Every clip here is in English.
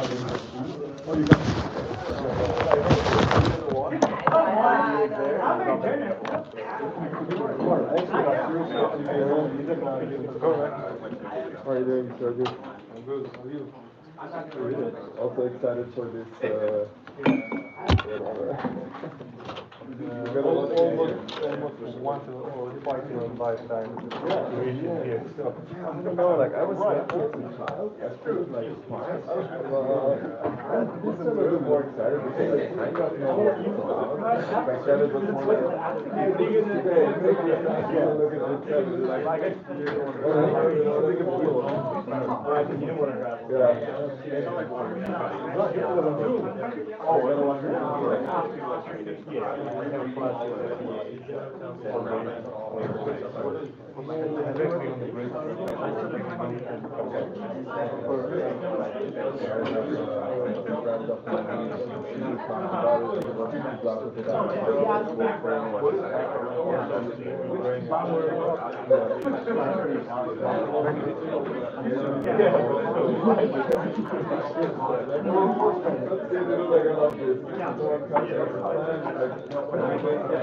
How are you doing, Sergey? I'm good. How are you? Also excited for this. Almost once or twice in a lifetime situation here. So, no, like I was a child. That's true. Like, this is a little more excited because I kind of know what it's about. Back then it was more like,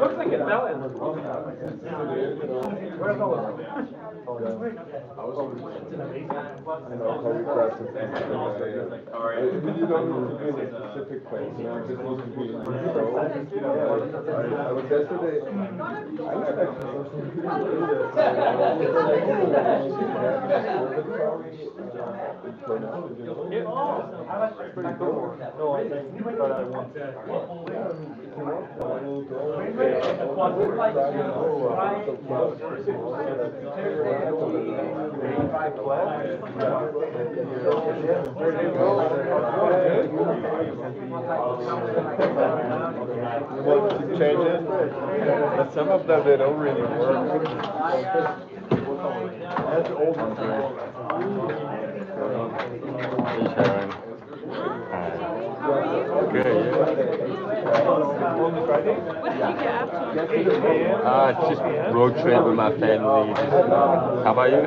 looks like it's Ellen. Where's Ellen? You don't need to be in a specific place, you know, just need to be in the show. I was yesterday, I was pretty cool. No, I think, but I want to. Change it, but some of them they don't really work. That's old ones, right? Hey Sharon. Hi. Good, yeah. Just road trip with my family. How about you?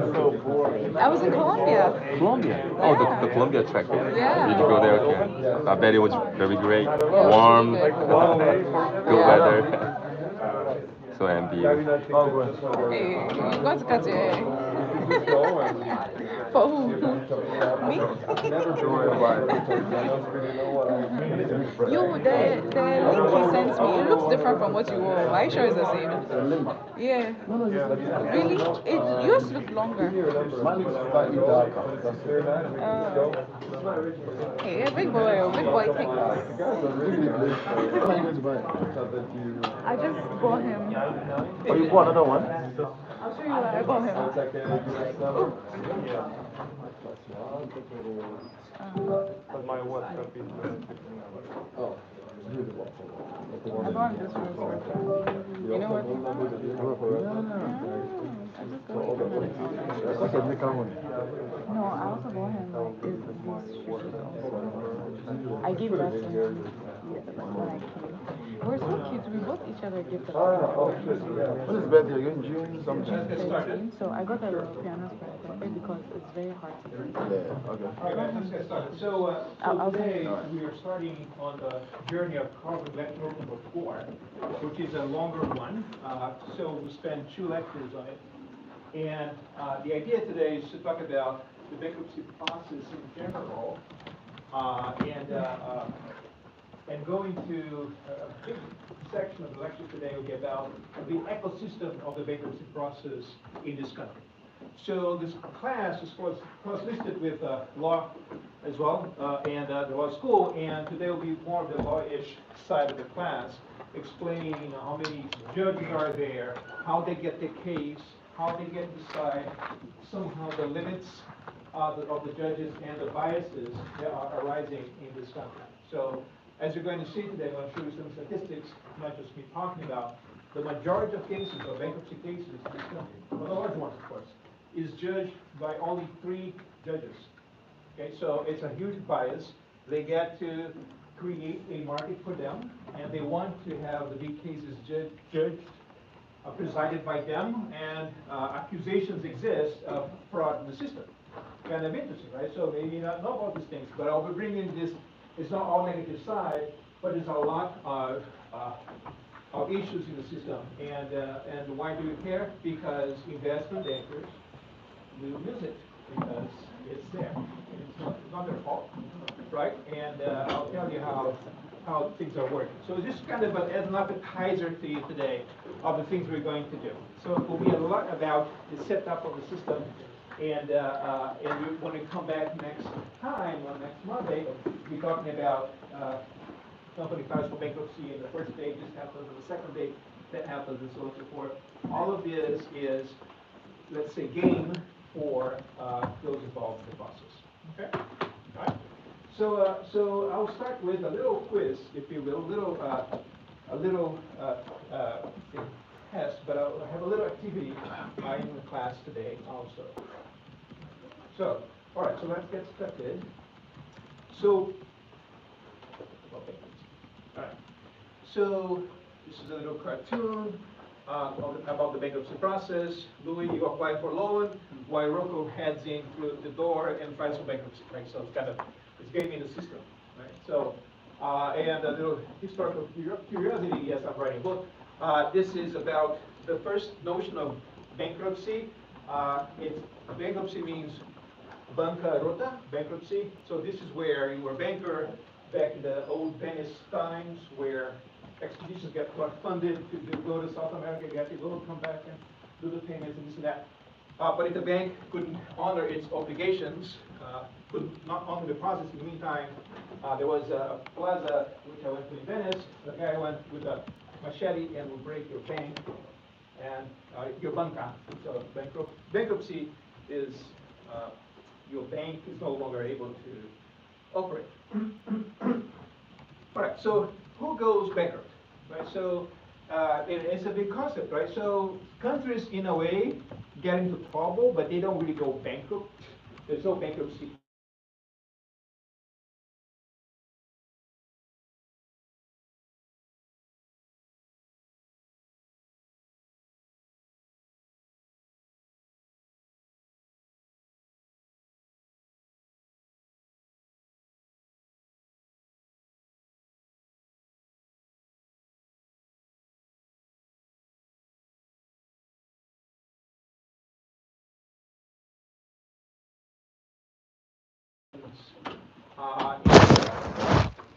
I was in Colombia. Colombia? Oh, the Colombia trek. Yeah. Did you go there? Okay. I bet it was very great. Warm, good weather. So envious. Hey, quanto for who? Me? You, the link he sent me, it looks different from what you wore. Are you sure it's the same? Yeah. Really? Yours look longer. Mine is slightly darker. Hey, big boy thing. I just bought him. Oh, you bought another one? I'll show you what I bought him. My WhatsApp is oh, beautiful. I bought him this rose for you know what? No, I also bought him like these shoes also. I gave that to him when I came. We're so cute. We bought each other gifts. What is birthday? You're in June something? 13, so I got a piano for my birthday because it's very hard to play. Yeah, okay. Let's get started. So today we are starting on the journey of carbon lecture number 4, which is a longer one. So we spend 2 lectures on it. And the idea today is to talk about the bankruptcy process in general, and going to a big section of the lecture today will be about the ecosystem of the bankruptcy process in this country. So this class is cross-listed with law as well, and the law school, and today will be more of the law-ish side of the class, explaining how many judges are there, how they get the case, how they get to decide, somehow the limits of the judges and the biases that are arising in this country. So as you're going to see today, I'm going to show you some statistics, not just me talking about, the majority of cases, of bankruptcy cases in this country, well, the large ones, of course, is judged by only 3 judges. Okay, so it's a huge bias. They get to create a market for them, and they want to have the big cases judged, presided by them, and accusations exist of fraud in the system. kind of interesting, right? So maybe you not know about these things, but I'll be bringing this. It's not all negative side, but there's a lot of issues in the system. And why do we care? Because investment bankers will use it because it's there. It's not their fault, right? And I'll tell you how things are working. So this is kind of as an appetizer to you today of the things we're going to do. So it will be a lot about the setup of the system. And when we come back next time, on next Monday, we're talking about company files for bankruptcy, and the first day this happens, and the second day that happens, and so on and so forth. All of this is, let's say, game for those involved in the process. Okay? All right? So I'll start with a little quiz, if you will, a little test, but I'll have a little activity in the class today also. So, all right, so let's get started. So, okay, all right. So this is a little cartoon about the bankruptcy process. Louis, you apply for loan, while Rocco heads in through the door and files for bankruptcy, right? So it's kind of, it's getting in the system, right? So, and a little historical curiosity, yes, I'm writing a book. This is about the first notion of bankruptcy. Bankruptcy means bancarrota, bankruptcy. So this is where you were a banker back in the old Venice times, where expeditions got funded to go to South America, get to go, come back and do the payments and this and that. But if the bank couldn't honor its obligations, could not honor the process in the meantime, there was a plaza which I went to in Venice. The guy went with a machete and would break your bank and your banca. So bankruptcy is your bank is no longer able to operate. All right, so who goes bankrupt, right? So it's a big concept, right? So countries, in a way, get into trouble, but they don't really go bankrupt. There's no bankruptcy.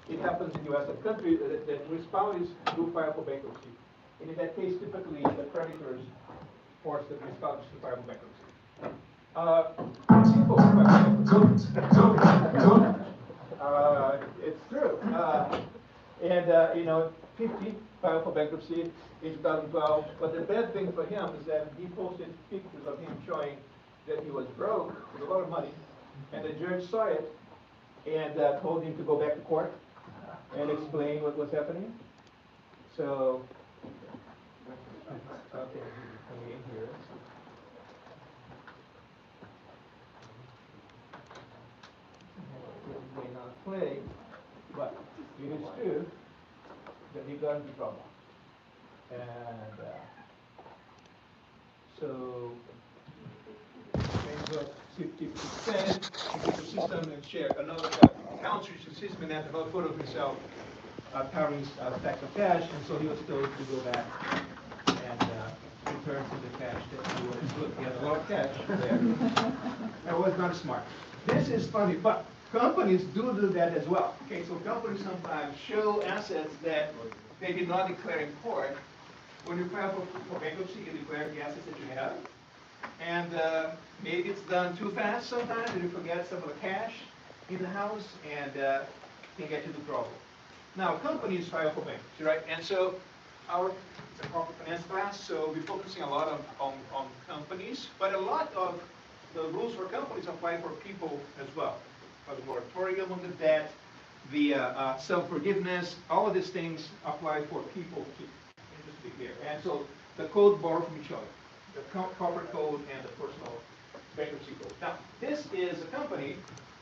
It happens in the U.S. A country that municipalities do file for bankruptcy. And in that case, typically the creditors force the municipalities to file for bankruptcy. People it's true. You know, 50 filed for bankruptcy in 2012. But the bad thing for him is that he posted pictures of him showing that he was broke with a lot of money, and the judge saw it and told him to go back to court and explain what was happening. So, okay, coming in here. It may not play, but it is true that he got into trouble. And so, up 50%, the system and share another country system and another photo of himself carrying stacks of cash, and so he was told to go back and return to the cash that he was good. He had a lot of cash there. That was not smart. This is funny, but companies do that as well. Okay, so companies sometimes show assets that they did not declare in court. When you file for bankruptcy, you declare the assets that you have. And maybe it's done too fast sometimes, and you forget some of the cash in the house, and can get you into trouble. Now, companies file for bankruptcy, right? And so it's a corporate finance class, so we're focusing a lot on companies, but a lot of the rules for companies apply for people as well. The moratorium on the debt, the self-forgiveness, all of these things apply for people too. Just to be clear. And so the code borrow from each other. The corporate code and the personal bankruptcy code. Now, this is a company,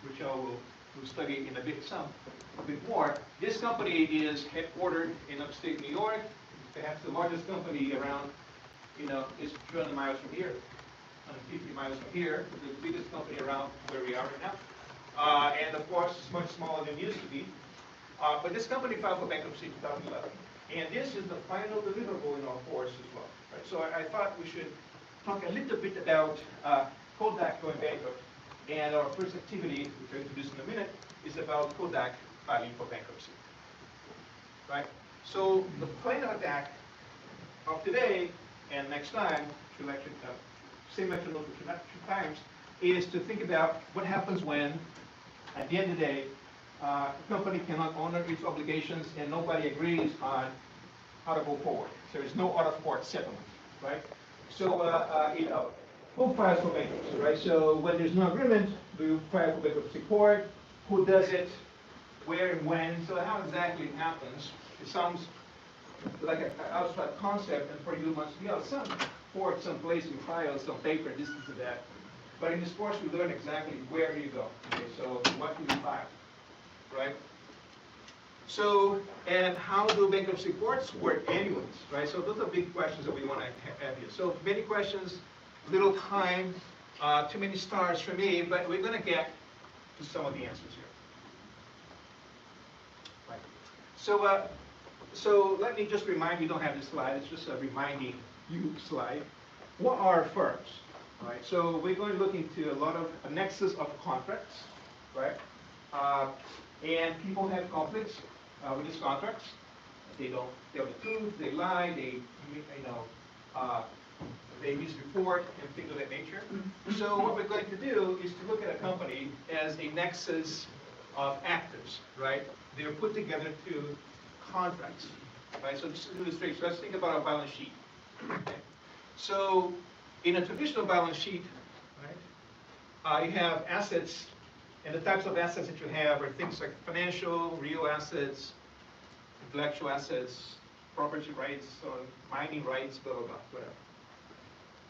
which I will study in a bit more. This company is headquartered in upstate New York, perhaps the largest company around, is 200 miles from here. 150 miles from here, the biggest company around where we are right now. And of course, it's much smaller than it used to be. But this company filed for bankruptcy in 2011. And this is the final deliverable in our course as well. Right? So I thought we should talk a little bit about Kodak going bankrupt. And our first activity, which I'll introduce in a minute, is about Kodak filing for bankruptcy. Right? So the plan of attack of today and next time, same lecture notes for 2 times, is to think about what happens when, at the end of the day, a company cannot honor its obligations and nobody agrees on how to go forward. So there is no out-of-court settlement, right? So who files for bankruptcy, right? So when there's no agreement, we file for bankruptcy court. Who does it? Where and when? So how exactly it happens? It sounds like an abstract concept, and for you must be some court, some place you file some paper, this and that. But in this course, we learn exactly where you go. Okay, so what do you file, right? So, and how do bankruptcy courts work anyways, right? So those are big questions that we want to have here. So many questions, little time, too many stars for me, but we're going to get to some of the answers here. Right. So let me just remind you, don't have this slide, it's just a reminding you slide. What are firms? Right, so we're going to look into a lot of a nexus of contracts, right? And people have conflicts with these contracts. They don't tell the truth, they lie, they misreport and things of that nature. So what we're going to do is to look at a company as a nexus of actors, right? They're put together to contracts, right? So just to illustrate, so let's think about a balance sheet. Okay? So in a traditional balance sheet, right, you have assets, and the types of assets that you have are things like financial, real assets, intellectual assets, property rights, or mining rights, blah, blah, blah, whatever.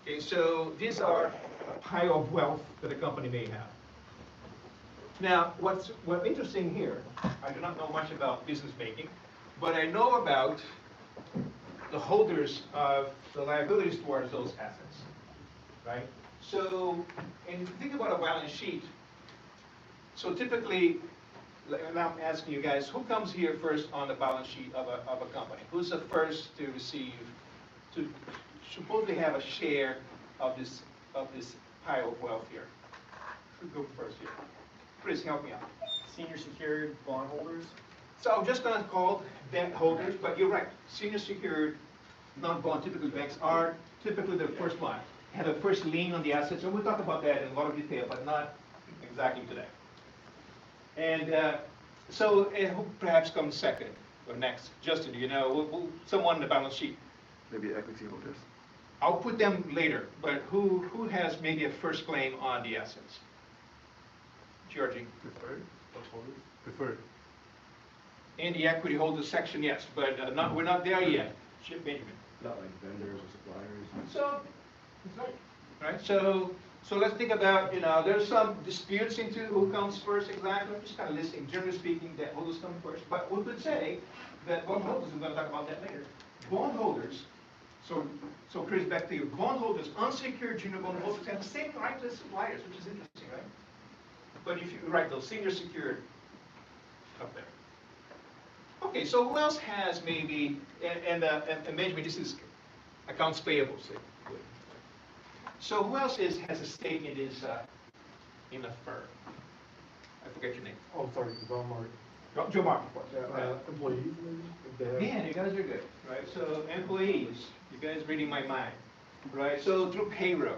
Okay, so these are a pile of wealth that a company may have. Now, what's interesting here, I do not know much about business making, but I know about the holders of the liabilities towards those assets, right? So, and if you think about a balance sheet, so typically, and I'm asking you guys, who comes here first on the balance sheet of a company? Who's the first to receive, to supposedly have a share of this pile of wealth here? Who goes first here? Chris, help me out. Senior secured bondholders. So I'm just going to call debt holders, but you're right. Senior secured non-bond, typically banks are typically the first one, have a first lien on the assets, and we'll talk about that in a lot of detail, but not exactly today. And who perhaps comes second or next? Justin, do you know? Someone in the balance sheet. Maybe equity holders. I'll put them later, but who has maybe a first claim on the assets? Georgie. Preferred. In the equity holders section, yes, but we're not there yet. Chip Benjamin. Not like vendors or suppliers. So, that's right. So let's think about, there's some disputes into who comes first exactly. I'm just kind of listing, generally speaking, that holders come first. But we could say that bondholders, we're going to talk about that later. Bondholders, so Chris, back to you. Bondholders, unsecured junior bondholders have the same right as suppliers, which is interesting, right? But if you write those senior secured up there. Okay, so who else has maybe, and Benjamin, this is accounts payable, say. So who else has a stake in this, in a firm? I forget your name. Oh, sorry, John Mark. Joe Mark, of course. Employees, maybe? Man, you guys are good, right? So employees, you guys reading my mind, right? So through payroll,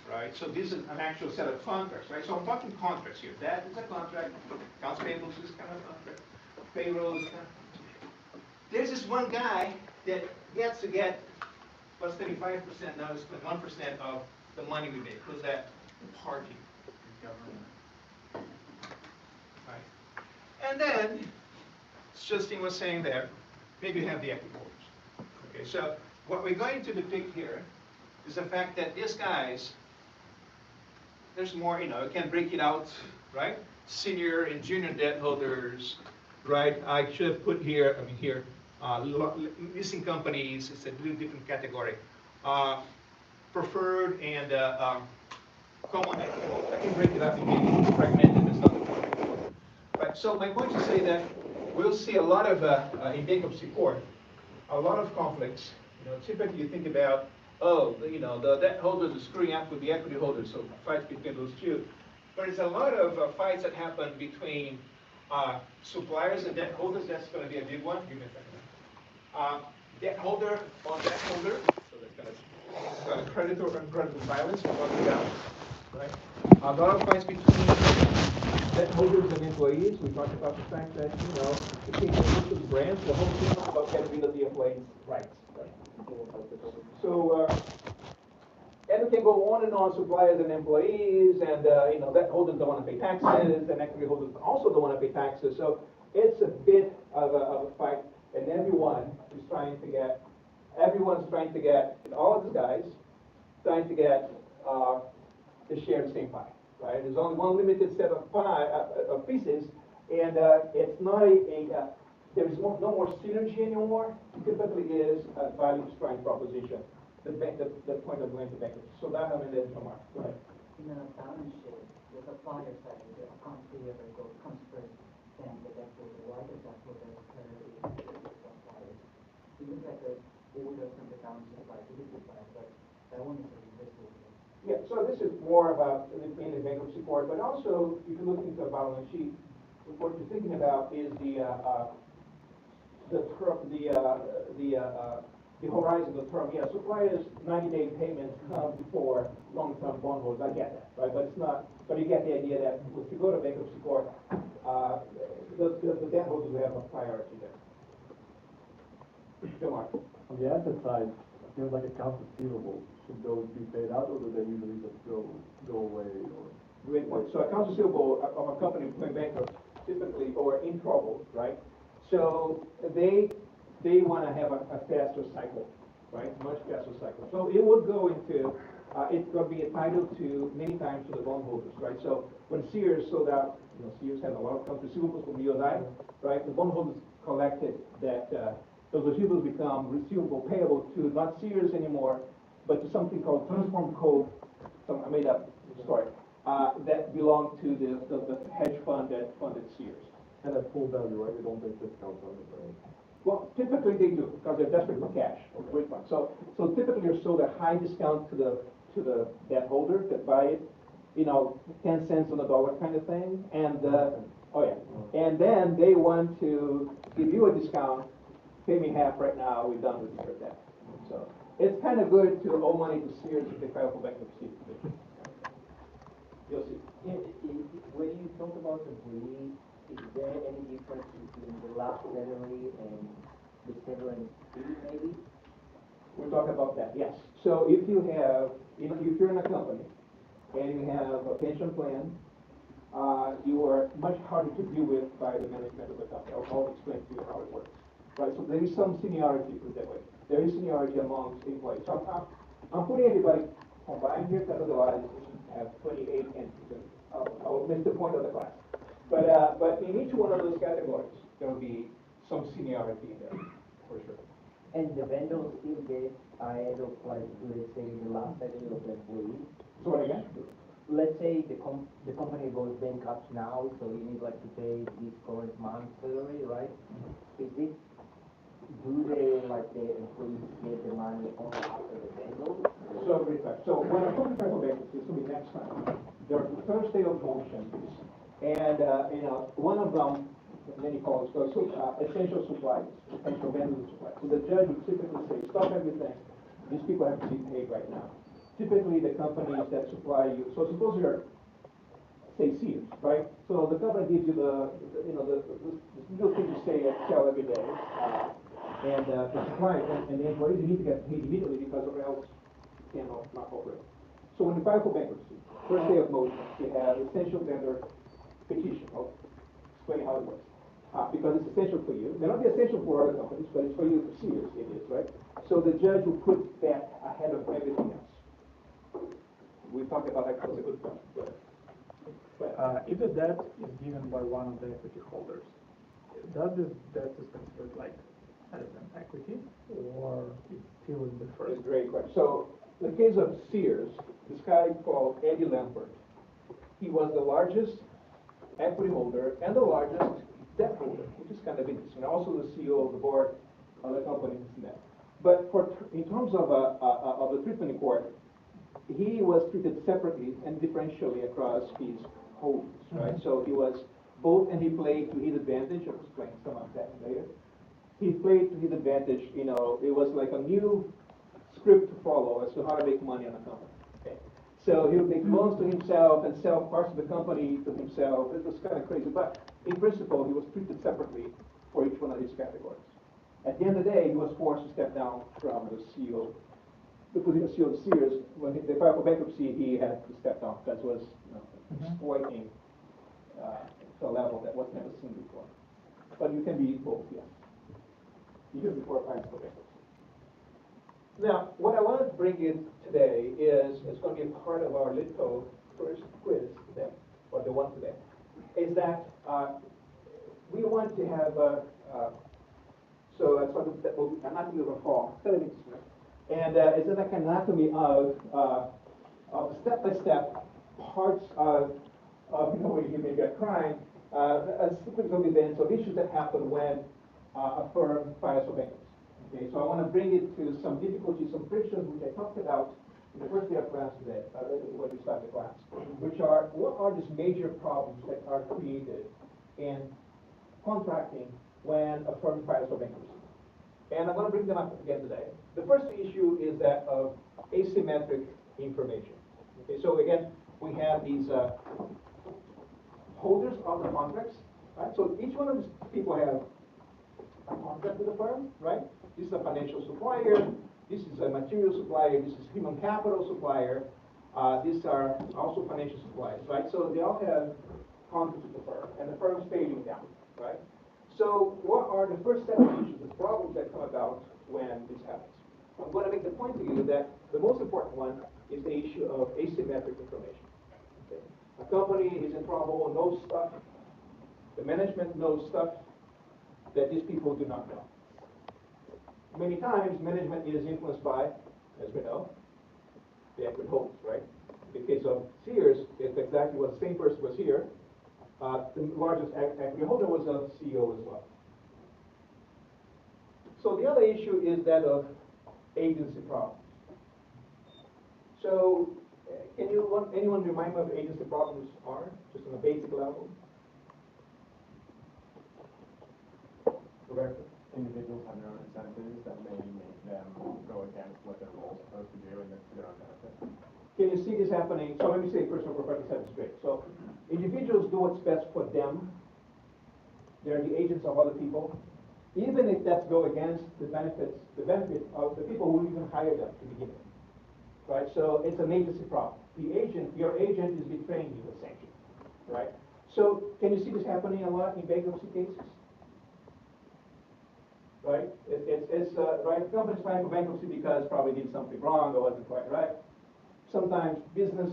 right? So this is an actual set of contracts, right? So I'm talking contracts here. That is a contract. Accounts payable is kind of a contract. Payroll is kind of. There's this one guy that gets to get plus 35%, now it's 1% of the money we make. Who's that? The party. Government. Right. And then, Justine was saying there, maybe you have the equity holders. Okay, so what we're going to depict here is the fact that these guys, there's more, you can break it out, right? Senior and junior debt holders, right? I should have put here, leasing companies, it's a little different category. Preferred and common equity holders. I can break it up in maybe fragmented, that's not the point. Right, so my point is to say that we'll see a lot of, in bankruptcy court, a lot of conflicts. Typically you think about, the debt holders are screwing up with the equity holders, so fights between those two. But there's a lot of fights that happen between suppliers and debt holders. That's going to be a big one. Give me a second. Debt holder on debt holder, so that's kind of creditor and creditor violence, right? A lot of fights between debt holders and employees. We talked about the fact that, between the brands, the whole thing is about getting rid of the employees' rights. Right? So, and it can go on and on, suppliers and employees, and, debt holders don't want to pay taxes, and equity holders also don't want to pay taxes. So it's a bit of a fight, and everyone's trying to get, all of these guys, trying to get to share the same pie, right? There's only one limited set of pieces, and it's not there's no more synergy anymore. It typically is a value-destroying proposition. The point of going to bankruptcy. So that I mean, there's no mark. Go ahead. In a balance sheet, the supplier side, the account payable comes first, then the debt holder. Why the debt holder priority the supplier? It looks like the order from the balance sheet like it is supplier, but that one is a invisible. Yeah, so this is more about in the bankruptcy court, but also if you look into a balance sheet, what you're thinking about is the horizon, the term. Yeah, suppliers 90-day payments come before long-term bondholders. I get that, right? But it's not. But you get the idea that if you go to bankruptcy court, the debt holders will have a priority there. Go on. On the asset side, things like accounts receivable, should those be paid out, or do they usually just go away? Or Great point. So accounts receivable of a company going bankrupt, typically, or in trouble, right? So they want to have a faster cycle, right? Much faster cycle. So it would go into, it's going to be entitled to many times to the bondholders, right? So when Sears sold out, Sears had a lot of accounts receivables from USI, right? The bondholders collected that, those receivables become receivable payable to not Sears anymore, but to something called Transform Code, I made up story, that belonged to the hedge fund that funded Sears. and at full value, right? They don't take discounts on it, right? Well, typically they do, because they're desperate for cash or refund. So typically you're sold a high discount to the debt holder that buy it, 10 cents on the dollar kind of thing, and and then they want to give you a discount, pay me half right now, we're done with your debt. So it's kind of good to owe money to Sears if they file for bankruptcy. You'll see. When you talk about employees, is there any difference between the last salary and the severance fee, maybe? We'll talk about that, yes. So if you have, if you're in a company and you have a pension plan, you are much harder to deal with by the management of the company. I'll explain to you how it works. Right, so there is some seniority, put it that way. There is seniority amongst employees. So I'm putting everybody combined here, because otherwise we have 28 entities. I'll miss the point of the class. But in each one of those categories, there will be some seniority in there, for sure. And the vendor still gets ahead of, like, let's say, the last salary of the employee. So what again? Let's say the company goes bankrupt now, so you need, like, to pay this current month's salary, right? Is it, do they, like, the employees get the money only after the vendor? So, great question. So when a company files for bankruptcy, it's going to be next time. There are first day of motions, and one of them, many call it essential supplies, essential vendors of supplies. So the judge would typically say, stop everything. These people have to be paid right now. Typically, the companies that supply you. So suppose you're, say, Sears, right? So the company gives you the little thing you say at Shell every day, and the supply and the employees, you need to get paid immediately because or else you cannot not operate. So when you file for bankruptcy, first day of motion, you have essential vendor petition. I'll explain how it works. Because it's essential for you. It may not be essential for other companies, but it's for you, for Sears, it is, right? So the judge will put that ahead of everything else. We talked about that, was a good point. If the debt is given by one of the equity holders, does this debt is considered like as an equity, or it's still in the That's first? a great question. So In the case of Sears, this guy called Eddie Lampert, he was the largest equity holder and the largest debt holder, which is kind of interesting. Also the CEO of the board of the company. But in terms of the treatment in court, he was treated separately and differentially across his holdings, right? So he was both, and he played to his advantage. I'll explain some of that later. He played to his advantage. You know, it was like a new script to follow as to how to make money on a company. Okay? So he would make loans to himself and sell parts of the company to himself. It was kind of crazy, but in principle, he was treated separately for each one of these categories. At the end of the day, he was forced to step down from the CEO. The position of CEO of Sears, when they filed for bankruptcy, he had to step down because it was exploiting to a level that was never seen before. But you can be both, yes. Even before filing for bankruptcy. Now, what I want to bring in today is, it's going to be a part of our LitCode first quiz today, or the one today, is that we want to have, so that's what anatomy of a fall, and it's like an anatomy of step-by-step parts of you may get crime, a sequence of events, of issues that happen when a firm files for bankruptcy. Okay, so I want to bring it to some difficulties, some frictions, which I talked about in the first day of class today, when we started the class, which are, what are these major problems that are created in contracting when a firm files for bankruptcy? And I'm going to bring them up again today. The first issue is that of asymmetric information. Okay, so again, we have these holders of the contracts, right? So each one of these people have a contract with the firm, right? This is a financial supplier, this is a material supplier, this is human capital supplier, these are also financial suppliers, right? So they all have contracts with the firm, and the firm's paying them, right? So what are the first set of issues, the problems that come about when this happens? I'm going to make the point to you that the most important one is the issue of asymmetric information. Okay? A company is in trouble, knows stuff, the management knows stuff that these people do not know. Many times, management is influenced by, as we know, the equity holders, right? In the case of Sears, it's exactly what the same person was here. The largest equity holder was a CEO as well. So the other issue is that of agency problems. So, anyone remind me what agency problems are, just on a basic level? Roberto? Individuals have their own incentives that may make them go against what their role is supposed to do and to their own benefit. Can you see this happening? So let me say first of all, Roberto said it straight. So individuals do what's best for them. They're the agents of other people. Even if that's go against the benefit of the people who even hire them to begin with. Right? So it's an agency problem. Your agent is betraying you essentially. Right? So can you see this happening a lot in bankruptcy cases? Right? Right. The company's filing for bankruptcy because probably did something wrong or wasn't quite right. Sometimes business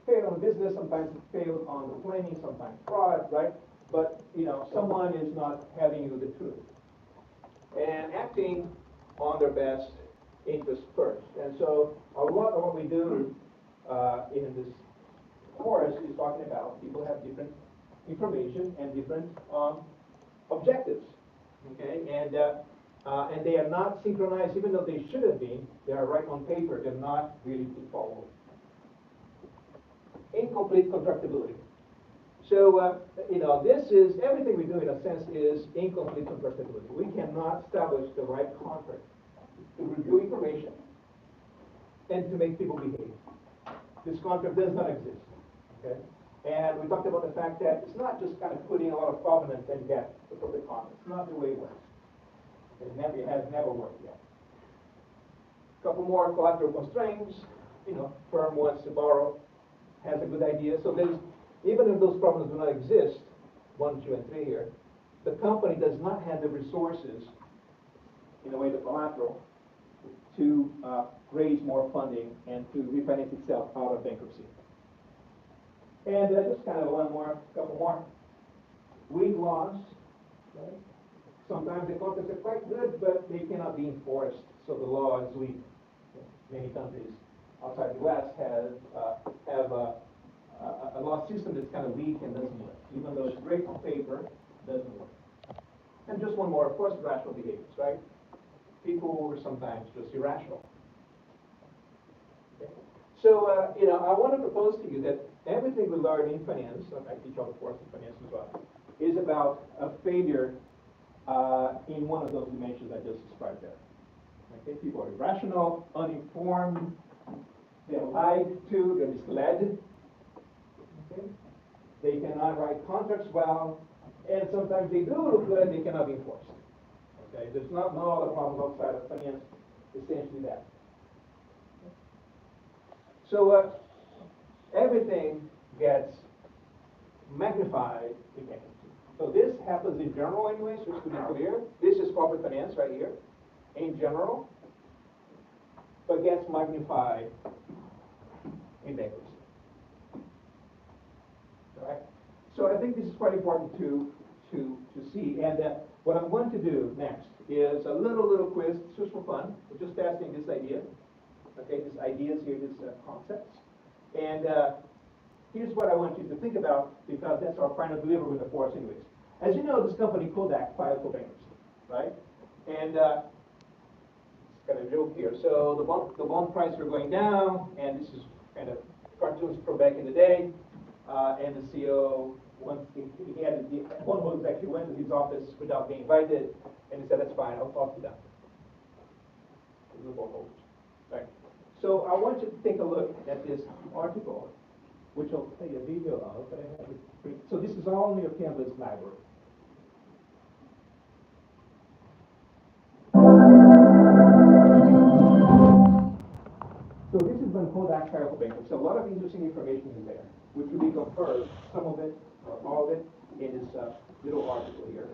failed on business, sometimes it failed on the planning, sometimes fraud, right? But someone is not telling you the truth and acting on their best interest first. And so a lot of what we do in this course is talking about people have different information and different objectives. Okay, and they are not synchronized, even though they should have been. They are right on paper. They're not really to follow. Incomplete contractability. So this is everything we do in a sense is incomplete contractability. We cannot establish the right contract to review information and to make people behave. This contract does not exist. Okay. And we talked about the fact that it's not just kind of putting a lot of covenants and get the perfect contract. It's not the way it works. It has never worked yet. A couple more collateral constraints. Firm wants to borrow, has a good idea. So even if those problems do not exist, 1, 2, and 3 here, the company does not have the resources, in a way, the collateral, to raise more funding and to refinance itself out of bankruptcy. And just kind of couple more. Weak laws, right? Sometimes the contracts are quite good, but they cannot be enforced, so the law is weak. Many countries outside the U.S. have a law system that's kind of weak and doesn't work. Even though it's great on paper, doesn't work. And just one more, of course, rational behaviors, right? People are sometimes just irrational. Okay. So, I want to propose to you that everything we learn in finance, I teach all the course in finance as well, is about a failure in one of those dimensions I just described there. Okay, people are irrational, uninformed, they're lied to, they're misled. Okay? They cannot write contracts well, and sometimes they do look good, they cannot be enforced. Okay, there's no other problem outside of finance, essentially that. Okay. So everything gets magnified in bankruptcy. So this happens in general anyways, just to be clear. This is corporate finance right here, in general, but gets magnified in bankruptcy. All right? So I think this is quite important to see. And what I'm going to do next is a little quiz, just for fun. We're just testing this idea. Okay, these ideas here, these concepts. And here's what I want you to think about, because that's our final delivery with the course anyways. As you know, this company Kodak filed for bankruptcy, right? And it's kind of a joke here. So the bond prices are going down, and this is kind of cartoons from back in the day. And the CEO, one who actually went to his office without being invited, and he said, "That's fine, I'll talk to them." The bondholders, right? So I want you to take a look at this article, which I'll play a video of, but I have it. So this is all in your Canvas library. So this is when Kodak filed for bankruptcy. So a lot of interesting information in there, which will be confirmed, some of it, or all of it, in this little article here.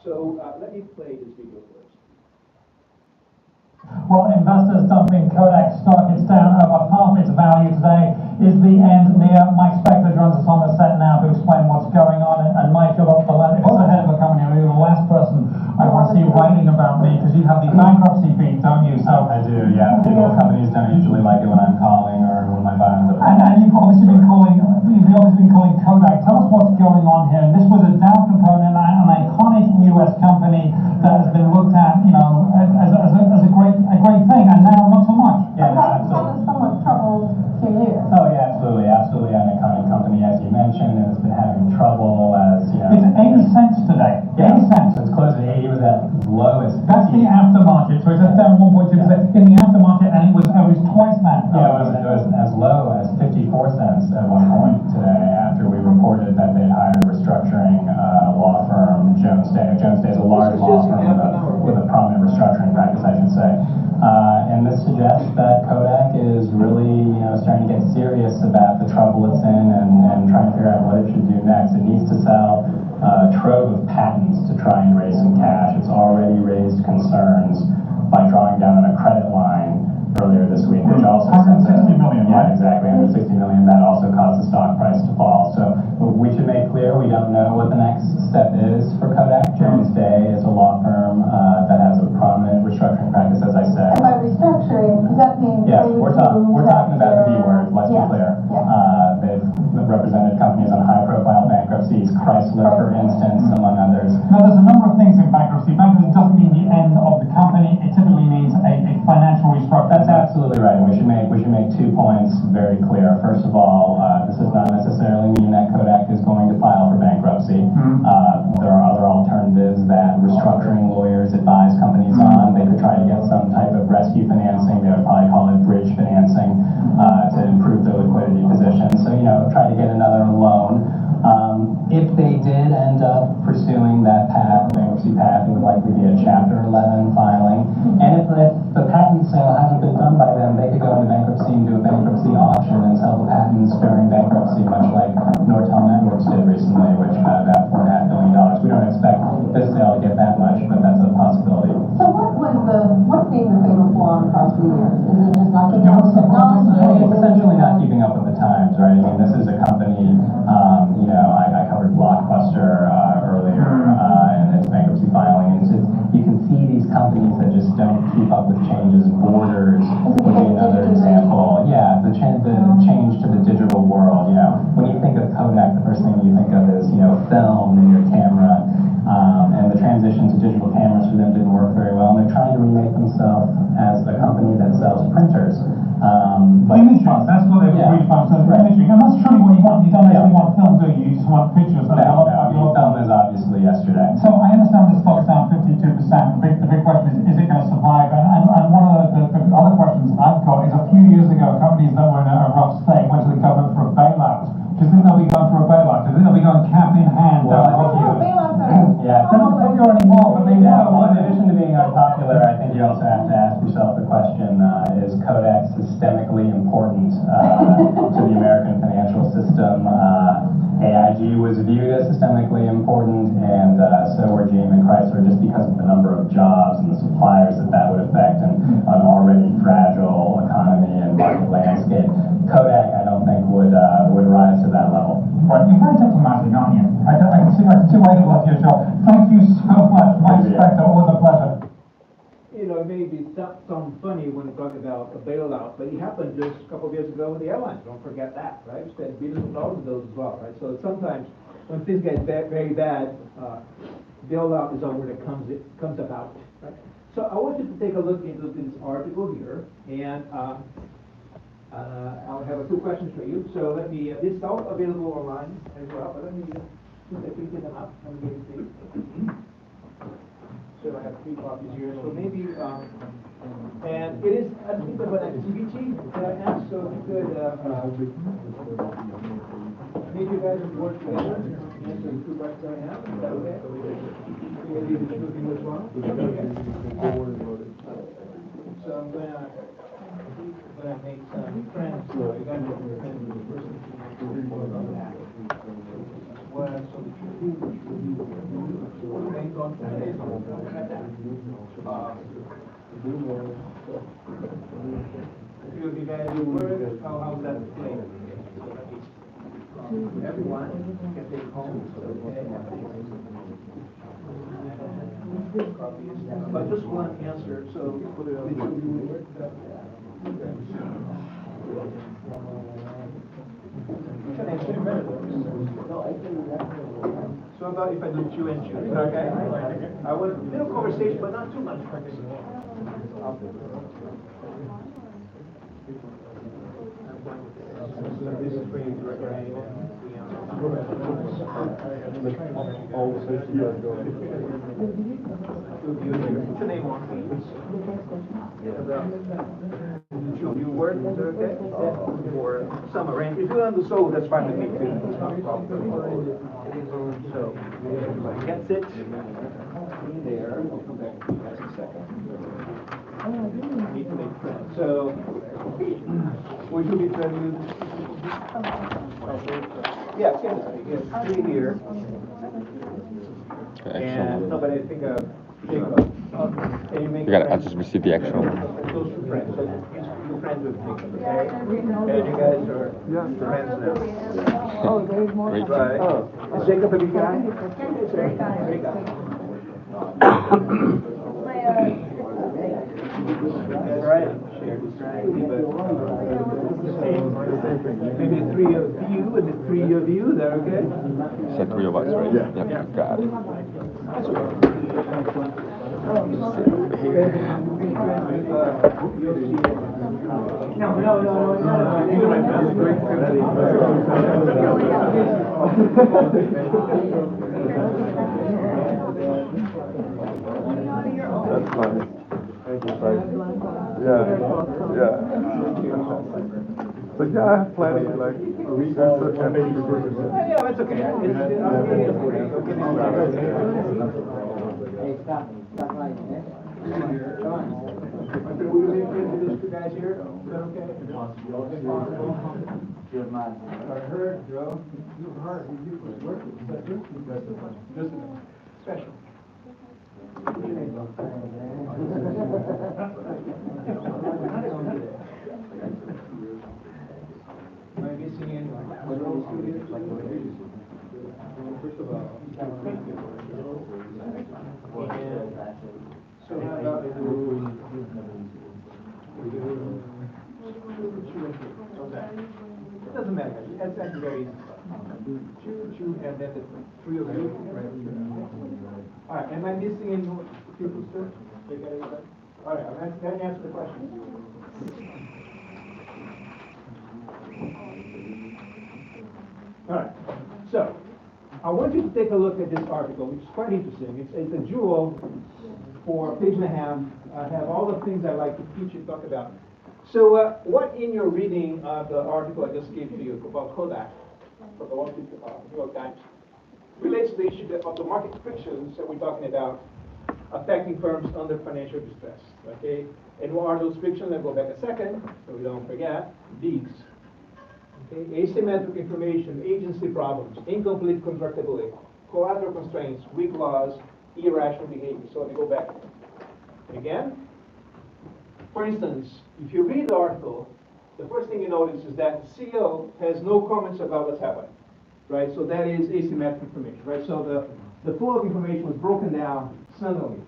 So let me play this video first. Well, investors dumping Kodak stock. It's down over half its value today. Is the end near? Mike Spector joins us on the set now to explain what's going on. And Mike, you're the head of a company. I mean, you're the last person I want to see writing about me, because you have the bankruptcy beat, don't you? So I do, yeah. Companies don't usually like it when I'm calling or when my buying the and you've obviously been calling Kodak. Tell us what's going on here. And this was a Dow component, an iconic U.S. company that has been looked at, as a great thing, and now not so much. Yeah, no, Having somewhat troubled few years. Oh yeah, absolutely an iconic company, as you mentioned, and it's been having trouble as, It's 80 cents today. Yeah, 80 cents. It's close to 80. It was at lowest. That's the aftermarket, so it's down 1.2% in the aftermarket, and it was twice that. Yeah, it was as low as 54 cents at one point today, after we reported that they'd hired a restructuring law firm, Jones Day. Jones Day is a large law firm with a prominent restructuring practice, I should say. And this suggests that Kodak is really, starting to get serious about the trouble it's in and trying to figure out what it should do next. It needs to sell a trove of patents to try and raise some cash. It's already raised concerns by drawing down on a credit line earlier this week, which also sent 160 million, yeah, exactly, 160 million. That also caused the stock price to fall. So we should make clear we don't know what the next step is for Kodak. Jones Day is a law firm that has a prominent restructuring practice, as I said. And by restructuring, does that mean? Yes, we're talking about the B word. Let's be clear. Yeah. They've represented companies on high-profile bankruptcies, Chrysler, for instance, among others. Now, there's a number of things in bankruptcy. Bankruptcy doesn't mean the end of the company. It typically means a financial restructuring. That's absolutely right. And we should make 2 points very clear. First of all, this does not necessarily mean that Kodak is going to file for bankruptcy. There are other alternatives that restructuring lawyers advise companies on. They could try to get some type of rescue financing. They would probably call it bridge financing to improve their liquidity position. So, try to get another loan. If they did end up pursuing that path, bankruptcy path, it would likely be a Chapter 11 filing. And if the patent sale hasn't been done by them, they could go into bankruptcy and do a bankruptcy auction and sell the patents during bankruptcy, much like Nortel Networks did recently, which got about $4.5 billion. We don't expect this sale to get that much, but that's a possibility. So what's being the fatal flaw in the past few years? Is it just not keeping up with technology? It's essentially not keeping up with the times, right? I mean, this is a company, I covered Blockbuster earlier, and its bankruptcy filing, and you can see these companies that just don't keep up with changes. Borders would be another example. Yeah, the change to the digital world. You know, when you think of Kodak, the first thing you think of is, you know, film in your camera. And the transition to digital cameras for them didn't work very well, and they're trying to remake themselves as a company that sells printers. Imaging, that's what they've agreed upon, so imaging, and that's truly what you want. You don't actually want film, do you? You just want pictures. Film is obviously yesterday. So I understand the stock's down 52%. The big question is it going to survive? And one of the other questions I've got is, a few years ago, companies that were in a rough state went to the government for a bailout. Do you think they'll be going for a bailout? Do you think they'll be going cap in hand down the road here? Yeah, they're not popular anymore, but they yeah, well, in addition to being unpopular, I think you also have to ask yourself the question, is Kodak systemically important to the American financial system? AIG was viewed as systemically important, and so were GM and Chrysler, just because of the number of jobs and the suppliers that would affect an already fragile economy and market landscape. Kodak, I don't think, would rise to that level. Right, you're very diplomatic, aren't you? I can see why you love your job. Thank you so much, Mike Spector. Always a pleasure. You know, it may be sound funny when we talk about a bailout, but it happened just a couple of years ago with the airlines. Don't forget that, right? We spent billions of dollars on those as well, right? So sometimes when things get very bad, bailout is a word that comes about, right? So I want you to take a look into this article here, and I'll have a few questions for you. So let me, this is all available online as well, but let me get them up. Let me get it to you. So I have 3 copies here. So maybe, and it is a bit of an activity that I have. So if you could, maybe you guys would work together and answer the 2 questions I have. Is that okay? Maybe the 2 of you as well. Okay. So I'm gonna make some friends. So you guys will be friends with the person who work on that. Well, so the bank on Friday. Few of you guys will work. How's that play? Everyone can take home. Okay. But just one answer. So so about if I do 2 and 2, okay? I want a little conversation, but not too much conversation. So this is for you to write What's your name on, please? You work, is that okay? Or summer, and if you're on the soul, that's fine with me too. It's not a problem. So, everybody gets it. There. That's a second. Need to make friends. So, would you be friendly with? Yes, yes, 3 here. And nobody think of Jacob. I just received the actual. Those 2 friends. So you're friends with Jacob, okay? And you guys are friends now. Oh, there's more. Right. Is Jacob a good guy? Great guy. Great guy. That's right. Maybe the 3 of you and the 3 of you. Is that okay? You said 3 of us, right? Yeah. Got it. That's okay. That's funny. Thank you, Frank. Yeah. But yeah, I have plenty, like, research and Yeah, that's okay. Stop right there. Will you make friends with these 2 guys here? Is that okay? I heard, Joe, you heard, you was working. Is that true? Just special. Am I missing any? First of all, so how very easy stuff. Choo, and then the three of you. Right? All right, am I missing any people still? They got everybody? All right, I'm going to answer the question. All right, so I want you to take a look at this article, which is quite interesting. It's a jewel for a page and a half. I have all the things I like to teach and talk about. So what in your reading of the article I just gave to you about Kodak from the New York Times relates to the issue of the market frictions that we're talking about affecting firms under financial distress, okay? And what are those frictions? I'll go back a second so we don't forget. These. Okay? Asymmetric information, agency problems, incomplete contractability, collateral constraints, weak laws, irrational behavior. So let me go back again. For instance, if you read the article, the first thing you notice is that the CEO has no comments about what's happening, right? So that is asymmetric information, right? So the flow of information was broken down suddenly.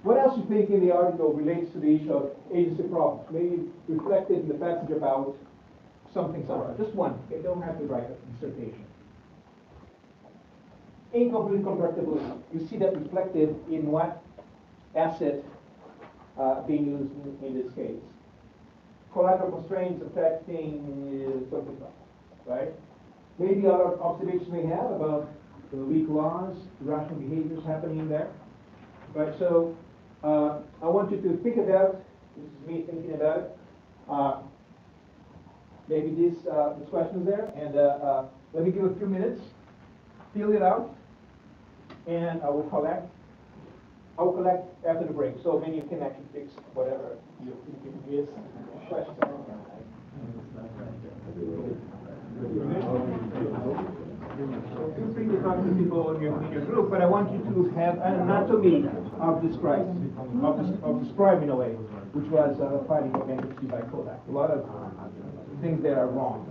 What else you think in the article relates to the issue of agency problems? Maybe reflected in the passage about something somewhere. Just one. You don't have to write a dissertation. Incomplete contractability. You see that reflected in what asset being used in this case. Collateral constraints affecting something else, right? Maybe other observations we have about the weak laws, irrational behaviors happening there, right? So I want you to think about, this is me thinking about it, maybe this question is there, and let me give a few minutes, fill it out, and I will collect after the break, so then you can actually fix whatever you miss. Questions? Feel free to talk to people in your group, but I want you to have an anatomy of this crisis, of this crime in a way, which was fighting for bankruptcy by Kodak. A lot of things that are wrong.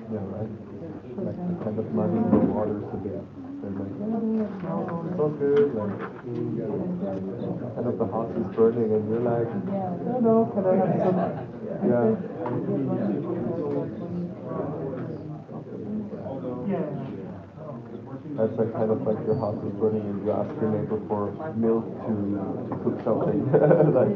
Yeah, right. Like kind of muddy the waters a bit. And like, it's all good, like, kind of the house is burning and you're like, I know, can I have some, yeah. That's like kind of like your house is burning and you ask your neighbor for milk to cook something. Like,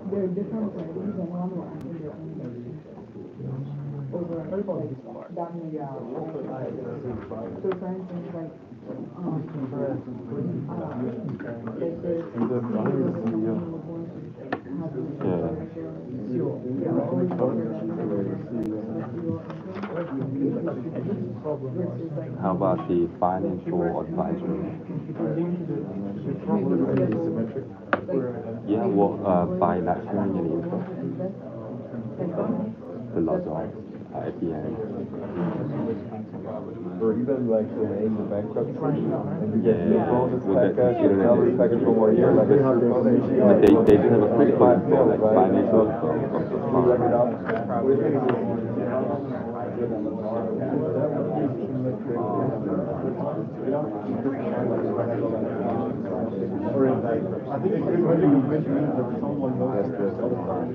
there are different ways and one will answer your own questions over that many hours. So for instance, like How about the financial advisor? Yeah, well, by lecturing and interest. The lot of at the end. or even like delaying the bankruptcy and you get your bonus package, your salary package for 1 year, like But they do have a critical info, like financial I think it's good when you mention that someone knows the other side.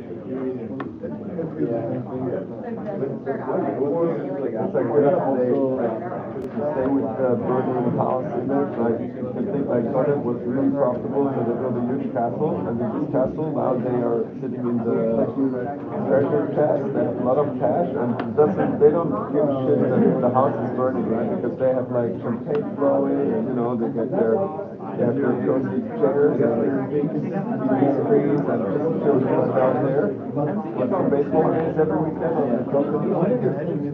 It's like good to stay with the burning house image. Like you can think like Sonnet was really profitable, so they built a huge castle, and in this castle now they are sitting in the treasure chest. They have a lot of cash, and they don't give a shit that the house is burning, right? Because they have like champagne flowing, and you know they have their cozy chairs and big TV screens and just children down there. Watch some baseball games every weekend on the company.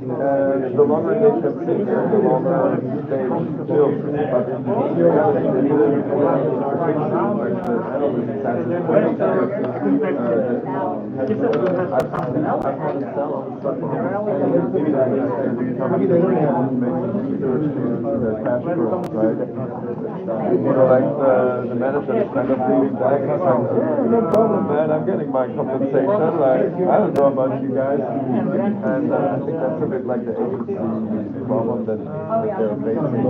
And the longer they can sit here, the longer they chill. But in reality, they live in the manager is kind of leaning back and saying, no problem, man, I'm getting my compensation. Like, I don't know about you guys. And I think that's a bit like the agency problem that they're facing.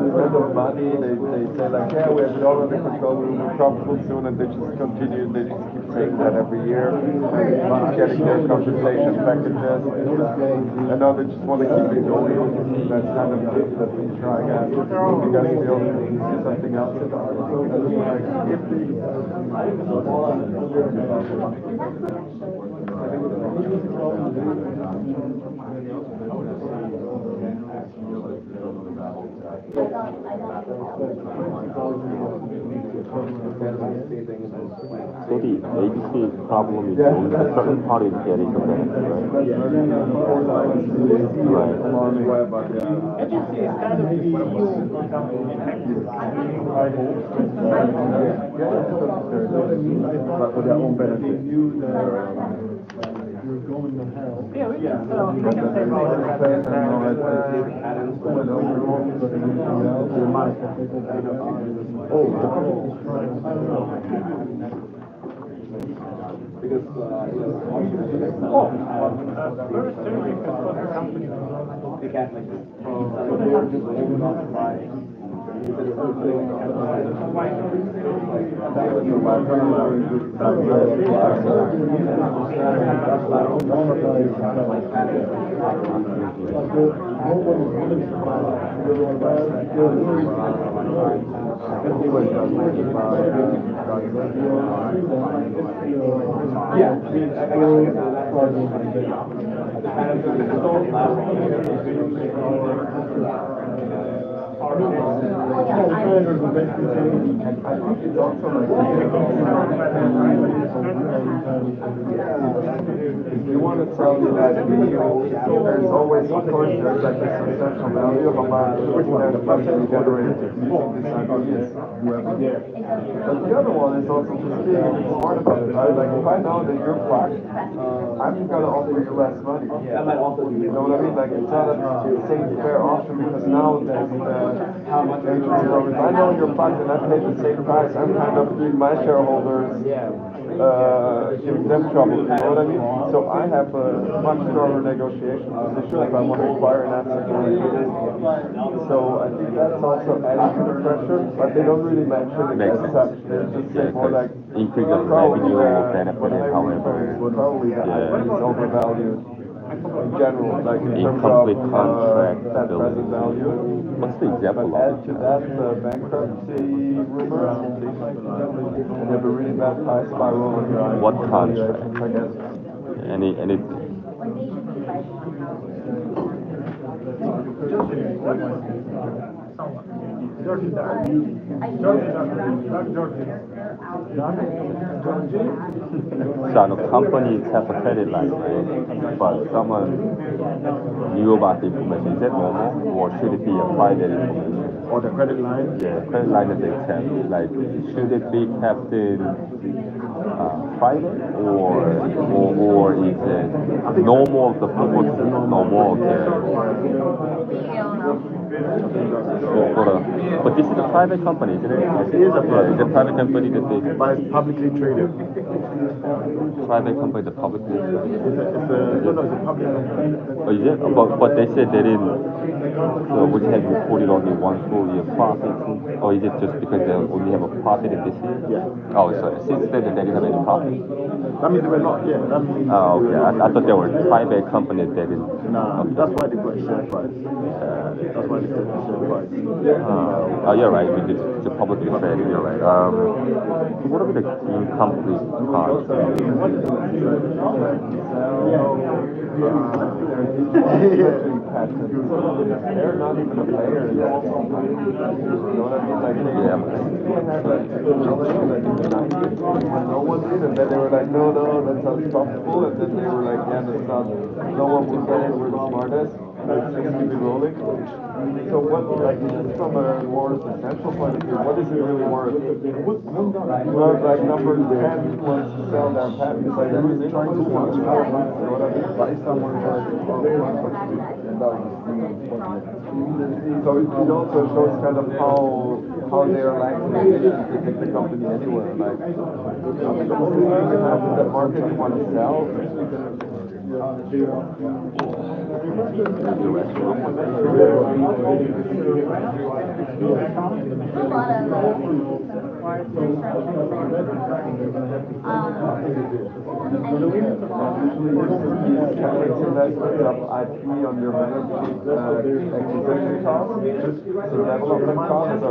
Instead of money, they say like, yeah, we have it all under control, we'll be profitable soon, and they just continue, they just keep saying that every year, keep getting their compensation packages, and now they just want to keep it going. That's kind of that we try at. You guys feel something else? So the ABC problem is only a certain party getting the benefit, right? Agency is kind of the CEO for their own benefit. you're going to hell. Yeah, we can say If you want to tell me that there's always, of course, there's like a substantial value of amount that partially generated using this ideas. But the other one is also just being smart about it, right? Like if I know that you're plaque, I'm gonna offer you less money. You know what I mean? Like it's not a same fair offer because now how much agency program. If I know you're plaque and I pay the same price, I'm kind of doing my shareholders giving them trouble, you know what I mean? So I have a much stronger negotiation position if I want to acquire an asset. So I think that's also adding to the pressure, but they don't really mention it as such. They just say more like increase of revenue benefited, however, probably is overvalued in general, like in terms incomplete of contract that present value. What's the example But add of to it? that the bankruptcy rumors, and you have a really bad price spiral on your What contract? I guess. Any So I know companies have a credit line, right? But someone knew about the information. Is that normal, or should it be a private information? Or the credit line? Yeah, credit line that they kept. Like, should it be kept in private, or is it normal of the public? Normal, but this is a private company, isn't it? It is a private company. It's a private company that they. But it's publicly traded. Private company that publicly traded. It's a public company. Oh, is it? But they said they didn't. So we had reported only one full year profit. Or is it just because they only have a profit in this year? Yeah. Oh, so since then they didn't have any profit. That means they were not. Yeah. That means. Oh, okay. I thought they were private companies that didn't. Nah. Okay. That's why they got a share price. That's why they set the share price. Oh, you're right. It's a publicly traded. You're right. What about the incomplete contract? They're not even a player in that. You know what I mean? Like no one did, and then they were like, no, that's unstoppable, and then they were like, yeah, that's not. No one will say that we're the smartest. Let's just keep it rolling. So what, like, just from a more substantial point of view, what is it really worth? Well, like number 10 wants to sell their patents, like who's trying to watch more? You know what I mean? But if someone tries to so it also shows kind of how they are likely to take the company anywhere. Like, you can have the market you want to sell. Investments of IP on your balance sheet, acquisition costs, development costs,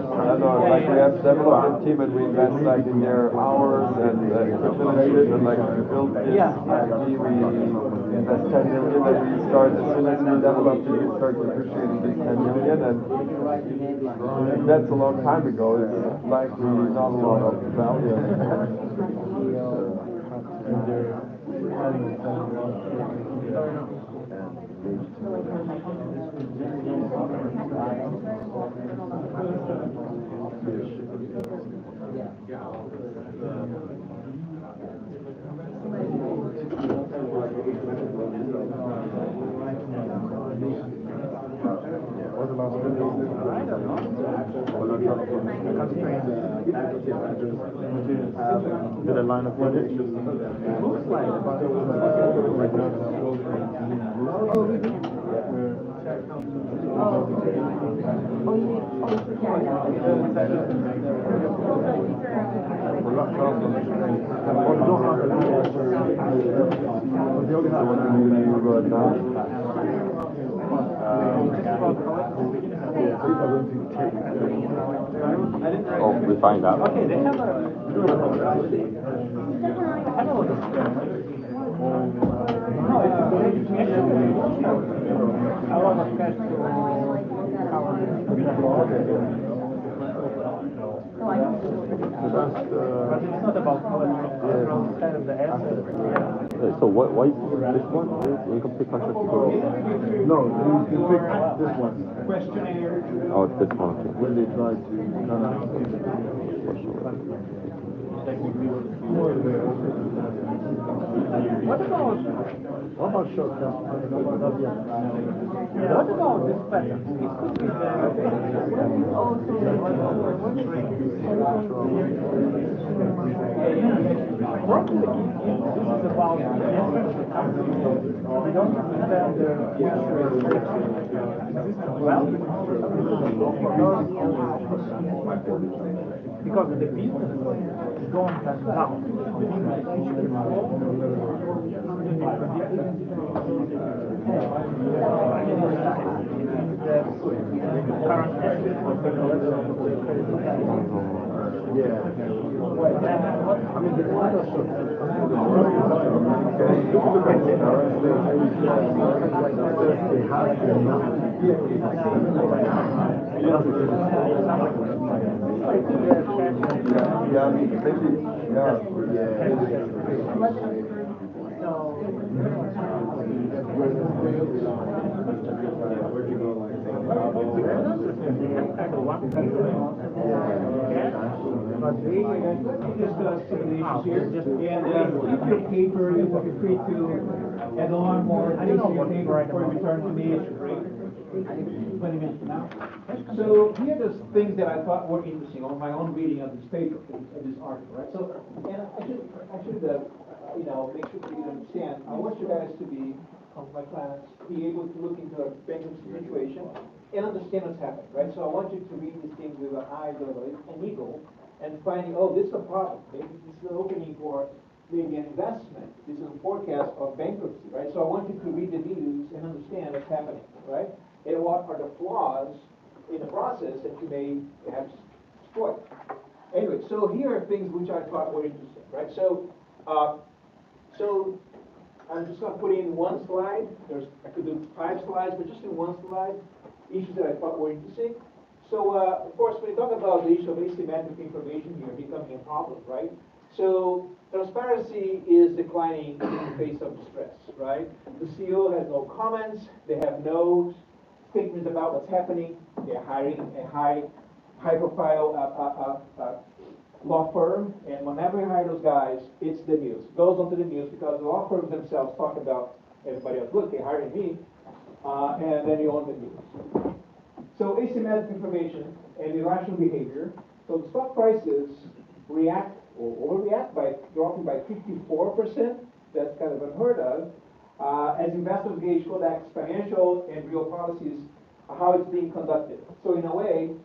I don't know, like we have development team and we invest like in their hours and equipment and like we build this IP, we invest 10 million and we start, as soon as we develop it, we start depreciating these 10 million and that's a long time ago. It's likely not a lot of value. Is it a line of credit? Looks like Oh, we find out. Okay, they have a no, it's a lot of cash but it's not about kind of the asset. So why is this one incomplete contract? No, you pick this one. Questionnaire. Oh, it's this one. Okay. When they try to what about short term? What about this pattern? It could be probably this is about the essence of the company. We don't understand the well, because the business is going down. Current assets of the Discuss some of the issues here, and keep your paper, you feel free to add on more things to your paper before you return to me. 20 minutes from now. So here are the things that I thought were interesting on my own reading of this paper, of this article, right? So, and I should make sure that you understand. I want you guys to be, my class, be able to look into a bankruptcy situation and understand what's happening, right? So I want you to read these things with an eye of an eagle and finding, oh, this is a problem. Maybe this is an opening for maybe an investment. This is a forecast of bankruptcy, right? So I want you to read the news and understand what's happening, right? And what are the flaws in the process that you may perhaps exploit. Anyway, so here are things which I thought were interesting, right? So, so I'm just going to put in one slide. I could do 5 slides, but just in one slide, issues that I thought were interesting. So, of course, when you talk about the issue of asymmetric information here becoming a problem, right? So, transparency is declining in the face of distress, right? The CEO has no comments. They have no statements about what's happening. They're hiring a high-profile law firm, and whenever you hire those guys, it's the news. It goes onto the news because the law firms themselves talk about everybody else. Look, they're hiring me, and then you own the news. So asymmetric information and irrational behavior. So the stock prices react or overreact by dropping by 54%. That's kind of unheard of. As investors gauge Kodak's financial and real policies, how it's being conducted. So in a way,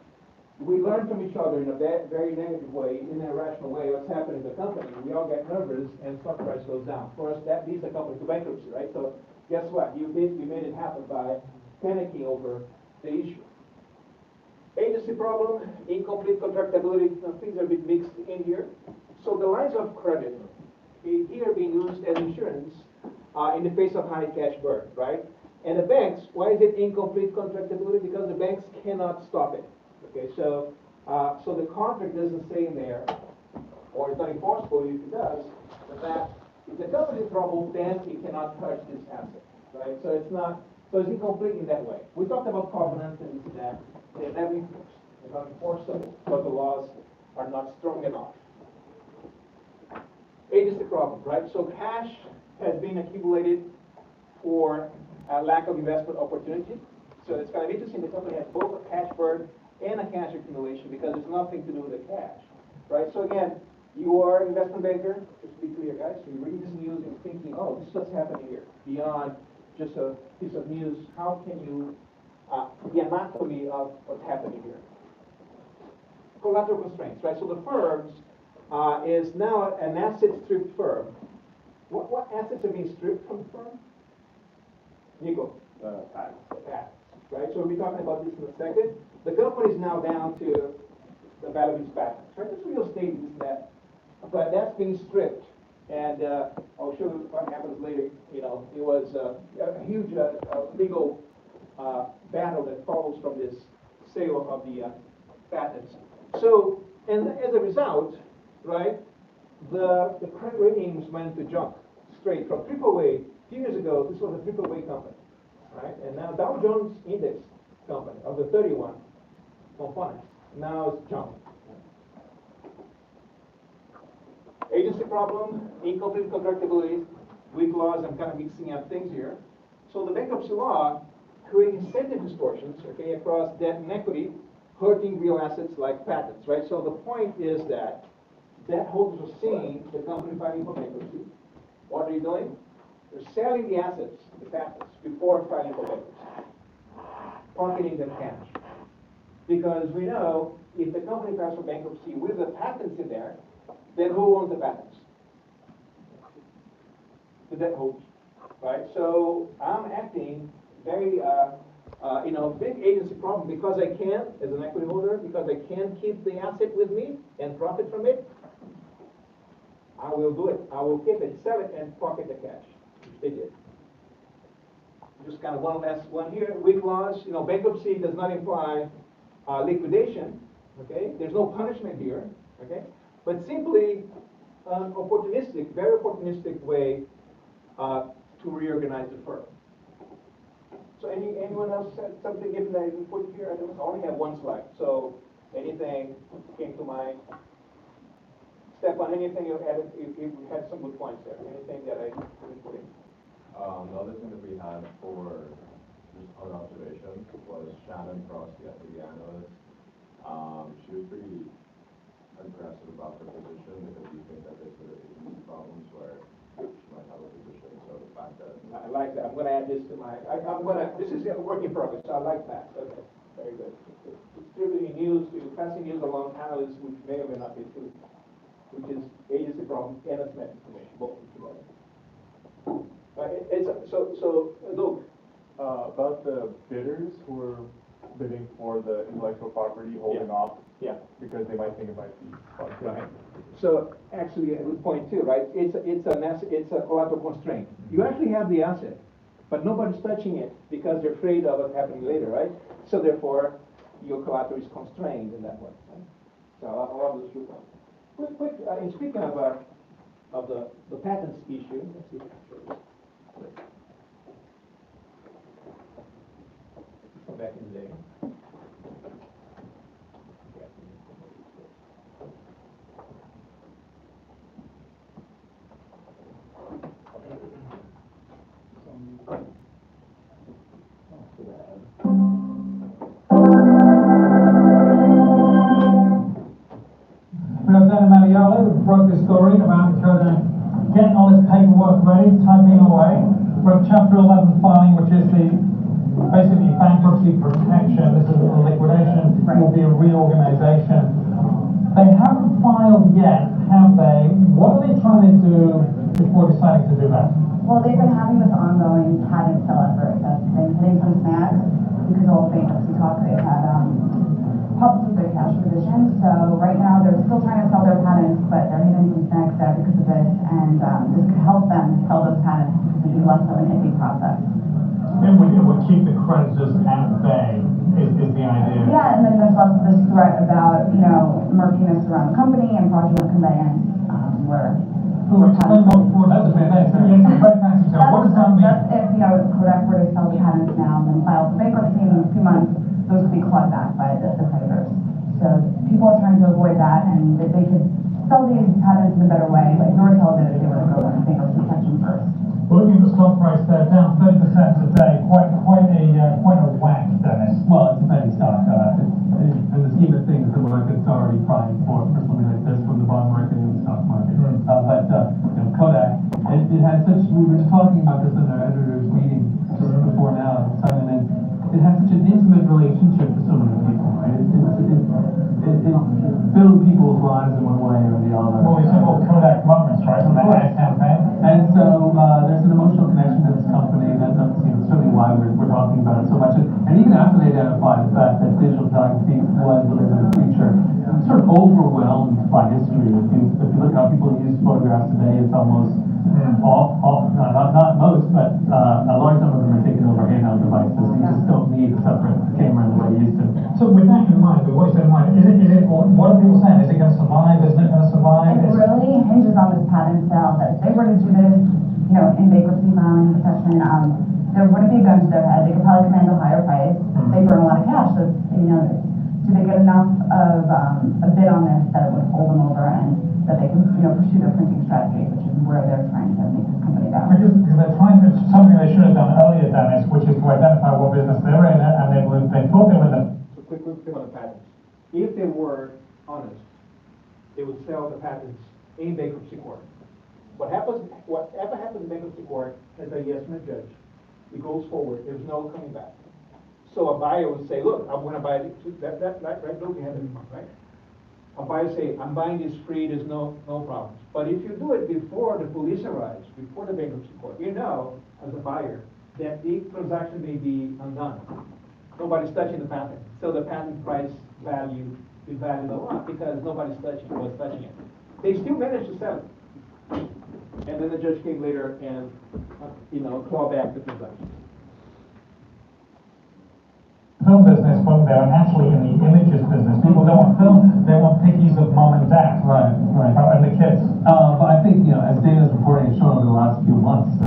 we learn from each other in a very negative way, in an irrational way, what's happening in the company. We all get nervous and stock price goes down. Of course, that leads the company to bankruptcy, right? So guess what? You made it happen by panicking over the issue. Agency problem, incomplete contractability, things are a bit mixed in here. So the lines of credit here being used as insurance in the face of high cash burn, right? And the banks, why is it incomplete contractability? Because the banks cannot stop it. Okay, so so the contract doesn't say in there, or it's not enforceable if it does, but that if the company is in trouble, then it cannot touch this asset, right? So it's not, so it's incomplete in that way. We talked about covenants and this and that. They're never enforced. They're not enforceable, but the laws are not strong enough. Agency problem, right? So cash has been accumulated for a lack of investment opportunity. So it's kind of interesting. The company has both a cash burn and a cash accumulation because there's nothing to do with the cash, right? So again, you are an investment banker. Just to be clear, guys. So you're reading this news and thinking, oh, this is what's happening here. Beyond just a piece of news, how can you the anatomy of what's happening here. Collateral constraints, right? So the firms is now an asset-stripped firm. What assets are being stripped from the firm? Nico? Patents. Patents, right? So we'll be talking about this in a second. The company is now down to the value of its patents, right? It's real estate, this and that. But that's being stripped. And I'll show you what happens later. You know, it was a huge legal battle that follows from this sale of the patents. So, and as a result, right, the credit ratings went to junk straight from AAA. 2 years ago, this was a AAA company, right? And now Dow Jones Index company of the 31 components, now it's junk. Agency problem, incomplete contractability, weak laws. I'm kind of mixing up things here. So the bankruptcy law creates incentive distortions, okay, across debt and equity, hurting real assets like patents, right? So the point is that debt holders are seeing the company filing for bankruptcy. What are you doing? They're selling the assets, the patents, before filing for bankruptcy, pocketing them cash. Because we know if the company files for bankruptcy with the patents in there, then who owns the patents? The debt holders, right? So I'm acting very, big agency problem because I can, as an equity holder, because I can keep the asset with me and profit from it. I will do it. I will keep it, sell it, and pocket the cash, which they did. Just kind of one last one here. Weak laws. You know, bankruptcy does not imply liquidation. Okay, there's no punishment here. Okay, but simply an opportunistic, very opportunistic way to reorganize the firm. So anyone else said something given that I didn't put here? I only have one slide. So anything came to mind? Stefan, anything you added? You had some good points there. Anything that I didn't put in? The other thing that we had for just an observation was Shannon Frost, the equity analyst. She was pretty aggressive about her position because we think that there's sort of agency problems where she might have a position. So the fact that I like that. I'm going to add this to my. This is a work in progress. So I like that. Okay, very good. Distributing news to passing news along analysts, which may or may not be true, which is agency problem and a semantic information, both together. So Luke. About the bidders who are bidding for the intellectual property holding off. Yeah. Because they might think it might be fun. Right. So actually, a good point too, right? It's a collateral constraint. You actually have the asset, but nobody's touching it because they're afraid of it happening later, right? So therefore, your collateral is constrained in that way. Right? So a lot of this true. Quick. In speaking of the patents issue, let's see if I can show this. From back in the day. Representative Mattiello broke the story about Kodak getting all his paperwork ready, typing away. From Chapter 11 filing, which is basically bankruptcy protection. This is a liquidation. It will be a reorganization. They haven't filed yet, have they? What are they trying to do before deciding to do that? Well, they've been having this ongoing patent sale effort that's been hitting some snags because of all the bankruptcy talk. They've had problems with their cash position. So right now they're still trying to sell their patents, but they're hitting some snags there because of this. And this could help them sell those patents because it'd be less of an iffy process. It would keep the creditors at bay, is the idea. Yeah, and then there's less of this threat about, murkiness around the company and fraudulent conveyance, where Explain what that's a very fancy term. What does that mean? That's if, Kodak were to sell the patents now and then file for bankruptcy in 2 months, those could be clawed back by the creditors. So people are trying to avoid that, and they could sell these patents in a better way, like Nortel did if they were to go into bankruptcy section first. Well, looking at the stock price there, down 30% today, quite a whack, Dennis. Well, it's a penny stock. In the scheme of things, the market's already primed for something like this from the bond market and the stock market. Kodak, it has such. We were talking about this in our editors' meeting just before now, Simon, and it has such an intimate relationship with so many people, right? It fills people's lives in one way or the other. Well, we said all Kodak moments, right, from that ad campaign. And so there's an emotional connection to this company, and that's certainly why we're talking about it so much. And even after they identified the fact that digital photography was the future, I'm sort of overwhelmed by history. If you look at how people use photographs today, it's almost not most, but a large number of them are taken over handheld devices. You just don't need a separate camera in the way you used to. So with that in mind, with what you said in mind, what are people saying? Is it going to survive? Isn't it going to survive? It really hinges on this patent sale that if they were to do this, in bankruptcy filing protection, there wouldn't be a gun to their head. They could probably command a higher price. They burn a lot of cash. So, do they get enough of a bid on this that it would hold them over and that they can, pursue their printing strategy, which is where they're trying to make this company down. Because they're trying to, something they should have done earlier, Dennis, which is to identify what business they're in, and they thought they were in the... So quick thing on the patents. If they were honest, they would sell the patents in bankruptcy court. Whatever happens in bankruptcy court has a yes from the judge. It goes forward. There's no coming back. So a buyer would say, look, I'm going to buy it. That right? Look, we have it in mind, right? A buyer say, I'm buying this free, there's no problems. But if you do it before the police arrives, before the bankruptcy court, as a buyer, that the transaction may be undone. Nobody's touching the patent. So the patent price value is valued a lot because nobody's touching it. They still managed to sell it. And then the judge came later and, claw back the transaction. Film business from there, and actually in the images business, people don't want film, they want pickies of mom and dad. Right. And the kids. But I think, as Dana's reporting has shown over the last few months,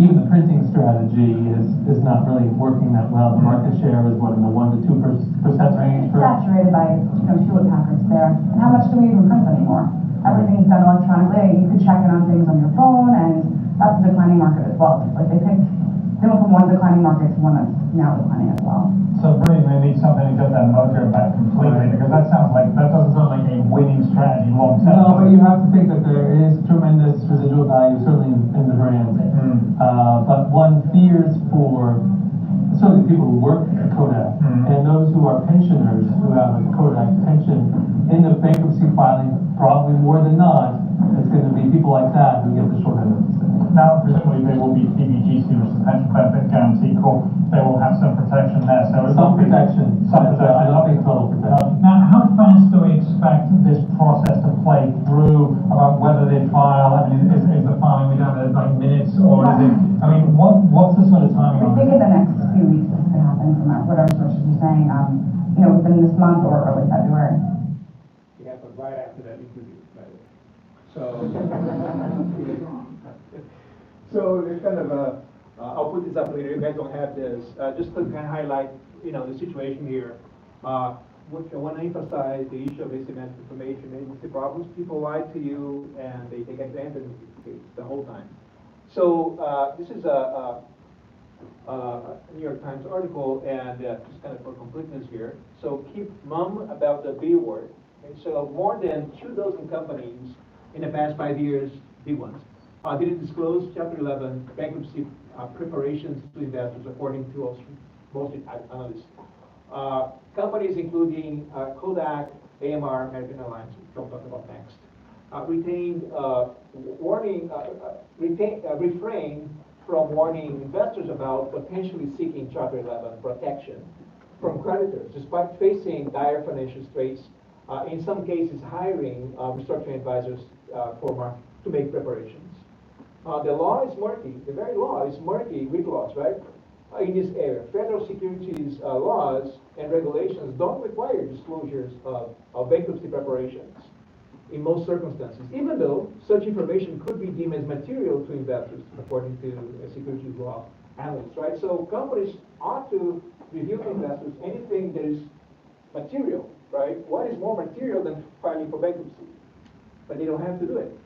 even the printing strategy is not really working that well. The market share is in the 1 to 2% range. It's saturated by, Hewlett Packard's there. And how much do we even print anymore? Everything's done electronically. You could check in on things on your phone, and that's a declining market as well. Like they went from one declining market to one that's now declining as well. So really they need something to get that mojo back completely, because that doesn't sound like a winning strategy long term. No, but you have to think that there is tremendous residual value certainly in the brand. But one fears for certainly people who work at Kodak and those who are pensioners who have a Kodak pension in the bankruptcy filing, probably more than not, it's going to be people like that who get the short end of the stick. Now, presumably there will be PBGC, which is the Pension Benefit Guarantee Corp. They will have some protection there. So some protection. Nothing total protection. Now, how fast do we expect this process to play through about whether they file? I mean, is the filing we down to like minutes, or is it? I mean, what's the sort of timing on I think in the next few weeks this could happen from what our sources are saying. Within this month or early February. It happened right after that interview, by the way. So there's kind of I'll put this up later. You guys don't have this. Just to kind of highlight, the situation here. I want to emphasize the issue of asymmetric information. Agency problems. People lie to you and they take advantage of the case the whole time. So this is a New York Times article, and just kind of for completeness here. So keep mum about the B word. Okay, so more than 24 companies in the past 5 years, big ones, didn't disclose Chapter 11 bankruptcy preparations to investors, according to Wall Street analysts. Companies including Kodak, AMR, American Airlines, which I'll talk about next, refrained from warning investors about potentially seeking Chapter 11 protection from creditors, despite facing dire financial straits, in some cases hiring restructuring advisors to make preparations. The law is murky. The very law is murky, weak laws, right? In this area, federal securities laws and regulations don't require disclosures of bankruptcy preparations in most circumstances, even though such information could be deemed as material to investors, according to securities law analysts, right? So companies ought to review to investors anything that is material, right? What is more material than filing for bankruptcy? But they don't have to do it.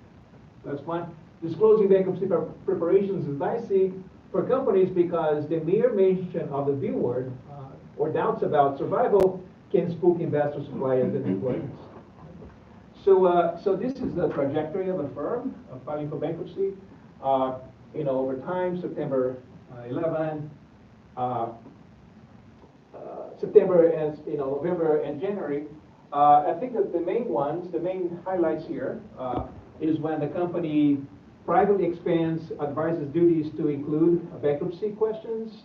That's one. Disclosing bankruptcy preparations is dicey for companies because the mere mention of the B word or doubts about survival can spook investors, suppliers, and employees. So this is the trajectory of a firm of filing for bankruptcy. Over time, September 11, September and November and January. I think that the main highlights here is when the company privately expands advisors' duties to include bankruptcy questions,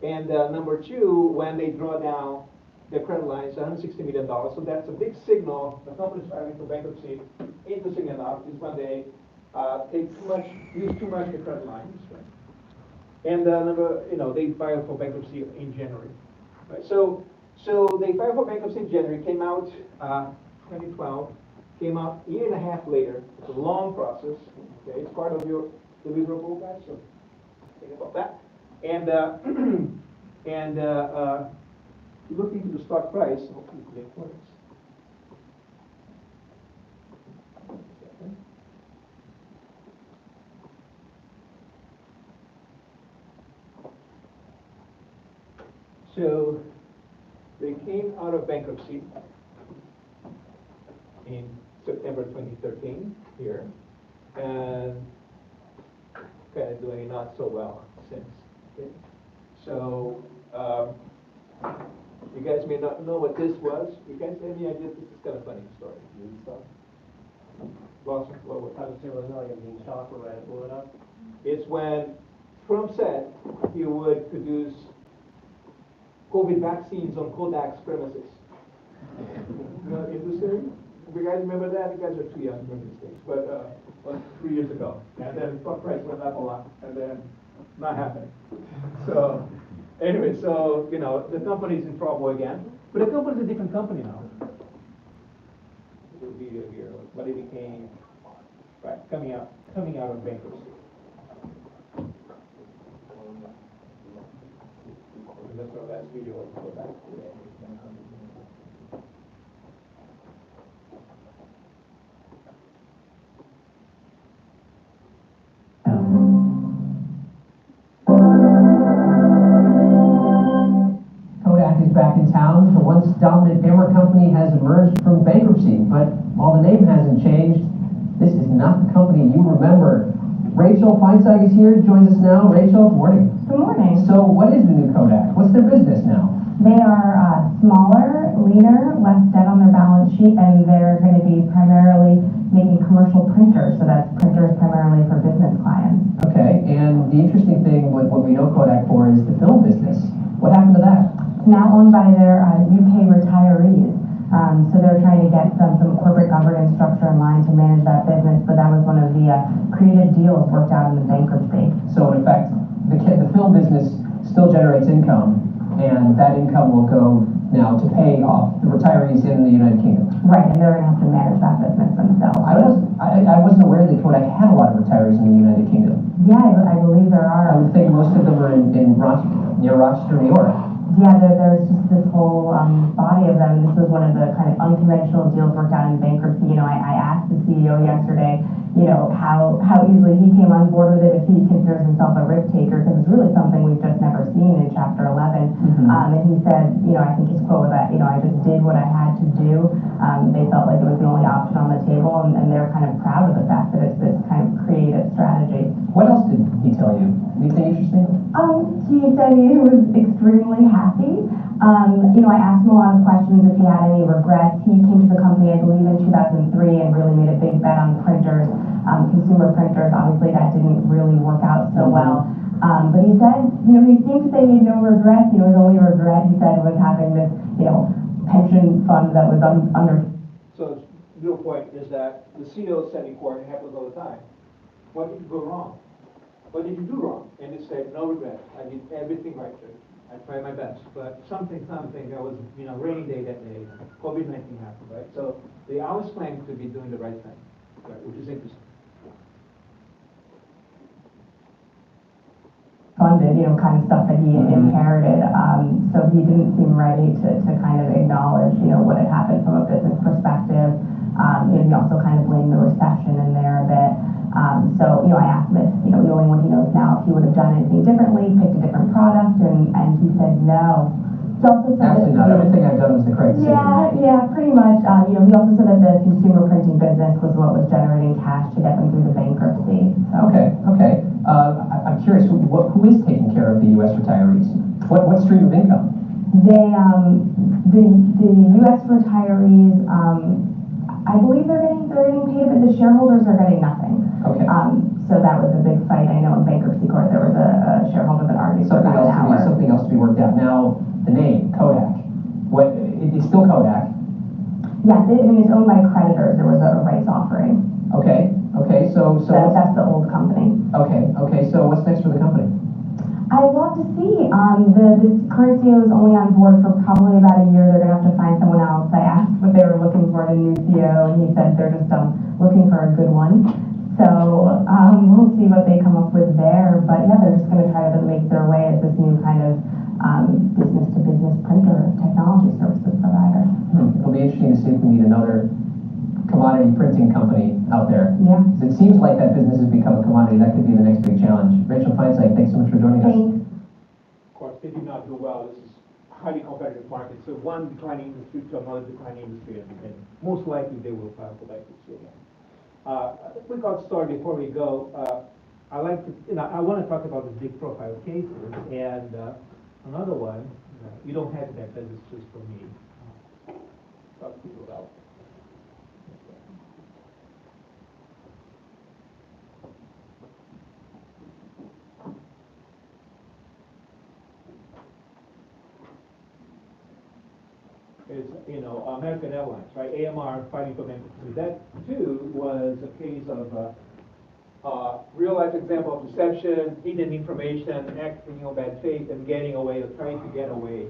and number two, when they draw down their credit lines, $160 million. So that's a big signal. The company's filing for bankruptcy. Interesting enough is when they use too much of the credit lines, right? And they file for bankruptcy in January. Right? So they filed for bankruptcy in January, came out 2012, came out a year and a half later. It's a long process. Okay, it's part of your deliverable, guys. So think about that. And looking to the stock price, hopefully it works. So they came out of bankruptcy in September 2013 here, and kind of doing not so well since. Okay. So you guys may not know what this was. You guys have any idea? This is kind of funny story. Lawson, I was saying, like a mean shock where I blew it up. it's when Trump said he would produce COVID vaccines on Kodak's premises. You know, interesting? You guys remember that? You guys are too young to remember these things. But was 3 years ago. And then stock price went up a lot. And then not happening. So anyway, so, the company's in trouble again. But the company's a different company now. There's a video here. But it became, coming out of bankruptcy. And that's our last video. Let's go back to that. Kodak is back in town. The once dominant camera company has emerged from bankruptcy, but while the name hasn't changed, this is not the company you remember. Rachel Feinstein is here, joins us now. Rachel, good morning. Good morning. So what is the new Kodak? What's their business now? They are smaller, leaner, less debt on their balance sheet, and they're going to be primarily making commercial printers, so that's printers primarily for business clients. Okay, and the interesting thing with what we know Kodak for is the film business. What happened to that? It's now owned by their UK retirees. So they're trying to get some corporate governance structure in line to manage that business, but that was one of the creative deals worked out in the bankruptcy. So in effect, the film business still generates income, and that income will go now to pay off the retirees in the United Kingdom. Right, and they're going to have to manage that business themselves. I wasn't aware that Kodak had a lot of retirees in the United Kingdom. Yeah, I believe there are. I would think most of them are near Rochester, New York. Yeah, there's just this whole body of them. This was one of the kind of unconventional deals worked out in bankruptcy. I asked the CEO yesterday, how easily he came on board with it, if he considers himself a risk taker, because it's really something we've just never seen in Chapter 11. Mm-hmm. And he said, I think his quote was that, I just did what I had to do. They felt like it was the only option on the table, and they're kind of proud of the fact that it's this kind of creative strategy. What else did he tell you? Anything interesting? He said he was extremely happy. I asked him a lot of questions if he had any regrets. He came to the company, I believe, in 2003 and really made a big bet on printers, consumer printers. Obviously, that didn't really work out so well. But he said, he seemed to say he had no regrets. His only regret, he said, was having this, pension fund that was under. So the real point is that the CEO said in court, it happens all the time. What did you go wrong? What did you do wrong? And it said, no regret. I did everything right, sir. I tried my best. But something, that was, rainy day that day. COVID-19 happened, right? So they always claim to be doing the right thing, right? Which is interesting. Funded, kind of stuff that he inherited. So he didn't seem ready to kind of acknowledge, what had happened from a business perspective. He also kind of blamed the recession in there a bit. So, I asked him if, knowing what he knows now, if he would have done anything differently, picked a different product, and he said no. He also said Absolutely not. Everything I've done was the correct decision. Yeah, pretty much. He also said that the consumer printing business was what was generating cash to get them through the bankruptcy. So. Okay. I'm curious, who is taking care of the U.S. retirees? What stream of income? The U.S. retirees, I believe they're getting paid, but the shareholders are getting nothing. Okay. So that was a big fight. I know in bankruptcy court there was a shareholder that argued for about an hour. Something else to be worked out. Now, the name, Kodak. It's still Kodak. Yes, I mean, it's owned by creditors. There was a rights offering. Okay, so that's the old company. Okay, so what's next for the company? I'd love to see. This current CEO is only on board for probably about a year. They're going to have to find someone else. I asked what they were looking for in a new CEO, and he said they're just looking for a good one. So we'll see what they come up with there. But yeah, they're just going to try to make their way as this new kind of business-to-business printer technology services provider. It'll be interesting to see if we need another commodity printing company out there. Yeah. It seems like that business has become a commodity. That could be the next big challenge. Rachel Feinstein, thanks so much for joining us. Of course, they did not do well. This is a highly competitive market. So one declining industry to another declining industry, and most likely they will file for bankruptcy again. A quick out story before we go. I want to talk about the big profile cases, and another one. You don't have that, that is just for me. Talk to you about. Is, American Airlines, right? AMR fighting for bankruptcy. That too was a case of real life example of deception, hidden information, acting on bad faith, and getting away, or trying to get away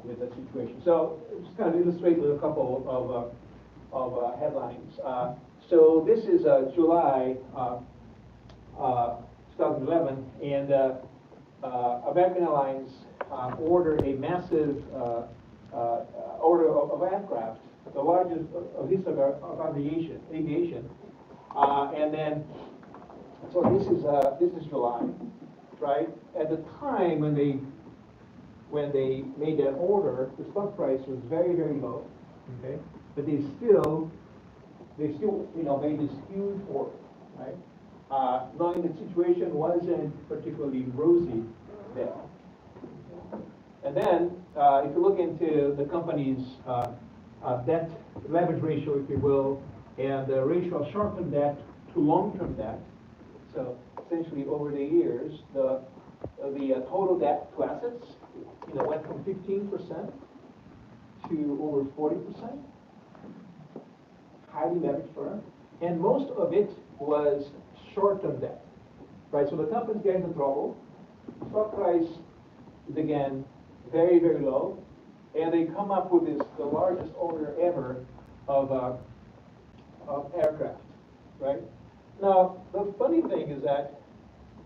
with the situation. So just kind of illustrate with a couple of headlines. So this is July 2011, and American Airlines ordered a massive order of aircraft, the largest of history of aviation, and then so this is July, right? At the time when they made that order, the stock price was very, very low, okay? But they still made this huge order, right? Knowing the situation wasn't particularly rosy there. And then, if you look into the company's debt leverage ratio, if you will, and the ratio of short-term debt to long-term debt, so essentially over the years, the total debt to assets, went from 15% to over 40%. Highly leveraged firm, and most of it was short-term debt, right? So the company's getting into trouble. Stock price is again very, very low, and they come up with the largest order ever of aircraft, right? Now, the funny thing is that,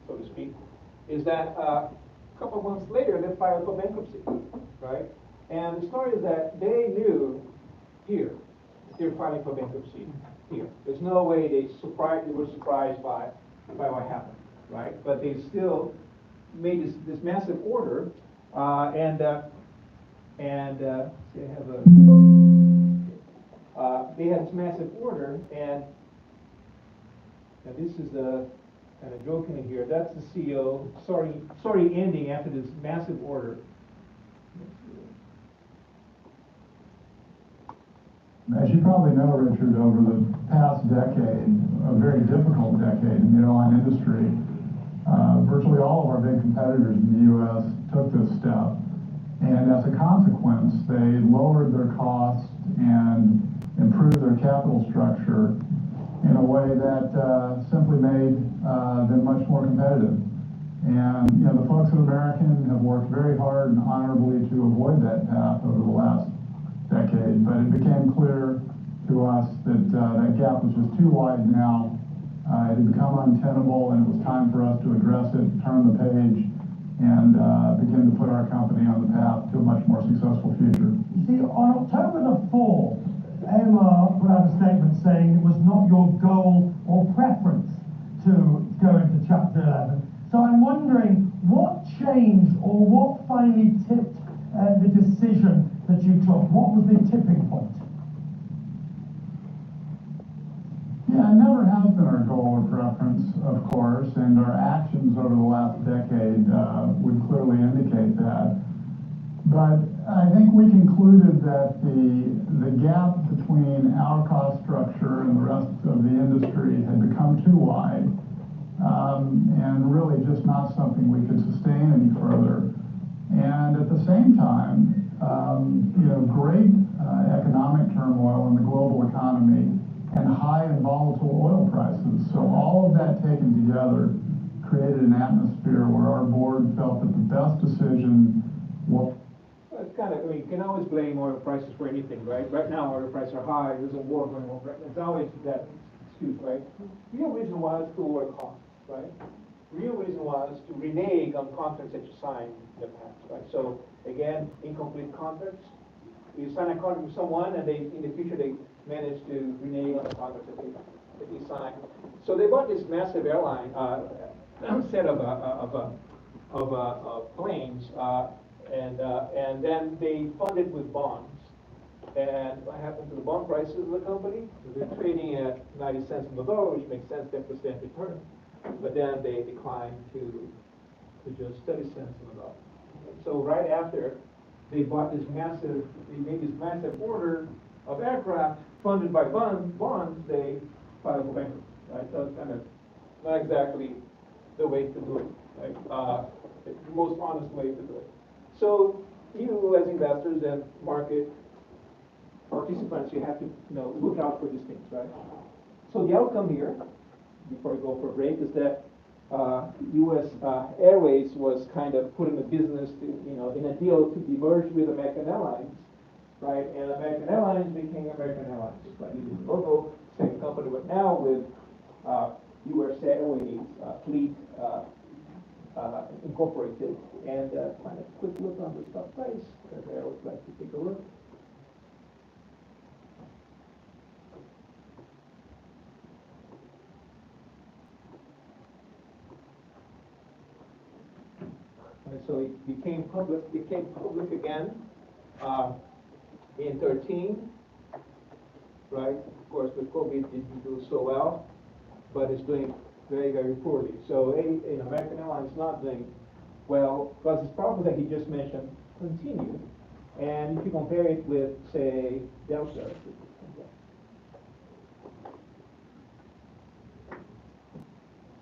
so to speak, is that a couple of months later, they filed for bankruptcy, right? And the story is that they knew here they're filing for bankruptcy here. There's no way they were surprised by what happened, right? But they still made this massive order, they had this massive order, and this is the kind of joking here. That's the CEO. Sorry, ending after this massive order. As you probably know, Richard, over the past decade, a very difficult decade in the airline industry, virtually all of our big competitors in the U.S. took this step. And as a consequence, they lowered their costs and improved their capital structure in a way that simply made them much more competitive. And the folks at American have worked very hard and honorably to avoid that path over the last decade, but it became clear to us that that gap was just too wide now. It had become untenable, and it was time for us to address it, turn the page, and begin to put our company on the path to a much more successful future. You see, on October the 4th, AMR put out a statement saying it was not your goal or preference to go into Chapter 11. So I'm wondering, what changed or what finally tipped the decision that you took? What was the tipping point? Yeah, it never has been our goal or preference, of course, and our actions over the last decade would clearly indicate that. But I think we concluded that the gap between our cost structure and the rest of the industry had become too wide, and really just not something we could sustain any further. And at the same time, great economic turmoil in the global economy and high and volatile oil prices. So all of that taken together created an atmosphere where our board felt that the best decision was... It's kind of, you can always blame oil prices for anything, right? Right now, oil prices are high, there's a war going on, right? It's always that excuse, right? The real reason was to lower costs, right? The real reason was to renege on contracts that you signed in the past, right? So, again, incomplete contracts. You sign a contract with someone, and in the future, they manage to renege on the contract that they signed. So they bought this massive airline, set of planes, and then they funded with bonds. And what happened to the bond prices of the company? They're trading at 90 cents on the dollar, which makes sense, 10% return. But then they declined to just 30 cents on the dollar. So right after they bought this massive, they made this massive order of aircraft funded by bonds, they filed for bankruptcy, right? So it's kind of not exactly the way to do it, right? The most honest way to do it. So you as investors and market participants, you have to look out for these things, right? So the outcome here, before we go for a break, is that U.S. Airways was kind of put in the business to, in a deal to be merged with American Airlines, right? And American Airlines became American Airlines, right? Using the logo, same company, but now with U.S. Airways fleet incorporated. And find a quick look on the stock price, because I always like to take a look. And so it became public again in 13, right? Of course, with COVID, it didn't do so well, but it's doing very, very poorly. So American Airlines is not doing well because this problem that he just mentioned continued. And if you compare it with, say, Delta,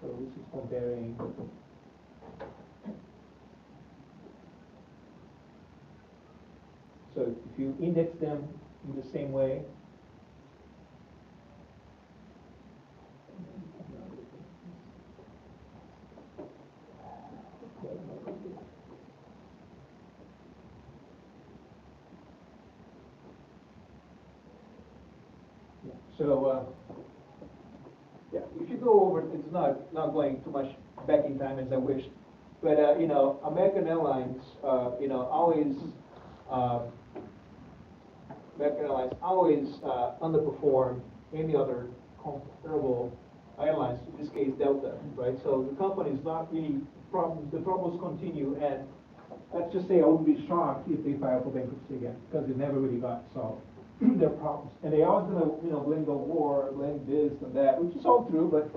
so this is comparing. So if you index them in the same way, so yeah, if you go over, it's not going too much back in time as I wish, but American Airlines, American Airlines always underperform any other comparable airlines, in this case Delta, right? So the company is not really problems. The troubles continue, and let's just say I would be shocked if they file for bankruptcy again, because they never really got solved their problems. And they always gonna blame the war, blame this and that, which is all true, but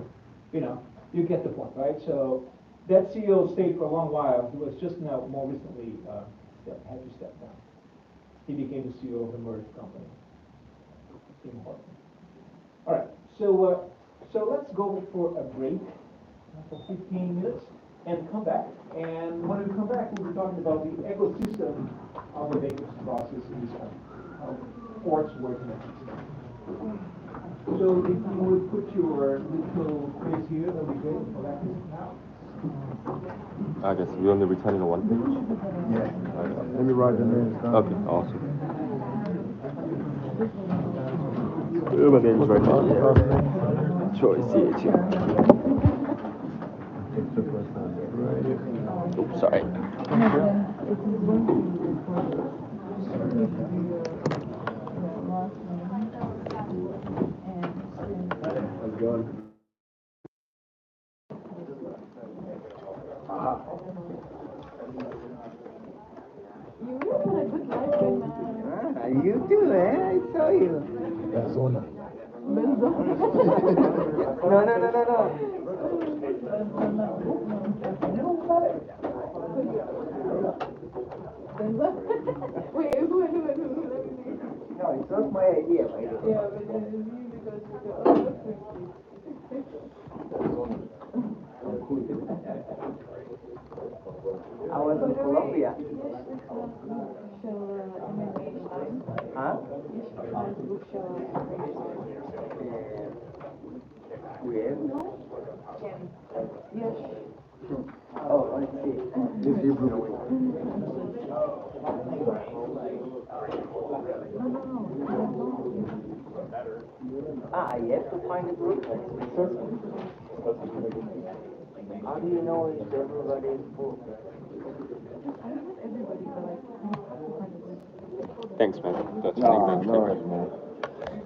you get the point, right? So that CEO stayed for a long while. He was just now more recently had to step down. He became the CEO of the merged company. Important. All right, so let's go for a break for 15 minutes and come back. And when we come back, we'll be talking about the ecosystem of the bankruptcy process in this country, how courts work in that system. So if you would put your little quiz here, that would be great for that now. I guess we're only returning on one page. Yeah. Let me write the names down. Okay, awesome. Again, right here. Sure, CH. Oops, sorry. You too, eh? I saw you. Persona. No. my idea, by the way. Yeah, but then it's you because you go, oh, that's so cute. I was in Colombia. Huh? Where? Yes. Oh, I see. This is blue. Ah, you have to find a group. How do you know if everybody is full? Thanks, man. That's No, really no, man.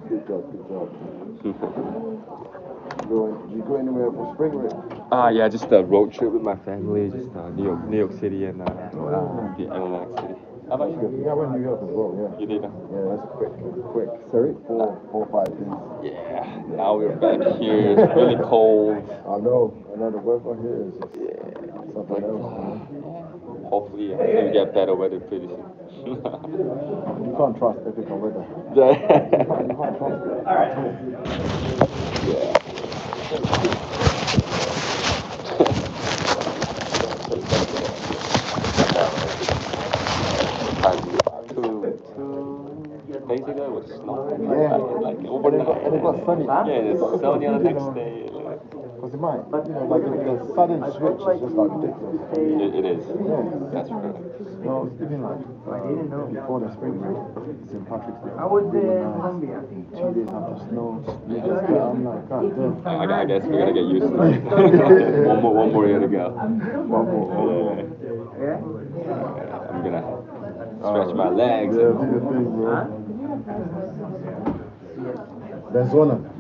Good job, good job. You go anywhere for spring break? Yeah, just a road trip with my family, just New York City and the Atlantic City. How about you? Yeah, I went to New York as well, yeah. You did? Yeah, that's quick. Sorry? 4 or 5 days. Yeah, now we're back here. It's really cold. I know the weather here is just something else. Hopefully, we'll get better weather pretty soon. You can't trust ethical weather. Yeah. You can't trust it. All right. Yeah. Two days ago it was snowing. Yeah. Like overnight. And it got sunny. Yeah, it's sunny on the next day. Because it might, like the sudden switch is just like ridiculous. It is. Yeah. That's true. No, it's even like before the spring break, St. Patrick's Day. I was in Colombia. 2 days after snow. I'm like, God damn. I guess we're gonna get used to it. one more year to go. One more. Yeah? I'm gonna stretch my legs. Yeah, do your thing, bro. That's one of them.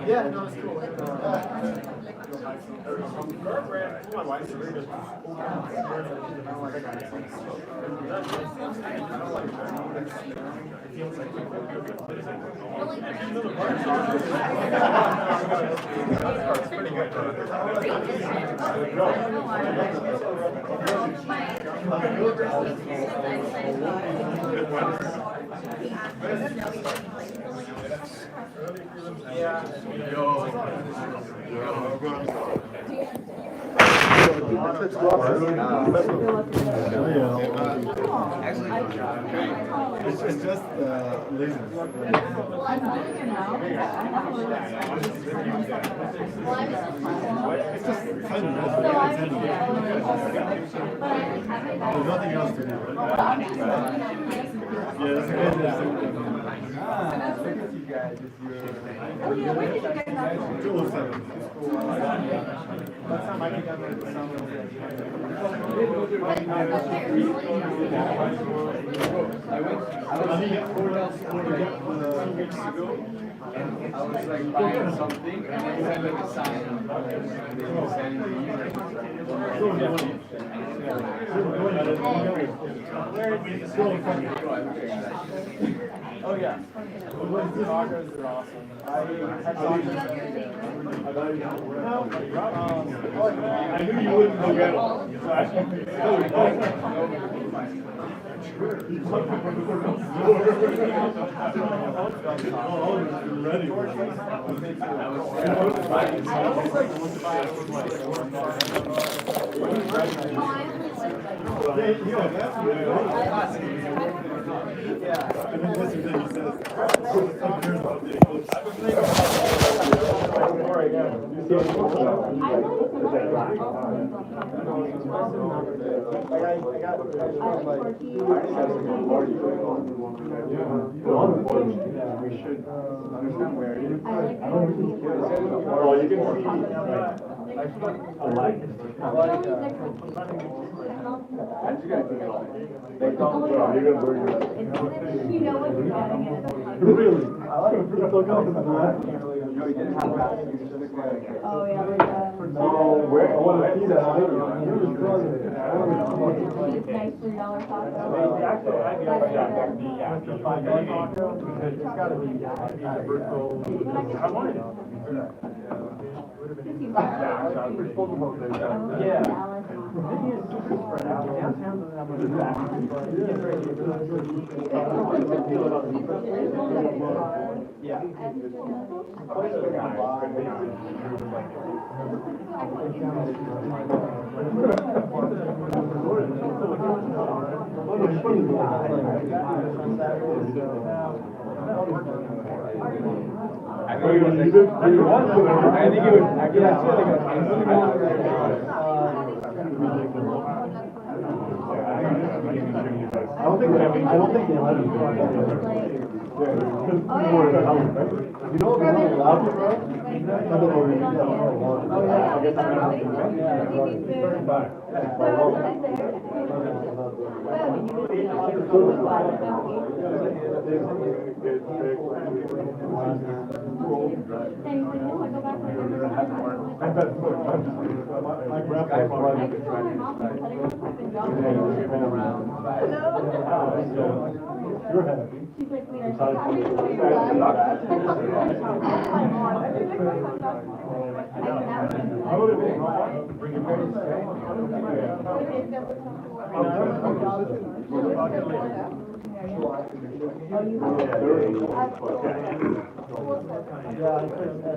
Yeah, no, it's cool. My wife's really good. It's just laziness. I'm doing it now. It's just fun. There's nothing else to do. Yeah, that's a good Last time I came down there, the sun was I mean, 4 weeks ago, and I was like buying something, and I had like a sign, and they were saying oh yeah, tacos are awesome. I had tacos. I knew you wouldn't go get them. So actually, ready. We should understand where it is. Well, you can see a light. They don't you're gonna burn your You know what you're getting at. Really? I like it. It's so good. Oh, yeah. So, where, I want to see that. Nice $3 taco. I don't think they let him do that. You know what they're not allowed to, bro? You're happy.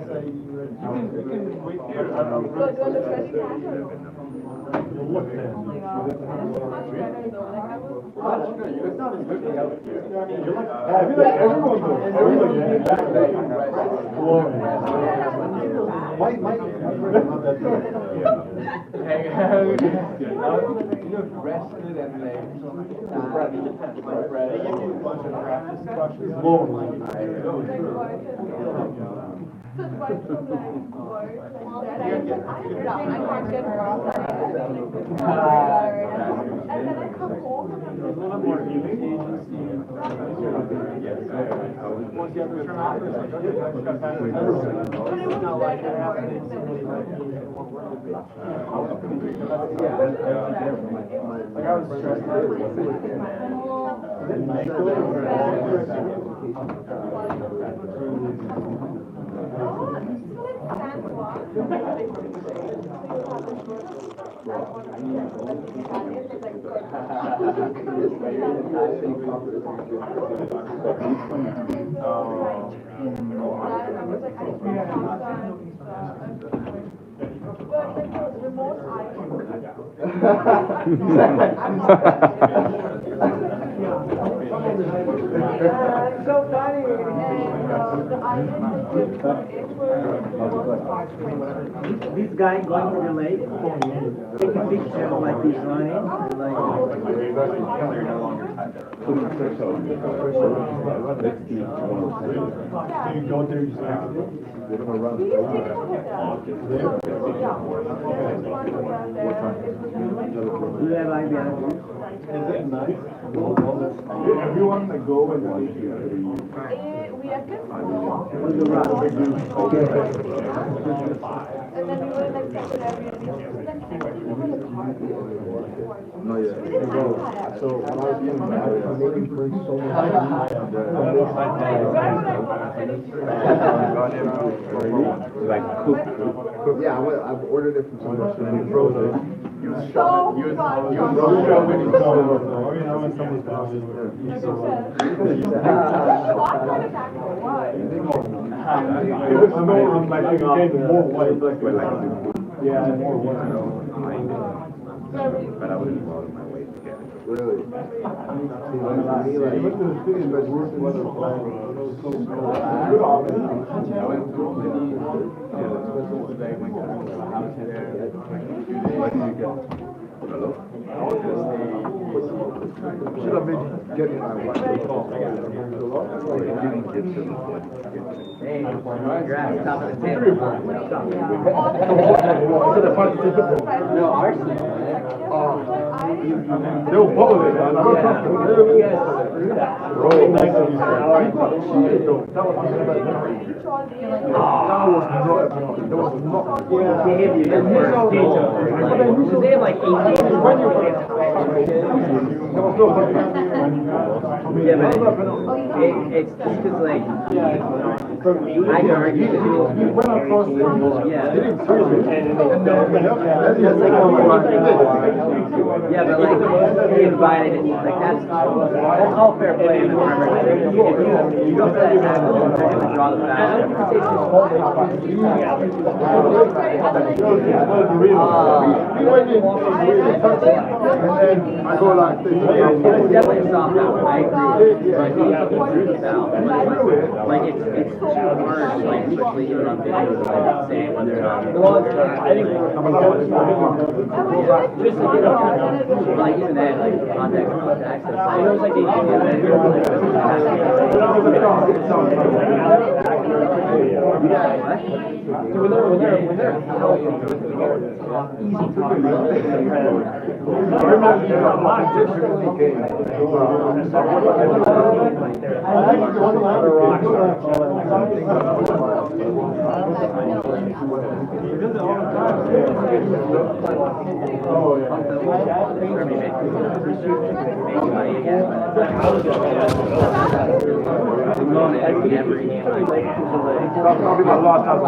So funny. This guy going to the lake, take a picture like he's running, do you have ideas? Is it nice? Everyone that go and We have this On the rock. and then we were like temporary. No, yeah. So when I was young, I was making drinks so much. Like cook. Yeah, I've ordered it from someone else and then froze it. So fun. When someone's house is it was snowing, like it became more white. Yeah, more white. But I wouldn't go out of my way to get it. Really? Should have made you get in my watch. Hey, congrats, top of the table. So the participant. No, ours. They'll follow it, man. I don't trust them. Bro, you got cheated though. That was not a penalty. That was not. They have like 8 games. Yeah, but it's just because, like, I can argue that He went across it. yeah. He didn't serve it. Yeah, but like, he invited it, like, that's all fair play in the primary. If you go for that tackle and draw the foul, He went in, and then I go like this. it's definitely a soft out, I agree. But he drew the foul. Like, it's too hard, like, especially even on video, to like, say whether or not. Well, I think like, even then, like, contact, it's like, Probably my last time.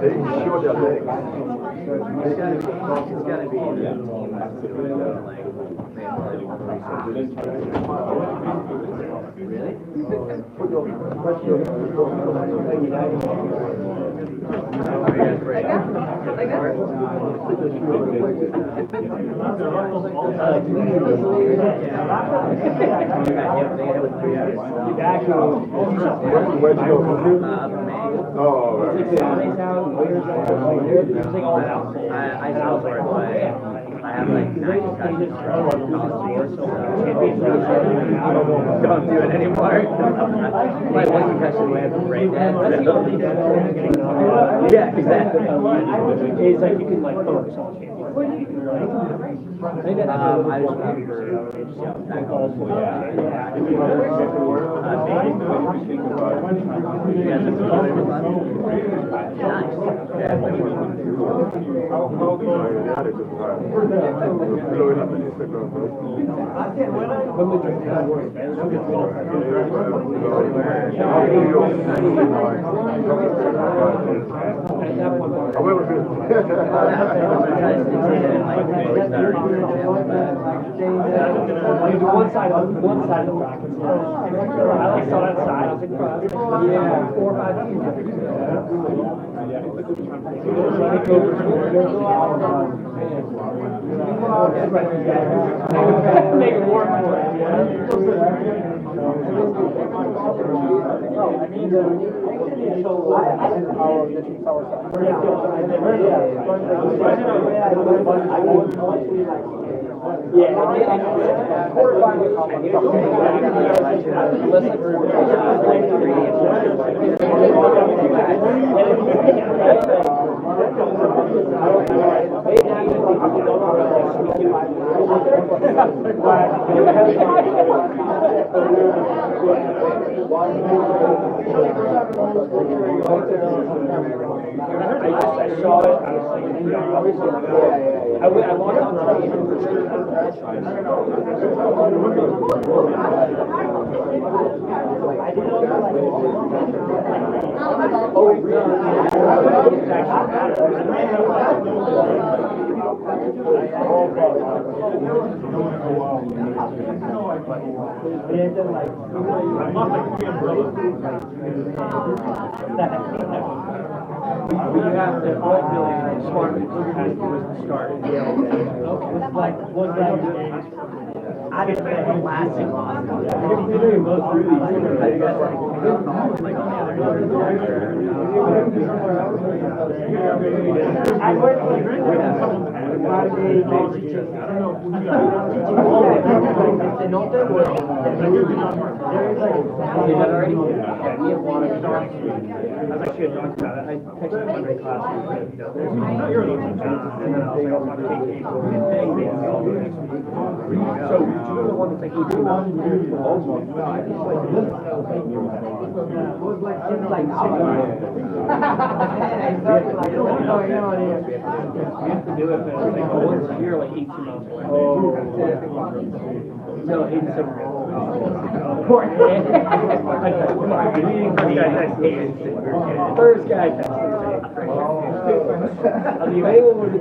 They show their legs. It's gotta be really? I have like 9 touches don't do it anymore. My one concussion we have to break that. Yeah, exactly. It's like you can like focus on it. I just one side of the bracket. I saw that side. I was like, yeah, 4 or 5 teams. Make it more and more. I saw it. I was like, I walked on the You have to build smart was the start. It's like I didn't think it lasted long. You go through I texted Monday class. So you're the one that's like, we have to do it once a year, like 18 months away. No, 87. Poor first guy texted me. Are you able to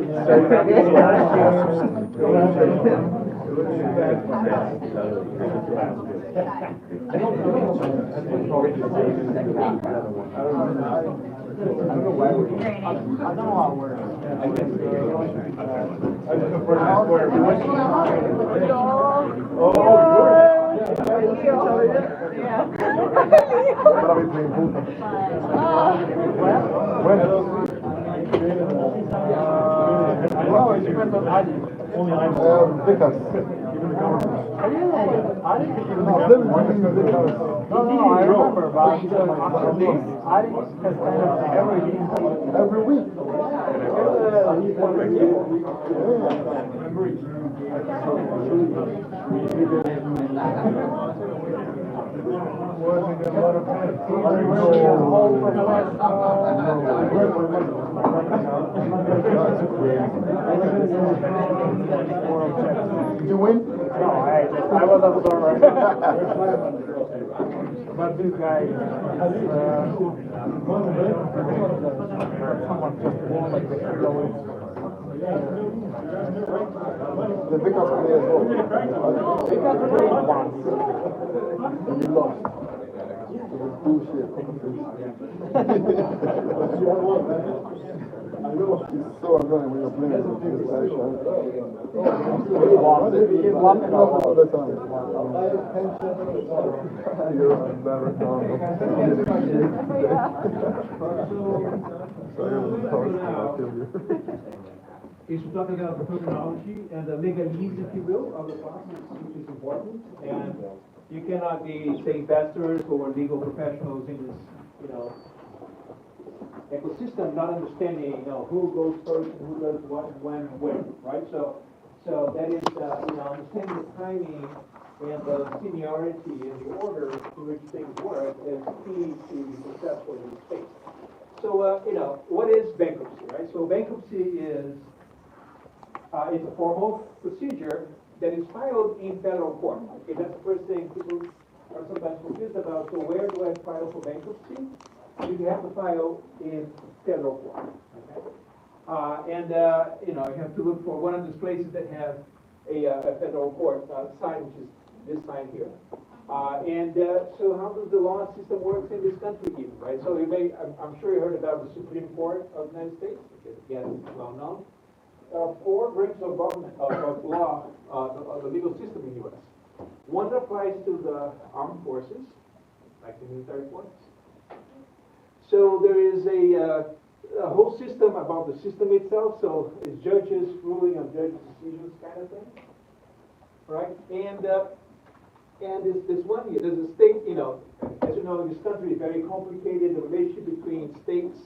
every week. Did you win? No, I was observer. But this guy, the Vickers play as well. Vickers played once. And you lost. Bullshit. It's so annoying when you're playing with this guy. All the time. You're a marathon. Is to talk about the terminology and the legalese, if you will, of the process, which is important. And you cannot be, say, investors or legal professionals in this, ecosystem, not understanding, who goes first and who does what, when, and where, right? So that is, understanding the timing and the seniority and the order in which things work is key to be successful in this space. So, what is bankruptcy, right? So bankruptcy is it's a formal procedure that is filed in federal court. Okay, that's the first thing people are sometimes confused about. So where do I file for bankruptcy? You have to file in federal court. Okay? You have to look for one of those places that have a federal court sign, which is this sign here. So how does the law system work in this country even, right? So you may, I'm sure you heard about the Supreme Court of the United States, which is, again, well known. There are four branches of government, of law, of the legal system in the U.S. One applies to the armed forces, like the military forces. So there is a whole system about the system itself, so it's judges ruling on judges' decisions kind of thing, right? And this one here, there's a state, as you know, this country is very complicated, the relationship between states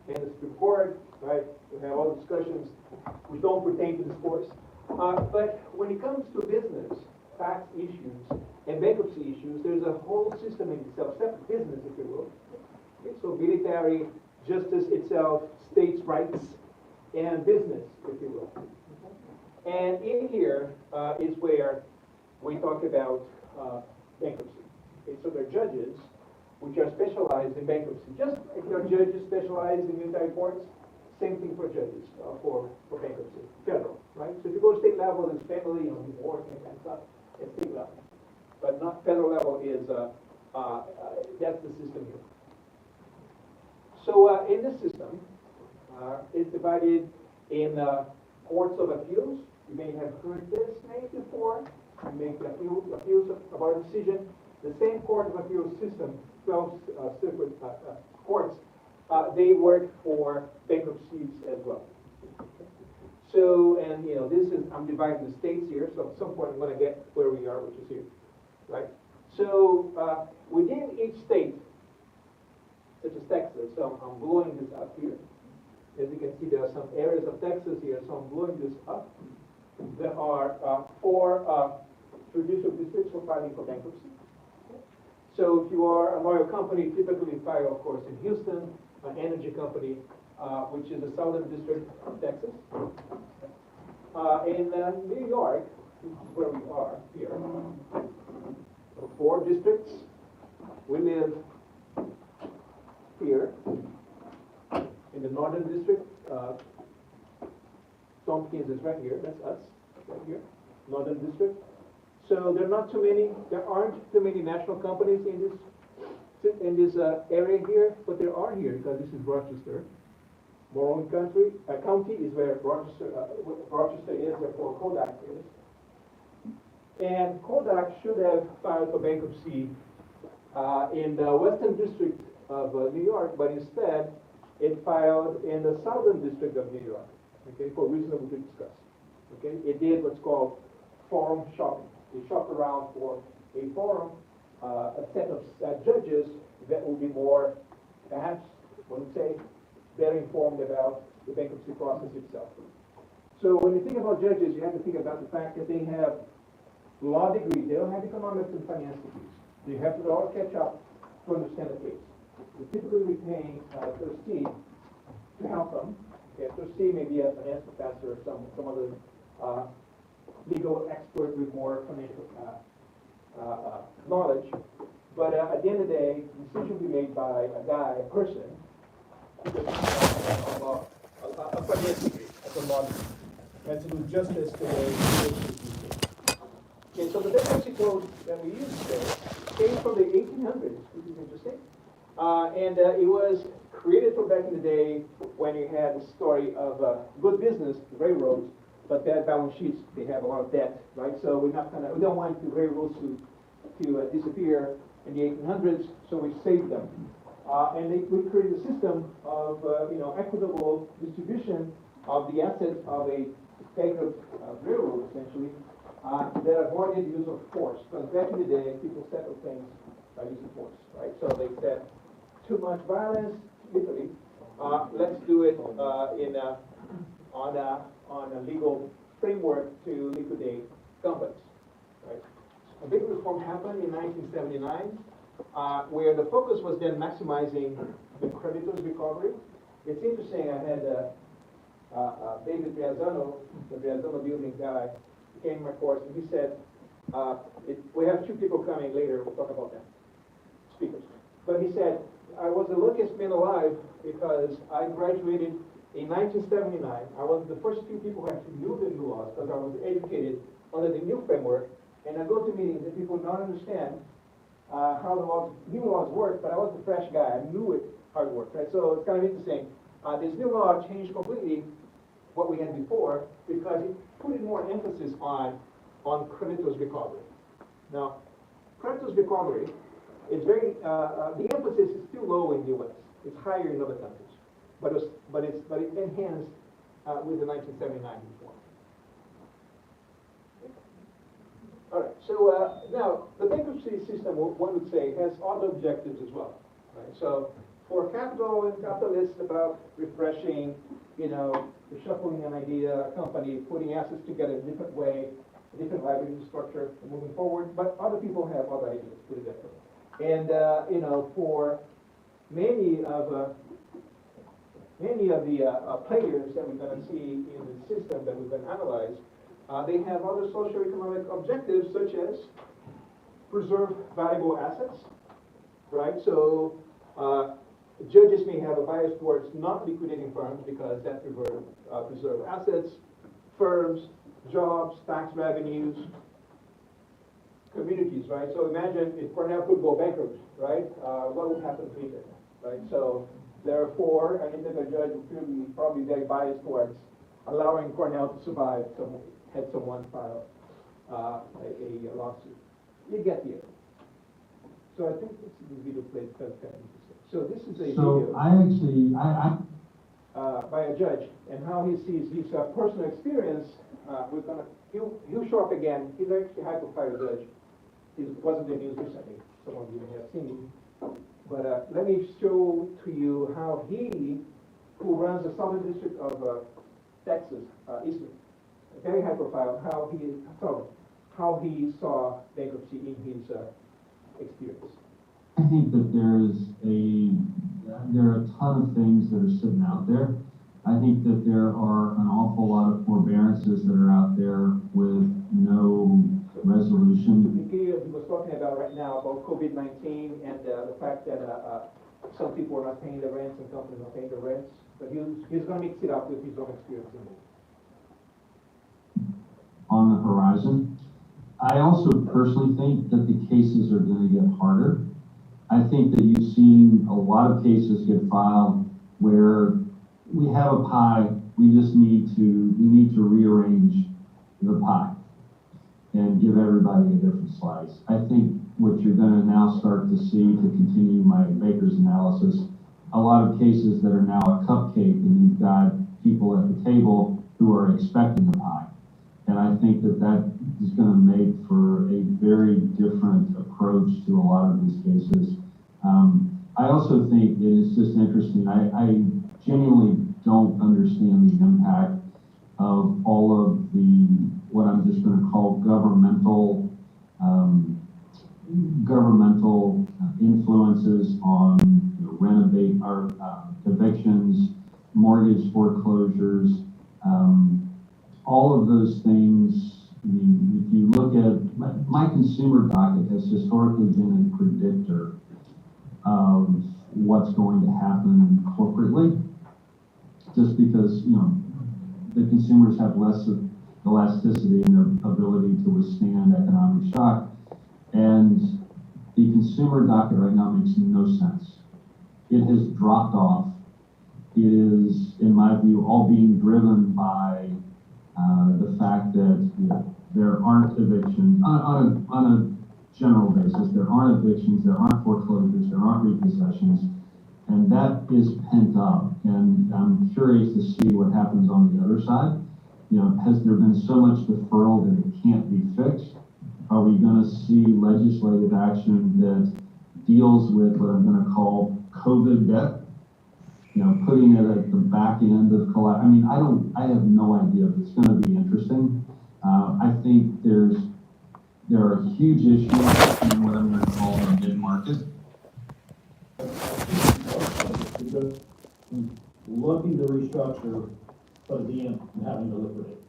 and the Supreme Court, right? We have all the discussions which don't pertain to this course. But when it comes to business, tax issues, and bankruptcy issues, there's a whole system in itself, separate business, if you will. Okay, so military, justice itself, states' rights, and business, if you will. Okay. And in here is where we talk about bankruptcy. Okay, so there are judges which are specialized in bankruptcy. Just like judges specialize in military courts, same thing for judges for bankruptcy, federal, right? So if you go to state level, it's family, divorce, and that kind of stuff, it's state level. But not federal level is, that's the system here. So in this system, it's divided in courts of appeals. You may have heard this name before. You make appeals about a decision. The same court of appeals system, 12 separate courts, they work for bankruptcies as well. So, and this is, I'm dividing the states here, so at some point I'm going to get where we are, which is here, right? So, within each state, such as Texas, so I'm blowing this up here. As you can see, there are some areas of Texas here, so I'm blowing this up. There are 4 judicial districts for filing for bankruptcy. So if you are a lawyer company, typically file, of course, in Houston, an energy company, which is the Southern District of Texas. In New York, which is where we are here, 4 districts. We live here in the Northern District. Tompkins is right here. That's us, right here, Northern District. So there aren't too many national companies in this area here, but there are here because this is Rochester. Morrowind County is where Rochester is, where Kodak is. And Kodak should have filed for bankruptcy in the Western District of New York, but instead it filed in the Southern District of New York, okay, for reasons that we could discuss. Okay, it did what's called forum shopping. They shopped around for a forum, a set of judges that will be more, perhaps, I would say, better informed about the bankruptcy process itself. So when you think about judges, you have to think about the fact that they have law degrees. They don't have economics and finance degrees. They have to all catch up to understand the case. They typically retain a trustee to help them. Okay, a trustee may be a finance professor or some other legal expert with more financial knowledge. But at the end of the day, the decision will be made by a person, a finance degree, as a law degree, and to do justice to the issues. Okay, so the bankruptcy code that we use today came from the 1800s, which is interesting. And it was created from back in the day when you had the story of good business, the railroads, but bad balance sheets. They have a lot of debt, right? So we don't want the railroads to disappear in the 1800s, so we saved them. And we created a system of equitable distribution of the assets of a bankrupt railroad, essentially, that avoided use of force. Because back in the day, people settled things by using force, right? So they said, too much violence, literally. Let's do it on a legal framework to liquidate companies, right? A big reform happened in 1979, where the focus was then maximizing the creditors' recovery. It's interesting, I had David Brianzano, the Brianzano building guy, came to my course, and he said, we have 2 people coming later, we'll talk about them, speakers. But he said, I was the luckiest man alive because I graduated in 1979. I was the first few people who actually knew the new laws because I was educated under the new framework. And I go to meetings and people don't understand how the new laws work, but I was the fresh guy. I knew how it worked, right? So it's kind of interesting. This new law changed completely what we had before because it put more emphasis on creditors' recovery. Now, creditors' recovery is very, the emphasis is still low in the U.S. It's higher in other countries, but it enhanced with the 1979 reform. All right, so now the bankruptcy system, one would say, has other objectives as well, right? So for capital and capitalists, about refreshing, reshuffling an idea, a company, putting assets together in a different way, a different liability structure, moving forward. But other people have other ideas, put it that way. And for many of the players that we're going to see in the system that we're going to analyze, They have other socioeconomic objectives such as preserve valuable assets, right? So judges may have a bias towards not liquidating firms because that preserve assets, firms, jobs, tax revenues, communities, right? So imagine if Cornell could go bankrupt, right? What would happen to it, right? So therefore, an independent judge would probably very biased towards allowing Cornell to survive had someone file a lawsuit. You get the idea. So I think this video played kind of interesting. So this is a video by a judge, and how he sees his personal experience. He'll show up again. He's actually a high-profile judge. He wasn't in the news recently. Some of you may have seen him. But let me show to you how he, who runs the Southern District of Texas, Eastern, very high-profile, how he saw bankruptcy in his experience. I think that there are a ton of things that are sitting out there. I think that there are an awful lot of forbearances that are out there with no resolution. He was talking about right now about COVID-19 and the fact that some people are not paying the rents and companies are not paying the rents. But he's going to mix it up with his own experience. On the horizon. I also personally think that the cases are going to get harder. I think that you've seen a lot of cases get filed where we have a pie, we need to rearrange the pie and give everybody a different slice. I think what you're going to now start to see, to continue my Baker's analysis, a lot of cases that are now a cupcake, and you've got people at the table who are expecting the pie. And I think that is going to make for a very different approach to a lot of these cases. I also think it is just interesting. I genuinely don't understand the impact of all of the, what I'm just going to call governmental influences on renovate our evictions, mortgage foreclosures, all of those things. I mean, if you look at my consumer docket has historically been a predictor of what's going to happen corporately, just because the consumers have less of elasticity in their ability to withstand economic shock, and the consumer docket right now makes no sense. It has dropped off. It is, in my view, all being driven by the fact that there aren't evictions on a general basis. There aren't evictions, there aren't foreclosures, there aren't repossessions, and that is pent up. And I'm curious to see what happens on the other side. Has there been so much deferral that it can't be fixed? Are we going to see legislative action that deals with what I'm going to call COVID debt? Putting it at the back end of collapse. I mean, I have no idea, but it's going to be interesting. I think there are huge issues in what I'm going to call the mid-market. Looking to restructure, but at the end, having to liquidate.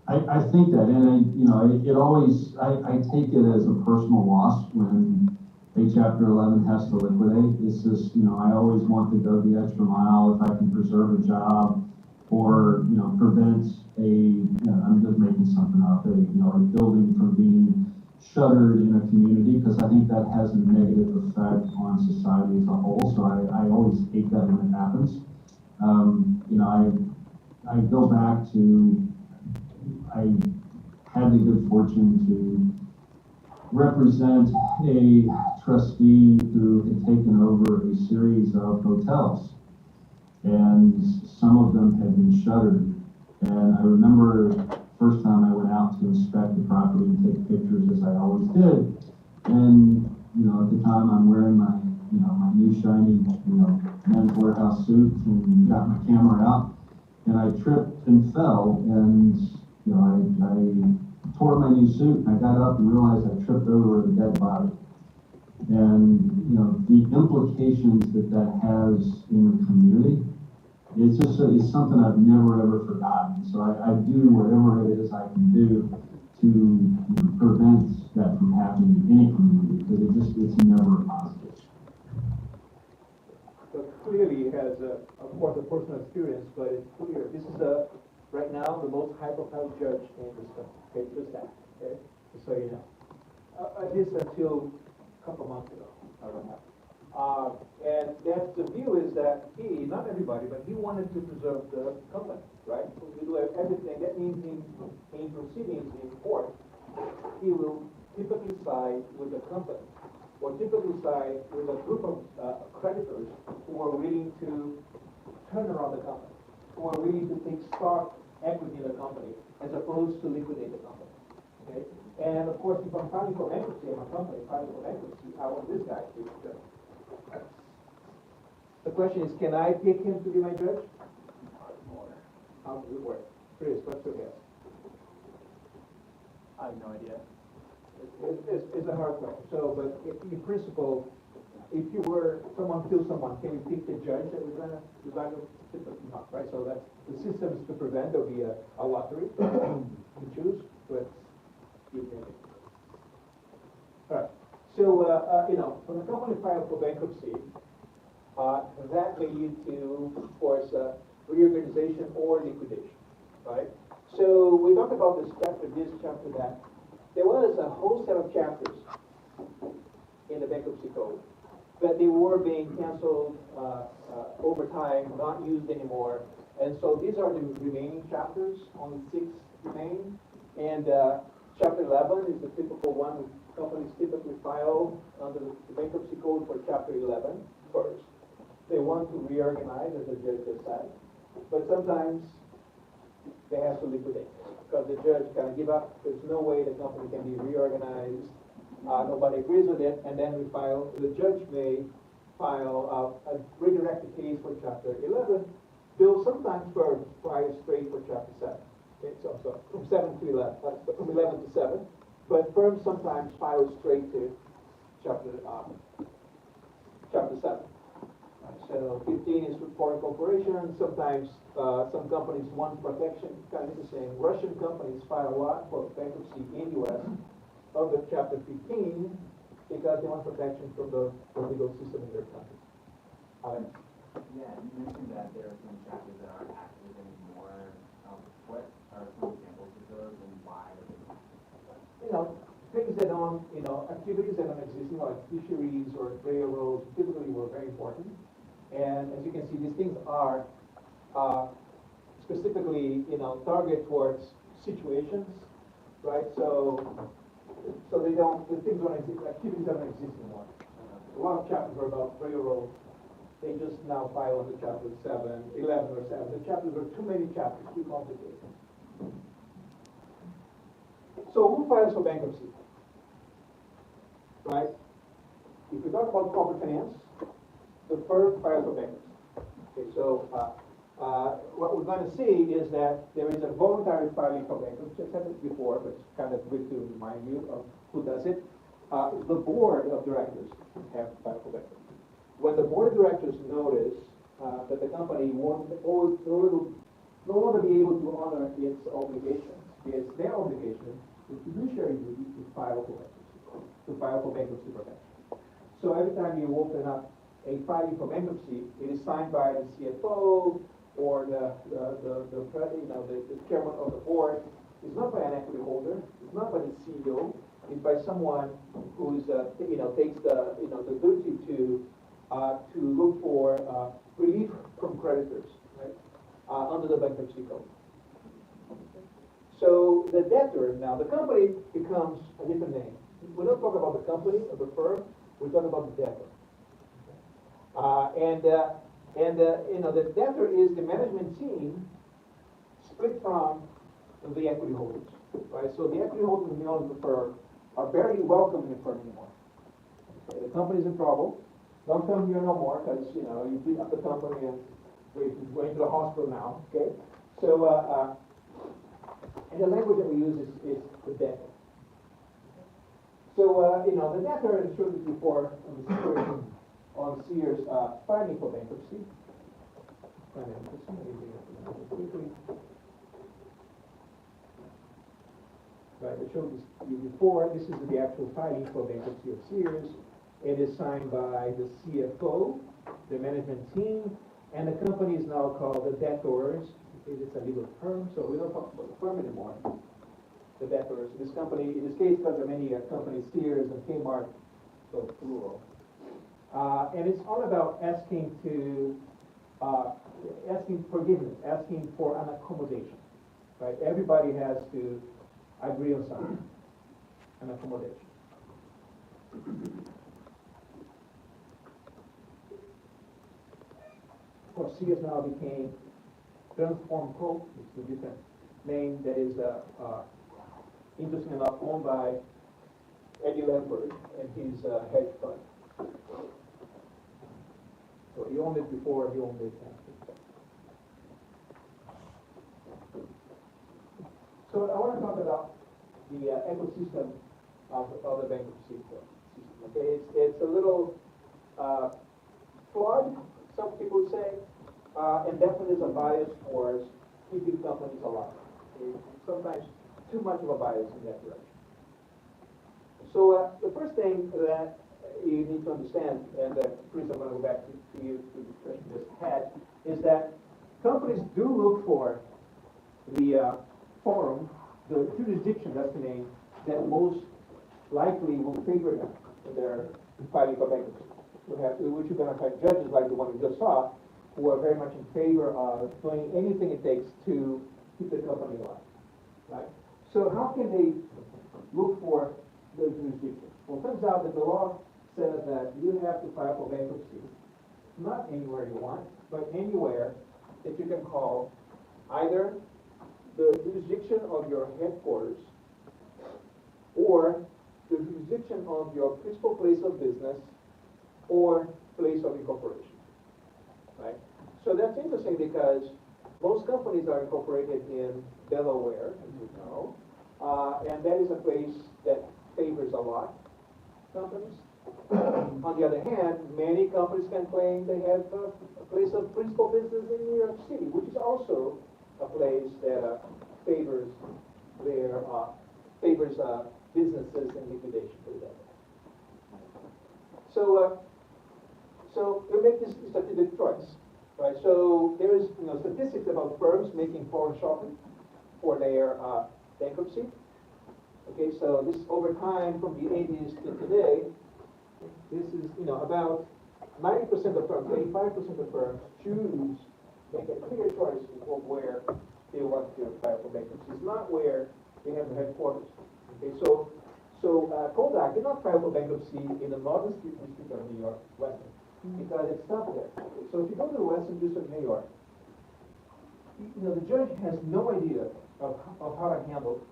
I think that, and it always, I take it as a personal loss when a Chapter 11 has to liquidate. It's just, I always want to go the extra mile if I can preserve a job or, prevent I'm just making something up, a building from being shuttered in a community, because I think that has a negative effect on society as a whole. So I always hate that when it happens. I go back to, I had the good fortune to represent a trustee who had taken over a series of hotels, and some of them had been shuttered. And I remember first time I went out to inspect the property and take pictures, as I always did. And at the time I'm wearing my my new shiny Men's Warehouse suit and got my camera out, and I tripped and fell, and I tore my new suit, and I got up and realized I tripped over a dead body. And the implications that has in the community It's just it's something I've never ever forgotten. So I do whatever it is I can do to prevent that from happening in any community, because it's never positive. So clearly it has, of course, a personal experience, but it's clear. This is right now the most high-profile judge in this country. Okay, just that. Okay, just so you know. At least until a couple months ago, I don't know. And that's the view is that he, not everybody, but he wanted to preserve the company, right? So we do everything. That means in proceedings in court, he will typically side with the company, or typically side with a group of creditors who are willing to turn around the company, who are willing to take stock equity in the company, as opposed to liquidate the company. Okay? And of course, if I'm filing for bankruptcy, I'm a company filing for bankruptcy, I want this guy to be the judge. The question is, can I pick him to be my judge? How does it work? Chris, what's your guess? I have no idea. It's a hard question. So, but in principle, if you were someone kills someone, can you pick the judge that we're gonna decide not, right? So that's the system is to prevent there'll be a lottery to choose, but you can. All right. So you know, when a company files for bankruptcy, that may lead to, of course, reorganization or liquidation, right? So we talked about this, chapter that. There was a whole set of chapters in the bankruptcy code, but they were being canceled over time, not used anymore. And so these are the remaining chapters, only 6 remain. And chapter 11 is the typical one companies typically file under the bankruptcy code for chapter 11 first. They want to reorganize, as the judge just said, but sometimes they have to liquidate because the judge can give up. There's no way the company can be reorganized. Nobody agrees with it, and then we file. The judge may file redirect the case for chapter 11. They'll sometimes file straight for chapter 7. Okay, so from 7 to 11, from 11 to 7. But firms sometimes file straight to chapter 7. So 15 is for foreign corporations. Sometimes some companies want protection. Kind of interesting. Russian companies file a lot for bankruptcy in U.S. under chapter 15 because they want protection from the legal system in their country. Yeah, you mentioned that there are some chapters that aren't active anymore. What are some examples of those and why? You know, things that don't, activities that don't exist, like fisheries or railroads, typically were very important. And as you can see, these things are specifically, target towards situations, right? So they don't, the things don't exist, activities don't exist anymore. A lot of chapters are about railroads. They just now file under chapter 7, 11 or 7. The chapters are too many chapters, too complicated. So who files for bankruptcy? Right? If we talk about corporate finance, the firm files for bankruptcy. Okay, so what we're going to see is that there is a voluntary filing for bankruptcy. I've said this before, but it's kind of good to remind you of who does it. The board of directors have filed for bankruptcy. When the board of directors notice that the company won't no longer be able to honor its obligations, it's their obligation, the fiduciary duty to file for bankruptcy protection. So every time you open up a filing for bankruptcy, it is signed by the CFO or the chairman of the board. It's not by an equity holder. It's not by the CEO. It's by someone who's takes the duty to look for relief from creditors, right, under the bankruptcy code. So the debtor, now the company becomes a different name. We don't talk about the company or the firm, we talk about the debtor. The debtor is the management team split from the equity holders, right? So the equity holders and the owners of the firm are barely welcome in the firm anymore. Okay, the company's in trouble. Don't come here no more because, you beat up the company and we're going to the hospital now, okay? So, and the language that we use is the debtor. So, the debtor, and showed this before on the situation on Sears filing for bankruptcy. Right, I showed this you before. This is the actual filing for bankruptcy of Sears. It is signed by the CFO, the management team, and the company is now called the debtors. It's a legal term, so we don't talk about the firm anymore. The debtors. This company, in this case, because there are many companies, Sears and Kmart, so plural. And it's all about asking forgiveness, asking for an accommodation. Right? Everybody has to agree on something, an accommodation. Of course, Sears now became Transform Co., it's a different name that is, interesting enough, owned by Eddie Lampert and his hedge fund. So he owned it before, he owned it after. So I want to talk about the ecosystem of the bankruptcy system. Okay, it's a little flawed, some people say, and definitely is a bias towards keeping companies alive. Okay? Sometimes too much of a bias in that direction. So the first thing that you need to understand, and Chris, I'm going to go back to you to the question you just had, is that companies do look for the forum, the jurisdiction, that's the name, that most likely will favor them in their filing for bankruptcy. Which you're going to find judges like the one we just saw, who are very much in favor of doing anything it takes to keep the company alive. Right? So how can they look for the jurisdiction? Well, it turns out that the law says that you have to file for bankruptcy, not anywhere you want, but anywhere that you can call either the jurisdiction of your headquarters or the jurisdiction of your principal place of business or place of incorporation. Right? So that's interesting because most companies are incorporated in Delaware, as you know, and that is a place that favors a lot companies. On the other hand, many companies can claim they have a place of principal business in New York City, which is also a place that favors their businesses in liquidation, for example. So you make this strategic choice, right? So there is statistics about firms making foreign shopping for their bankruptcy. Okay, so this over time from the 80s to today, this is about 90% of firms, 85% of firms choose, make a clear choice of where they want to file for bankruptcy. It's not where they have their headquarters. Okay, so Kodak did not file for bankruptcy in the Northern District of New York, Western, because it stopped there. So if you go to the Western District of New York, the judge has no idea of how to handle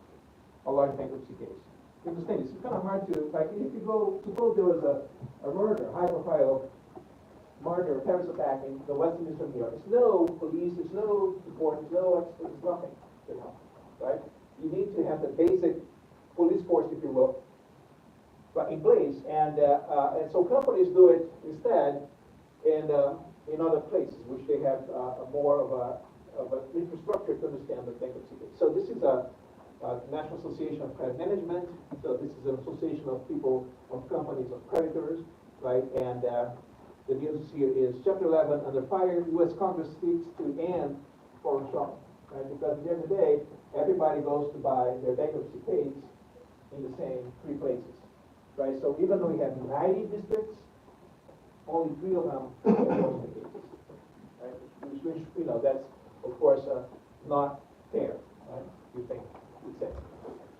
a large bankruptcy case. You understand? It's kind of hard to, like, if you go, suppose there was a murder, high-profile murder, terrorist attack in the Western District of New York. There's no police, there's no support, there's no experts, there's nothing to help, right? You need to have the basic police force, if you will, in place, and so companies do it instead in other places, which they have more of an infrastructure to understand the bankruptcy case. So this is a National Association of Credit Management. So this is an association of people, of companies, of creditors, right? And the news here is Chapter 11 under fire. U.S. Congress seeks to end foreign shopping, right? Because at the end of the day, everybody goes to buy their bankruptcy case in the same three places, right? So even though we have 90 districts, only 3 of them are enforcement cases, right? Which that's of course not fair, right? You think, you'd say,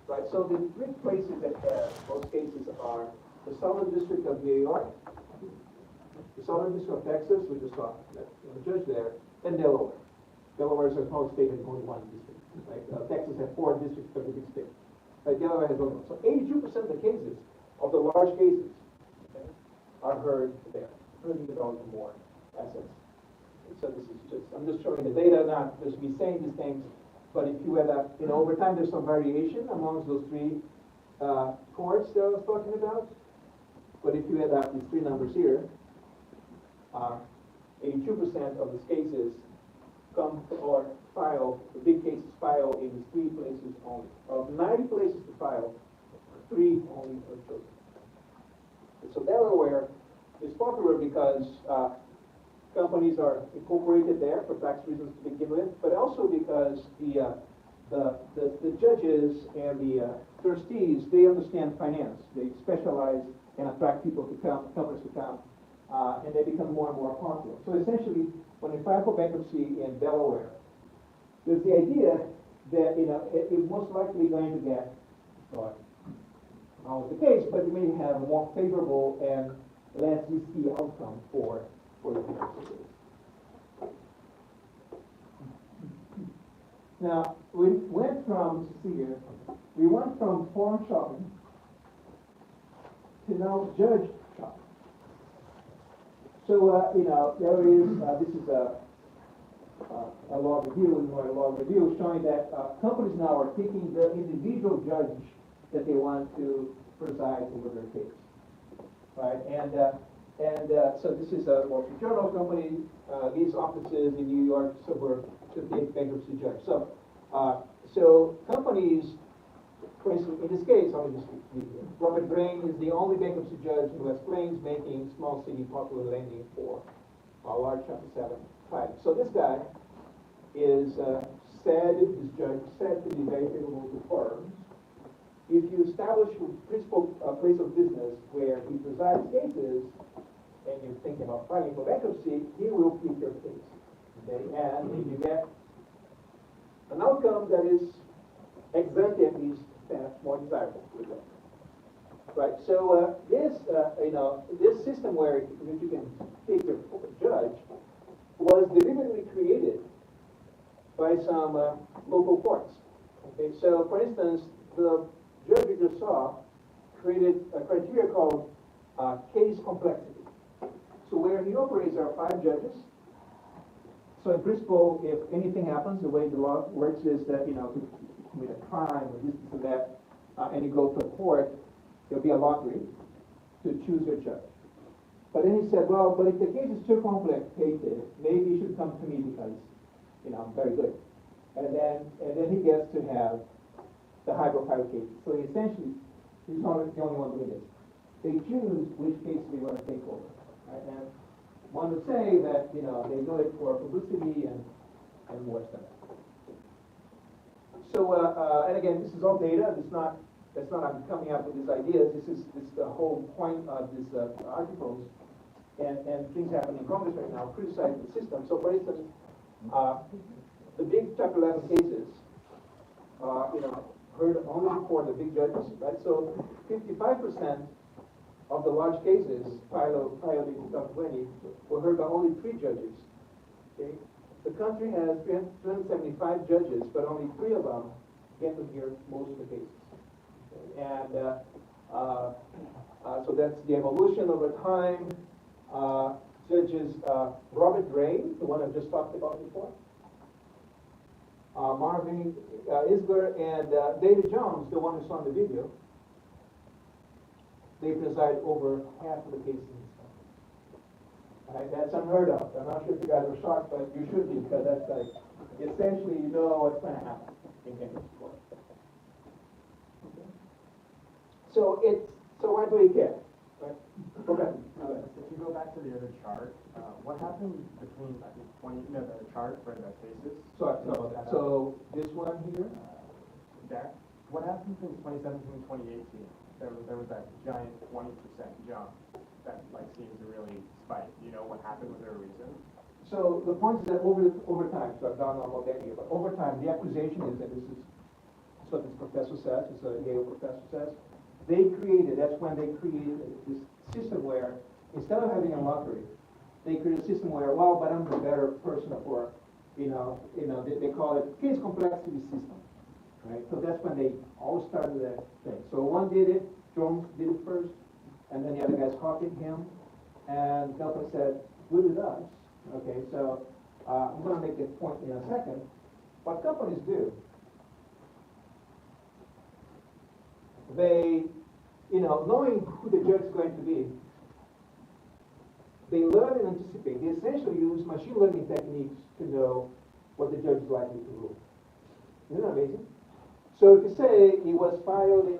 right? So the 3 places that have most cases are the Southern District of New York, the Southern District of Texas, we just saw the judge there, and Delaware. Delaware is a small state and only 1 district, right? Texas has 4 districts, but a big state. Right? Delaware has only 1. So 82% of the cases, of the large cases, okay, are heard there. $100 million or more assets. So this is just, I'm just showing the data, not just me saying these things, but if you add up, over time there's some variation amongst those 3 courts that I was talking about. But if you add up these 3 numbers here, 82% of these cases come or file, the big cases file in these 3 places only. Of 90 places to file, 3 only are chosen. So Delaware is popular because companies are incorporated there for tax reasons to begin with, but also because the judges and the trustees, they understand finance. They specialize and attract people to come, companies to come, and they become more and more popular. So essentially, when you file for bankruptcy in Delaware, there's the idea that it's most likely going to get, not always the case, but you may have a more favorable and less risky outcome for the bankruptcy. Now, we went from, here, we went from forum shopping to now judge shopping. So, there is, this is a law review, Illinois law review, showing that companies now are picking the individual judge that they want to preside over their case, right? And so this is a Wall Street Journal company. These offices in New York suburb to the bankruptcy judge. So, so companies, for instance, in this case, I'll just read here. Robert Drain is the only bankruptcy judge in West Plains making small city popular lending for large Chapter 7 filings. So this guy is said, this judge said to be very favorable to firms. If you establish a principal place of business where he presides cases, and you're thinking about filing for bankruptcy, he will keep your case. Okay? And if you get an outcome that is exempted, is more desirable. Right. So this system where you can pick your judge was deliberately created by some local courts. Okay. So, for instance, the judge you just saw created a criteria called case complexity. So where he operates, there are 5 judges. So in principle, if anything happens, the way the law works is that, if you commit a crime or this and that, and you go to a court, there'll be a lottery to choose your judge. But then he said, well, but if the case is too complicated, maybe you should come to me because, I'm very good. And then he gets to have the high-profile case. So essentially, he's not the only one doing this. They choose which case they want to take over. Right? And one would say that they do it for publicity and more stuff. So and again, this is all data. That's not I'm coming up with these ideas. This is the whole point of these articles and things happening in Congress right now criticizing the system. So for instance, the big Chapter 11 cases, heard only before the big judges, right? So 55% of the large cases filed in 2020 were heard by only 3 judges. Okay? The country has 375 judges, but only 3 of them get to hear most of the cases. Okay? And so that's the evolution over time. Judges Robert Drain, the one I just talked about before, Marvin Isler, and David Jones, the one who saw in the video, they preside over half of the cases in this country. Right? That's unheard of. I'm not sure if you guys are shocked, but you should be, because that's like, essentially, you know what's going to happen in bankruptcy court. Okay. So why do we care? Right? Okay. If you go back to the other chart, what happened between the chart for the cases? So this one here? What happened between 2017 and 2018? There was that giant 20% jump that seems to really spike. Do you know what happened? Was there a reason? So the point is that over time, so I've done about that here, but over time the accusation is that this is what this professor says, it's a Yale professor says, that's when they created this system where instead of having a lottery, they created a system where, well, but I'm the better person for, they call it case complexity system. Right? So that's when they all started that thing. So one did it, Jones did it first, and then the other guys copied him, and the company said, good with us. Okay, so I'm going to make this point in a second. What companies do, they, knowing who the judge is going to be, they learn and anticipate. They essentially use machine learning techniques to know what the judge is likely to rule. Isn't that amazing? So if you say it was filed in,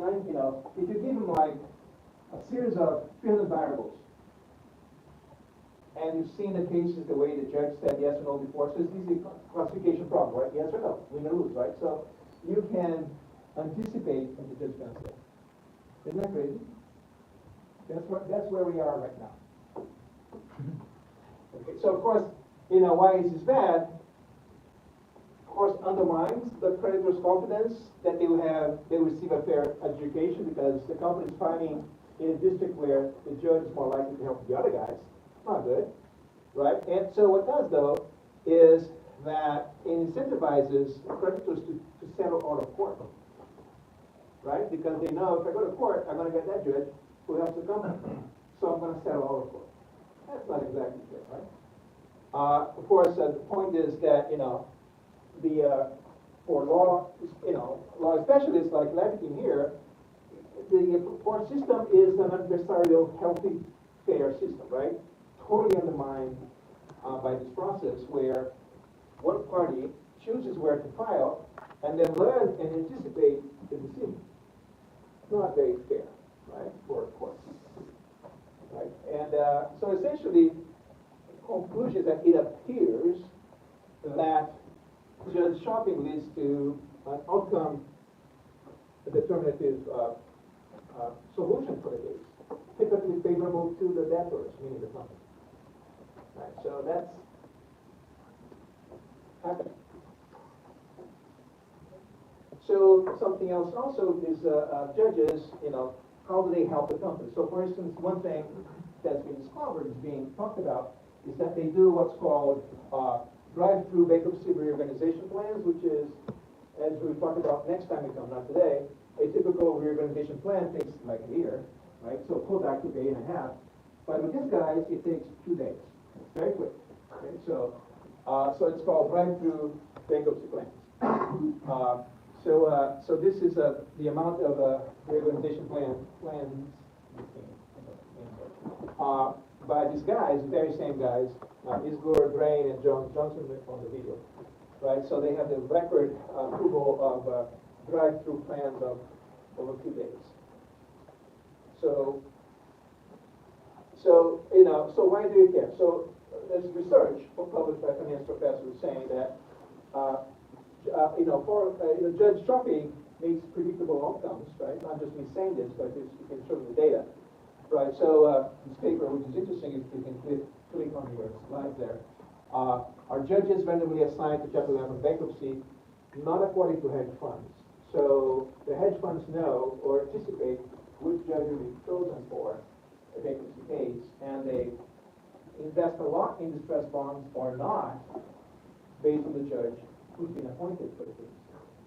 if you give him like a series of 300 variables, and you've seen the cases the way the judge said yes or no before, so it's easy classification problem, right? Yes or no, win or lose, right? So you can anticipate what the judge is going to say. Isn't that crazy? That's where we are right now. Okay, so of course, why is this bad? Of course, undermines the creditor's confidence that they will receive a fair adjudication, because the company is filing in a district where the judge is more likely to help the other guys. Not good, right? And so what it does, though, is that it incentivizes creditors to settle out of court, right? Because they know if I go to court, I'm going to get that judge who helps the company. So I'm going to settle out of court. That's not exactly fair, right? Of course, the point is that, for law, law specialists like Levitin here, the court system is an adversarial, healthy, fair system, right? Totally undermined by this process where one party chooses where to file and then learn and anticipate the decision. It's not very fair, right, for a court. Right? And so essentially, the conclusion is that it appears that judge shopping leads to an outcome, a determinative solution for the case, typically favorable to the debtors, meaning the company. Right, so that's happening. So something else also is judges, how do they help the company? So for instance, one thing that's been discovered, is being talked about, is that they do what's called drive-through bankruptcy reorganization plans, which is, as we'll talk about next time we come, not today, a typical reorganization plan takes like a year, right? So Kodak took 8.5. But with these guys, it takes 2 days. Very quick. Okay, so it's called drive-through bankruptcy plans. So this is the amount of reorganization plans by these guys, the very same guys, Isgor, Drain, and Johnson on the video, right? So they have the record approval of drive-through plans of over 2 days. So why do you care? So there's research published by finance professors saying that judge shopping makes predictable outcomes, right? Not just me saying this, but you can show the data, right? So this paper, which is interesting, if you can click on your slide there, are judges randomly assigned to Chapter 11 bankruptcy, not according to hedge funds. So the hedge funds know or anticipate which judge will be chosen for a bankruptcy case, and they invest a lot in distressed bonds or not, based on the judge who's been appointed for the case.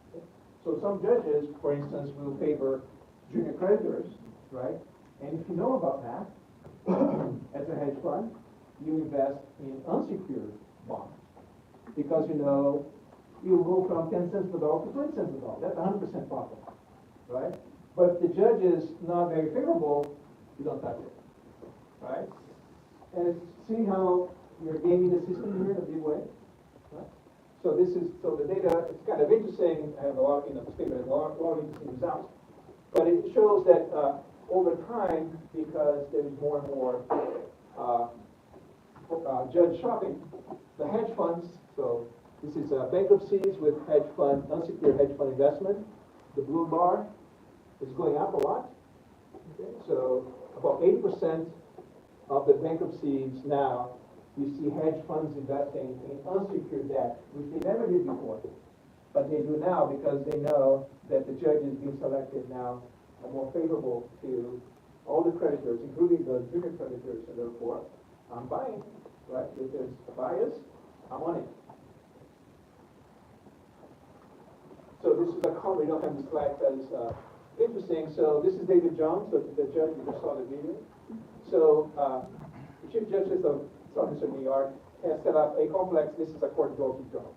Okay? So some judges, for instance, will favor junior creditors, right? And if you know about that, as a hedge fund, you invest in unsecured bonds, because you move from 10 cents per dollar to 20 cents per dollar. That's 100% profit, right? But if the judge is not very favorable, you don't touch it, right? And see how you're gaming the system here in a big way, right? So the data, it's kind of interesting. I have a lot, this paper has a lot of interesting results. But it shows that over time, because there is more and more judge shopping, the hedge funds, so this is bankruptcies with hedge fund, unsecured hedge fund investment. The blue bar is going up a lot. Okay? So about 80% of the bankruptcies now, you see hedge funds investing in unsecured debt, which they never did before. But they do now because they know that the judges being selected now are more favorable to all the creditors, including the junior creditors, and therefore I'm buying, right? If there's a bias, I'm on it. So this is a comment, we don't have the slide that is interesting. So this is David Jones, the judge you just saw the video. So the Chief Justice of Southern New York has set up a complex, this is a court Dolby journal.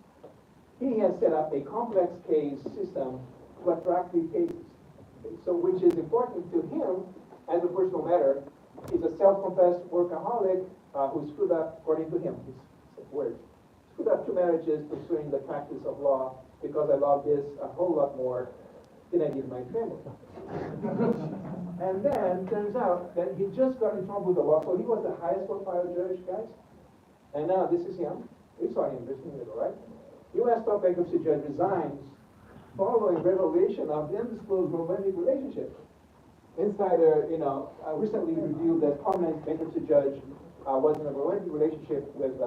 He has set up a complex case system to attract these cases. Okay, so which is important to him as a personal matter. He's a self-confessed workaholic who screwed up, according to him, his words, screwed up 2 marriages pursuing the practice of law because I love this a whole lot more than I did my family. And then turns out that he just got in trouble with the law. So he was the highest profile judge, guys. And now this is him. We saw him just in the middle, right? U.S. top bankruptcy judge resigns following revelation of undisclosed romantic relationship. Insider, recently revealed that prominent bankruptcy judge was in a romantic relationship with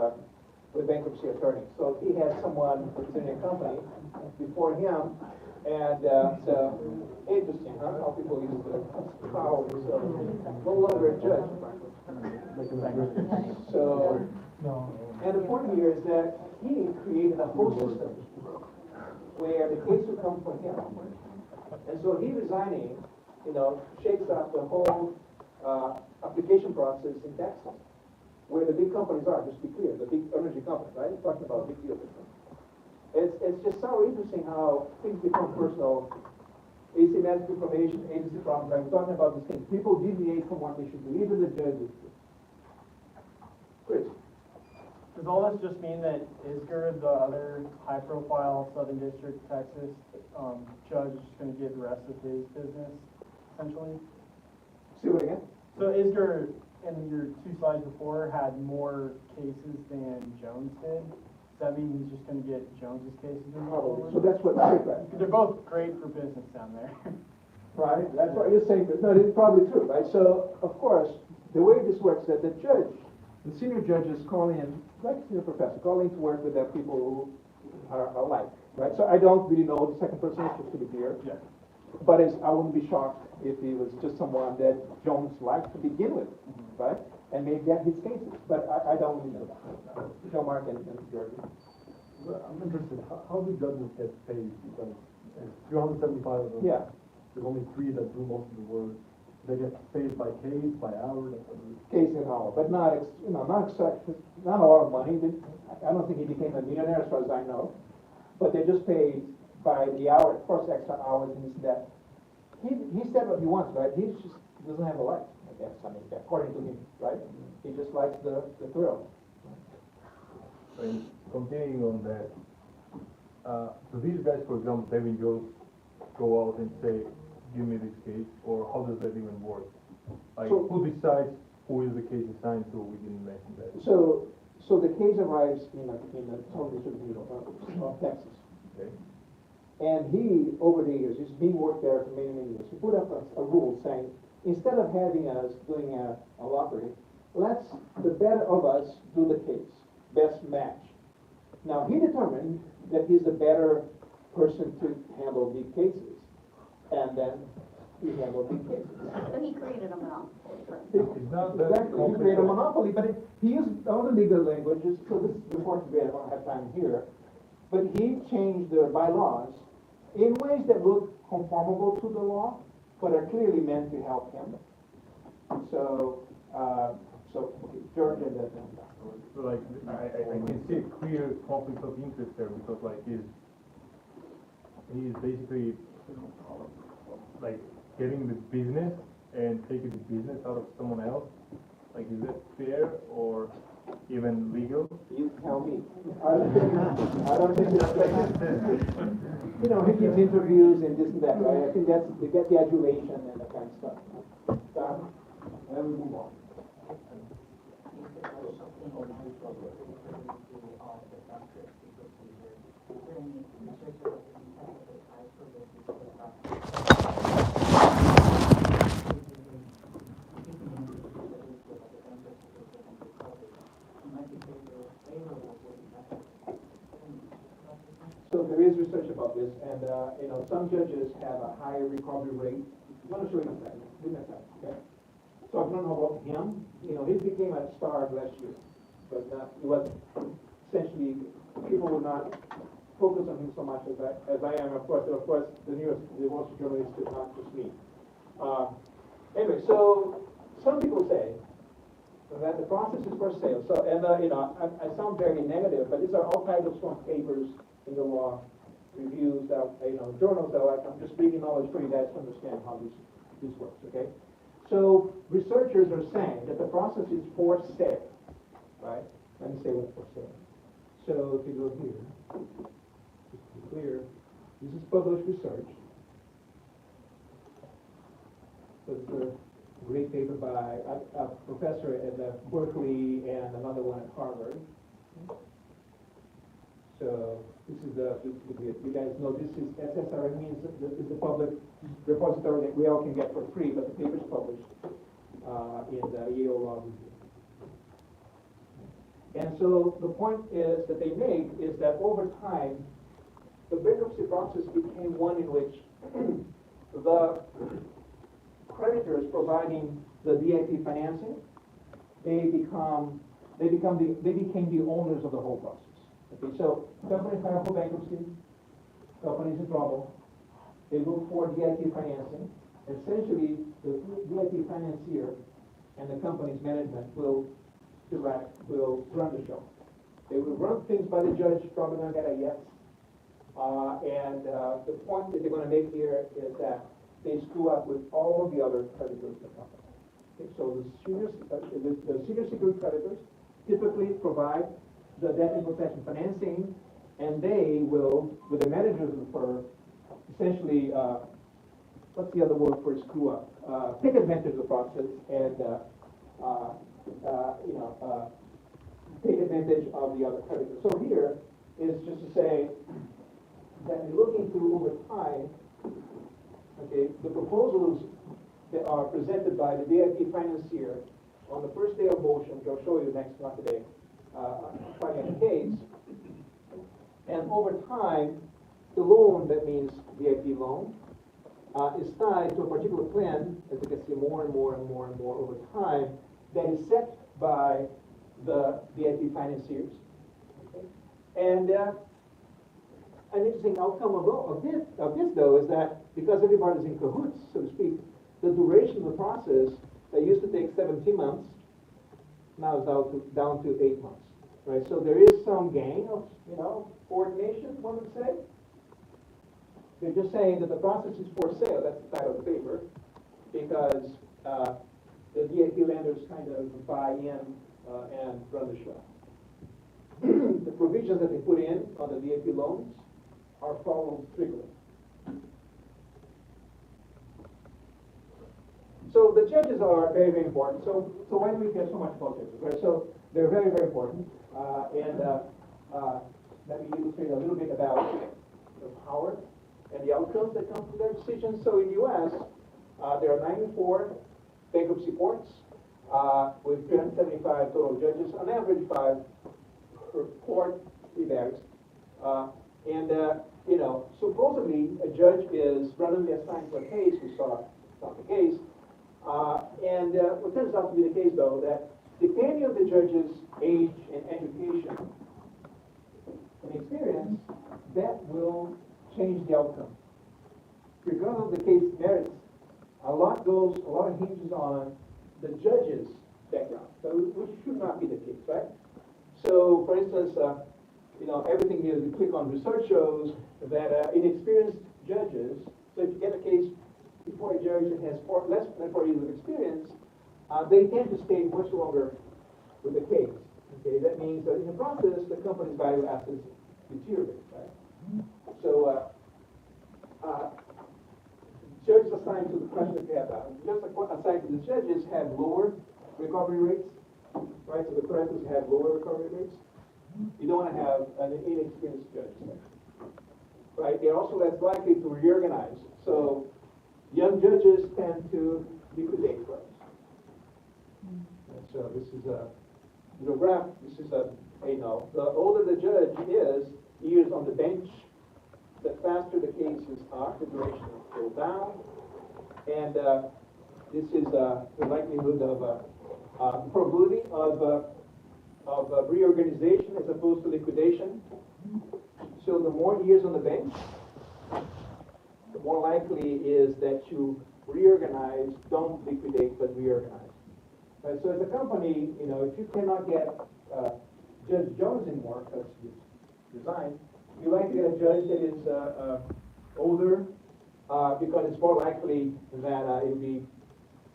bankruptcy attorney. So he had someone representing a company before him, and so interesting, huh? How people use the power. So no longer a judge. So, and the point here is that he created a whole system where the case would come from him. And so he resigning, shakes up the whole application process in Texas, where the big companies are, just to be clear, the big energy companies, right? We're talking about big deal. It's just so interesting how things become personal. Asymmetric information, agency problems. I'm talking about these things. People deviate from what they should do, even the judges. Chris. Does all this just mean that Isger, the other high-profile Southern District, Texas judge, is going to get the rest of his business, essentially? See what again? So Isger, in your 2 slides before, had more cases than Jones did. Does that mean he's just going to get Jones's cases in Probably. So that's what I right? They're both great for business down there. Right. That's what you're saying. But no, it's probably true, right? So of course, the way this works is that the judge, the senior judges call in, like senior professor, call in to work with the people who are alike, right? So I don't really know the second person, just to be clear. Yeah. But I wouldn't be shocked if he was just someone that Jones liked to begin with, right? And may get his cases. But I don't really know that. Joe Mark and George. Well, I'm interested. How do judges get paid? Because 375 of them, there's only 3 that do most of the work. They get paid by case, by hour. Case and hour, but not not a lot of money. I don't think he became a millionaire as far as I know. But they just pay by the hour, of course, extra hours and this and that. He said what he wants, right? He just doesn't have a life, I guess. I mean, according to him, right? He just likes the thrill. And continuing on that, do these guys, for example, David Jones, go out and say, give me this case, or how does that even work? Like, So, who decides who is the case assigned to? We didn't mention that. So the case arrives in the Southern District of Texas. Okay. And he, over the years, he's been worked there for many, many years. He put up a rule saying, instead of having us doing a lottery, let's the better of us do the case, best match. Now he determined that he's the better person to handle big cases, and then he handled big cases. So he created a monopoly. Exactly, he created a monopoly, but he used all the legal languages. So this is important. I don't have time here, but he changed the bylaws in ways that look conformable to the law, but are clearly meant to help him. So, okay, George and then. So like, I can see a clear conflict of interest there, because like he's basically like getting the business and taking the business out of someone else. Like, is that fair or even legal? You tell me. I don't think it's fair. He gives interviews and this and that, right? I think that's to get the adulation and that kind of stuff. And we move on. So there is research about this, and some judges have a higher recovery rate. I'm going to show you in a second. Give me a second, okay? So I don't know about him. He became a star last year, but he was essentially, people would not focus on him so much as I am. Of course, the Wall Street Journal is not just me. Anyway, so some people say that the process is for sale. So, and I sound very negative, but these are all kinds of strong papers in the law, reviews that journals that I'm just bringing knowledge for you guys to understand how this works. Okay. So researchers are saying that the process is for sale, right? Let me say what's for sale. So if you go here, just to be clear, this is published research. It's a great paper by a professor at Berkeley and another one at Harvard. So this is you guys know this is SSRM means this is the public repository that we all can get for free, but the paper is published in the Yale Law Review. And so the point is that they make is that over time, the bankruptcy process became one in which the creditors providing the DIP financing, they became the owners of the whole process. Okay, so companies file for bankruptcy, companies in trouble, they look for DIP financing. Essentially, the DIP financier and the company's management will run the show. They will run things by the judge, probably not get a yes. The point that they're going to make here is that they screw up with all of the other creditors of the company. Okay, so the senior secured creditors typically provide the debt and protection financing, and they will, with the managers of the firm, essentially, what's the other word for screw up? Take advantage of the process and take advantage of the other creditors. So here is just to say that we're looking through over time, okay, the proposals that are presented by the DIP financier on the first day of motion, which I'll show you next month today, filing the case. And over time, the loan, that means DIP loan, is tied to a particular plan, as you can see more and more and more and more over time, that is set by the DIP financiers. Okay? And an interesting outcome of this, though, is that because everybody's in cahoots, so to speak, the duration of the process that used to take 17 months now is down to 8 months. Right? So there is some gain of, coordination, one would say. They're just saying that the process is for sale. That's the title of the paper, because the DIP lenders kind of buy in and run the show. The provisions that they put in on the DIP loans are followed strictly. So the judges are very, very important. So why do we care so much about judges, right? So they're very, very important. Let me illustrate a little bit about the power and the outcomes that come from their decisions. So in the U.S., there are 94 bankruptcy courts with 375 total judges, on average 5 per court, it varies. Supposedly a judge is randomly assigned to a case. We saw the case. What turns out to be the case, though, that depending on the judge's age and education and experience, that will change the outcome. Regardless of the case merits, a lot hinges on the judge's background, which should not be the case, right? So, for instance, everything here we click on research shows that inexperienced judges, so if you get a case before a judge that has less than 4 years of experience, they tend to stay much longer with the case. Okay, that means that in the process, the company's value assets deteriorate, right? So, judges assigned to the question that we have now, just assigned to the judges have lower recovery rates, right? So the creditors have lower recovery rates. You don't want to have an inexperienced judge, right? They're also less likely to reorganize. So young judges tend to liquidate firms. And so this is a graph. This is the older the judge is, years on the bench, the faster the cases are, the duration will go down. And this is the likelihood of probability of reorganization as opposed to liquidation. So the more years on the bench, the more likely is that you reorganize, don't liquidate, but reorganize. Right? So as a company, if you cannot get Judge Jones anymore because he's resigned, you like to get a judge that is older because it's more likely that it will be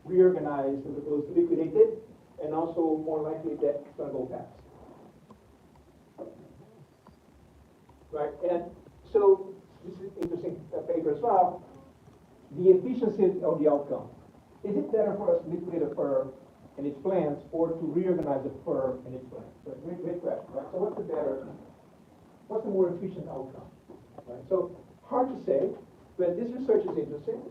reorganized as opposed to liquidated, and also more likely that it's going to go fast. right? And so this is interesting paper as well. The efficiency of the outcome. Is it better for us to liquidate a firm and its plans, or to reorganize the firm and its plans? So great question, right? So what's the more efficient outcome? Right? So hard to say, but this research is interesting.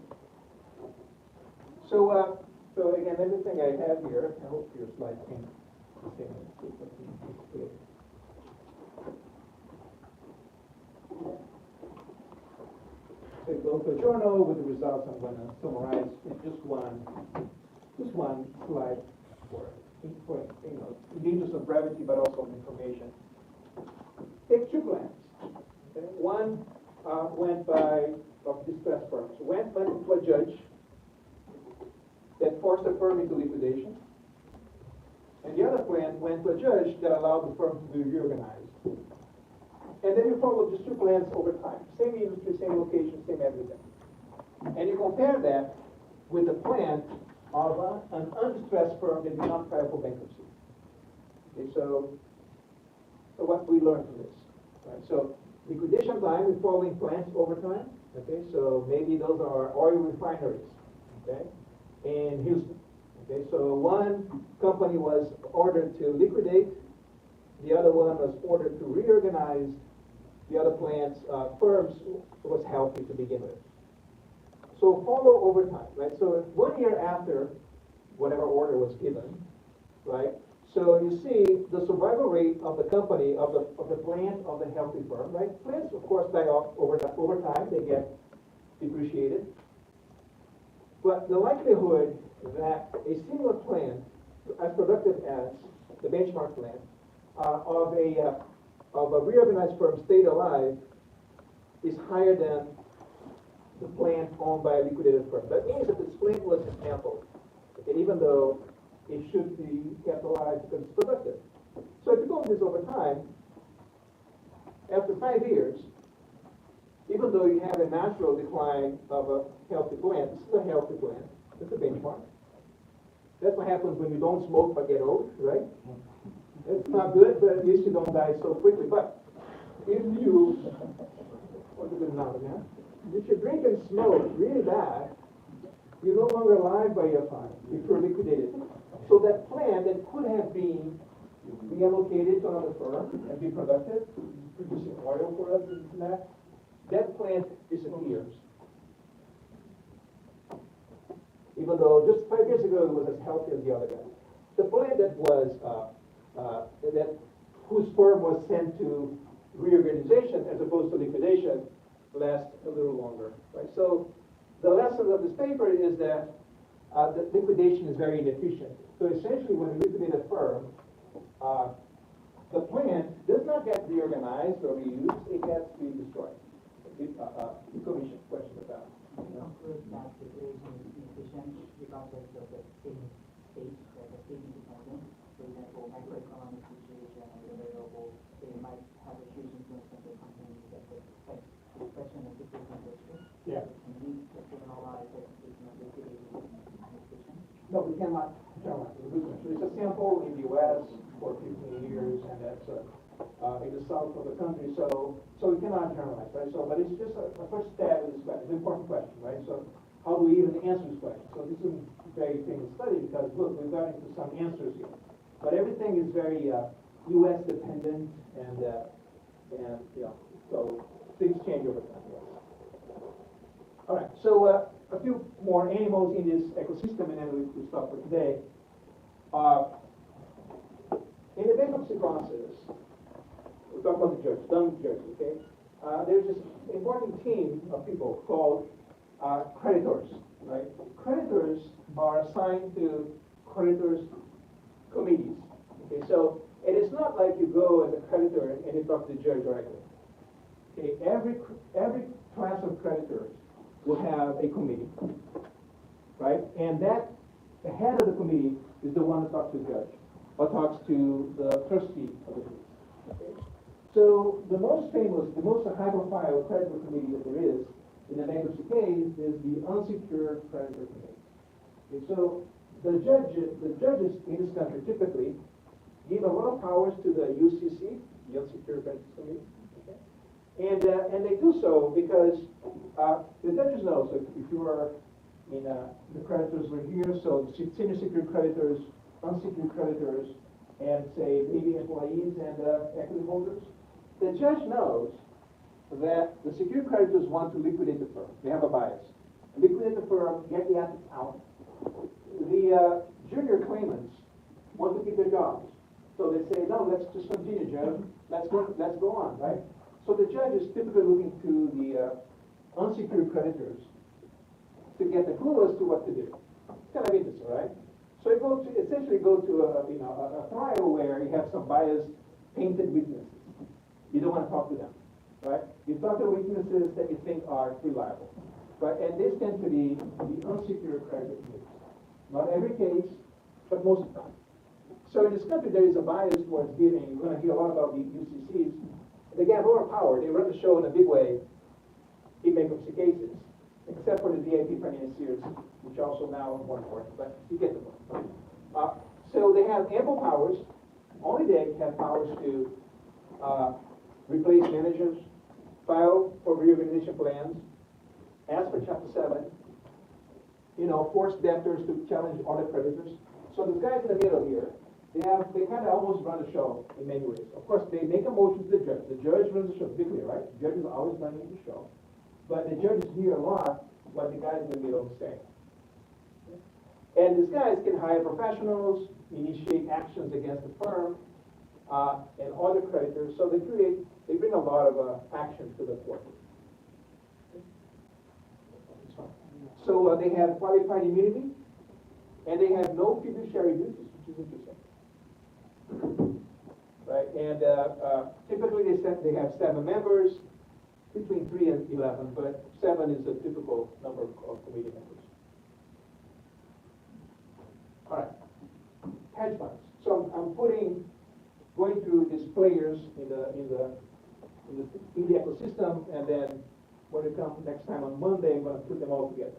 So so again, everything I have here, I hope your slides can so go to journal with the results. I'm going to summarize in just one slide for in the interest of brevity, but also of information. Take two plans. Okay? One went by of distressed firms. Went to a judge that forced the firm into liquidation, and the other plan went to a judge that allowed the firm to be reorganized. And then you follow just two plans over time. Same industry, same location, same everything. And you compare that with the plan of an undistressed firm that did not file for bankruptcy. Okay, so what we learned from this, right? So liquidation time, we're following plans over time. Okay, so maybe those are oil refineries. Okay, in Houston. Okay, so one company was ordered to liquidate, the other one was ordered to reorganize, the other plant's firms was healthy to begin with. So follow over time, right? So 1 year after whatever order was given, right? So you see the survival rate of the company, of the plant, of the healthy firm, right? Plants, of course, die off over time, they get depreciated. But the likelihood that a similar plant, as productive as the benchmark plant, of a reorganized firm stayed alive is higher than the plant owned by a liquidated firm. That means that this plant was ample, okay, even though it should be kept alive because it's productive. So if you go with this over time, after 5 years, even though you have a natural decline of a healthy plant, this is a healthy plant, it's a benchmark. That's what happens when you don't smoke but get old, right? It's not good, but at least you don't die so quickly. But if you, what's a good analogy, man? If you drink and smoke really bad, you're no longer alive by your time if you're liquidated. So that plant that could have been reallocated to another firm and be productive, producing oil for us and that plant disappears. Even though just 5 years ago it was as healthy as the other guy. The plant that was whose firm was sent to reorganization as opposed to liquidation lasts a little longer, right? So the lesson of this paper is that the liquidation is very inefficient. So essentially, when you liquidate a firm, the plant does not get reorganized or reused; it gets to be destroyed. Commission question about. Conclude that liquidation is inefficient because of the same state, like the state independent. For example, microeconomic situation and available, they might have a huge influence on the company that affects the expression of different industry. Yeah. And we criminalize that it's not liquidated inefficient. No, we cannot generalize. There's a sample in the U.S. for 15 years, and that's in the south of the country. So we cannot generalize, right? So, but it's just a first stab at this question. It's an important question, right? So how do we even answer this question? So this is a very famous study because look, we've got into some answers here. But everything is very U.S. dependent, and you know, so things change over time. Yes. All right. So a few more animals in this ecosystem, and then we stop for today. In the bankruptcy process, we'll talk about the judge, done judge. Okay. There's this important team of people called creditors. Right. Creditors are assigned to creditors committees. Okay, so it is not like you go as a creditor and you talk to the judge directly. Okay, every class of creditors will have a committee, right? And that the head of the committee is the one who talks to the judge or talks to the trustee of the committee. Okay? So the most famous, the most high-profile creditor committee that there is in the bankruptcy case is the unsecured creditor committee. Okay, so the judges in this country typically give a lot of powers to the UCC, the Unsecured Creditors Committee, okay? And they do so because the judges know, so if you are in the creditors were here, so the senior secured creditors, unsecured creditors, and say maybe employees and equity holders, the judge knows that the secured creditors want to liquidate the firm. They have a bias. Liquidate the firm, get the assets out. The junior claimants want to keep their jobs. So they say, no, let's just continue, Judge. Let's go on, right? So the judge is typically looking to the unsecured creditors to get the clue as to what to do. It's kind of interesting, right? So you essentially go to a trial where you have some biased, painted witnesses. You don't want to talk to them, right? You talk to witnesses that you think are reliable, right? And these tend to be the unsecured creditor case. Not every case, but most of the time. So in this country, there is a bias towards giving. You're going to hear a lot about the UCCs. They get more power. They run the show in a big way in bankruptcy cases, except for the DIP financiers, which are also now more important, but you get the point. So they have ample powers. Only they have powers to replace managers, file for reorganization plans, ask for Chapter 7, force debtors to challenge other creditors. So the guys in the middle here, they kind of almost run the show in many ways. Of course, they make a motion to the judge. The judge runs the show, bigly, right? The judge is always running the show. But the judges hear a lot what the guys in the middle say. And these guys can hire professionals, initiate actions against the firm, and other creditors. So they bring a lot of action to the court. So they have qualified immunity, and they have no fiduciary duties, which is interesting. Right, and typically they have 7 members, between 3 and 11, but 7 is a typical number of committee members. All right, hedge funds. So I'm going through these players in the ecosystem, and then when we come next time on Monday, I'm going to put them all together.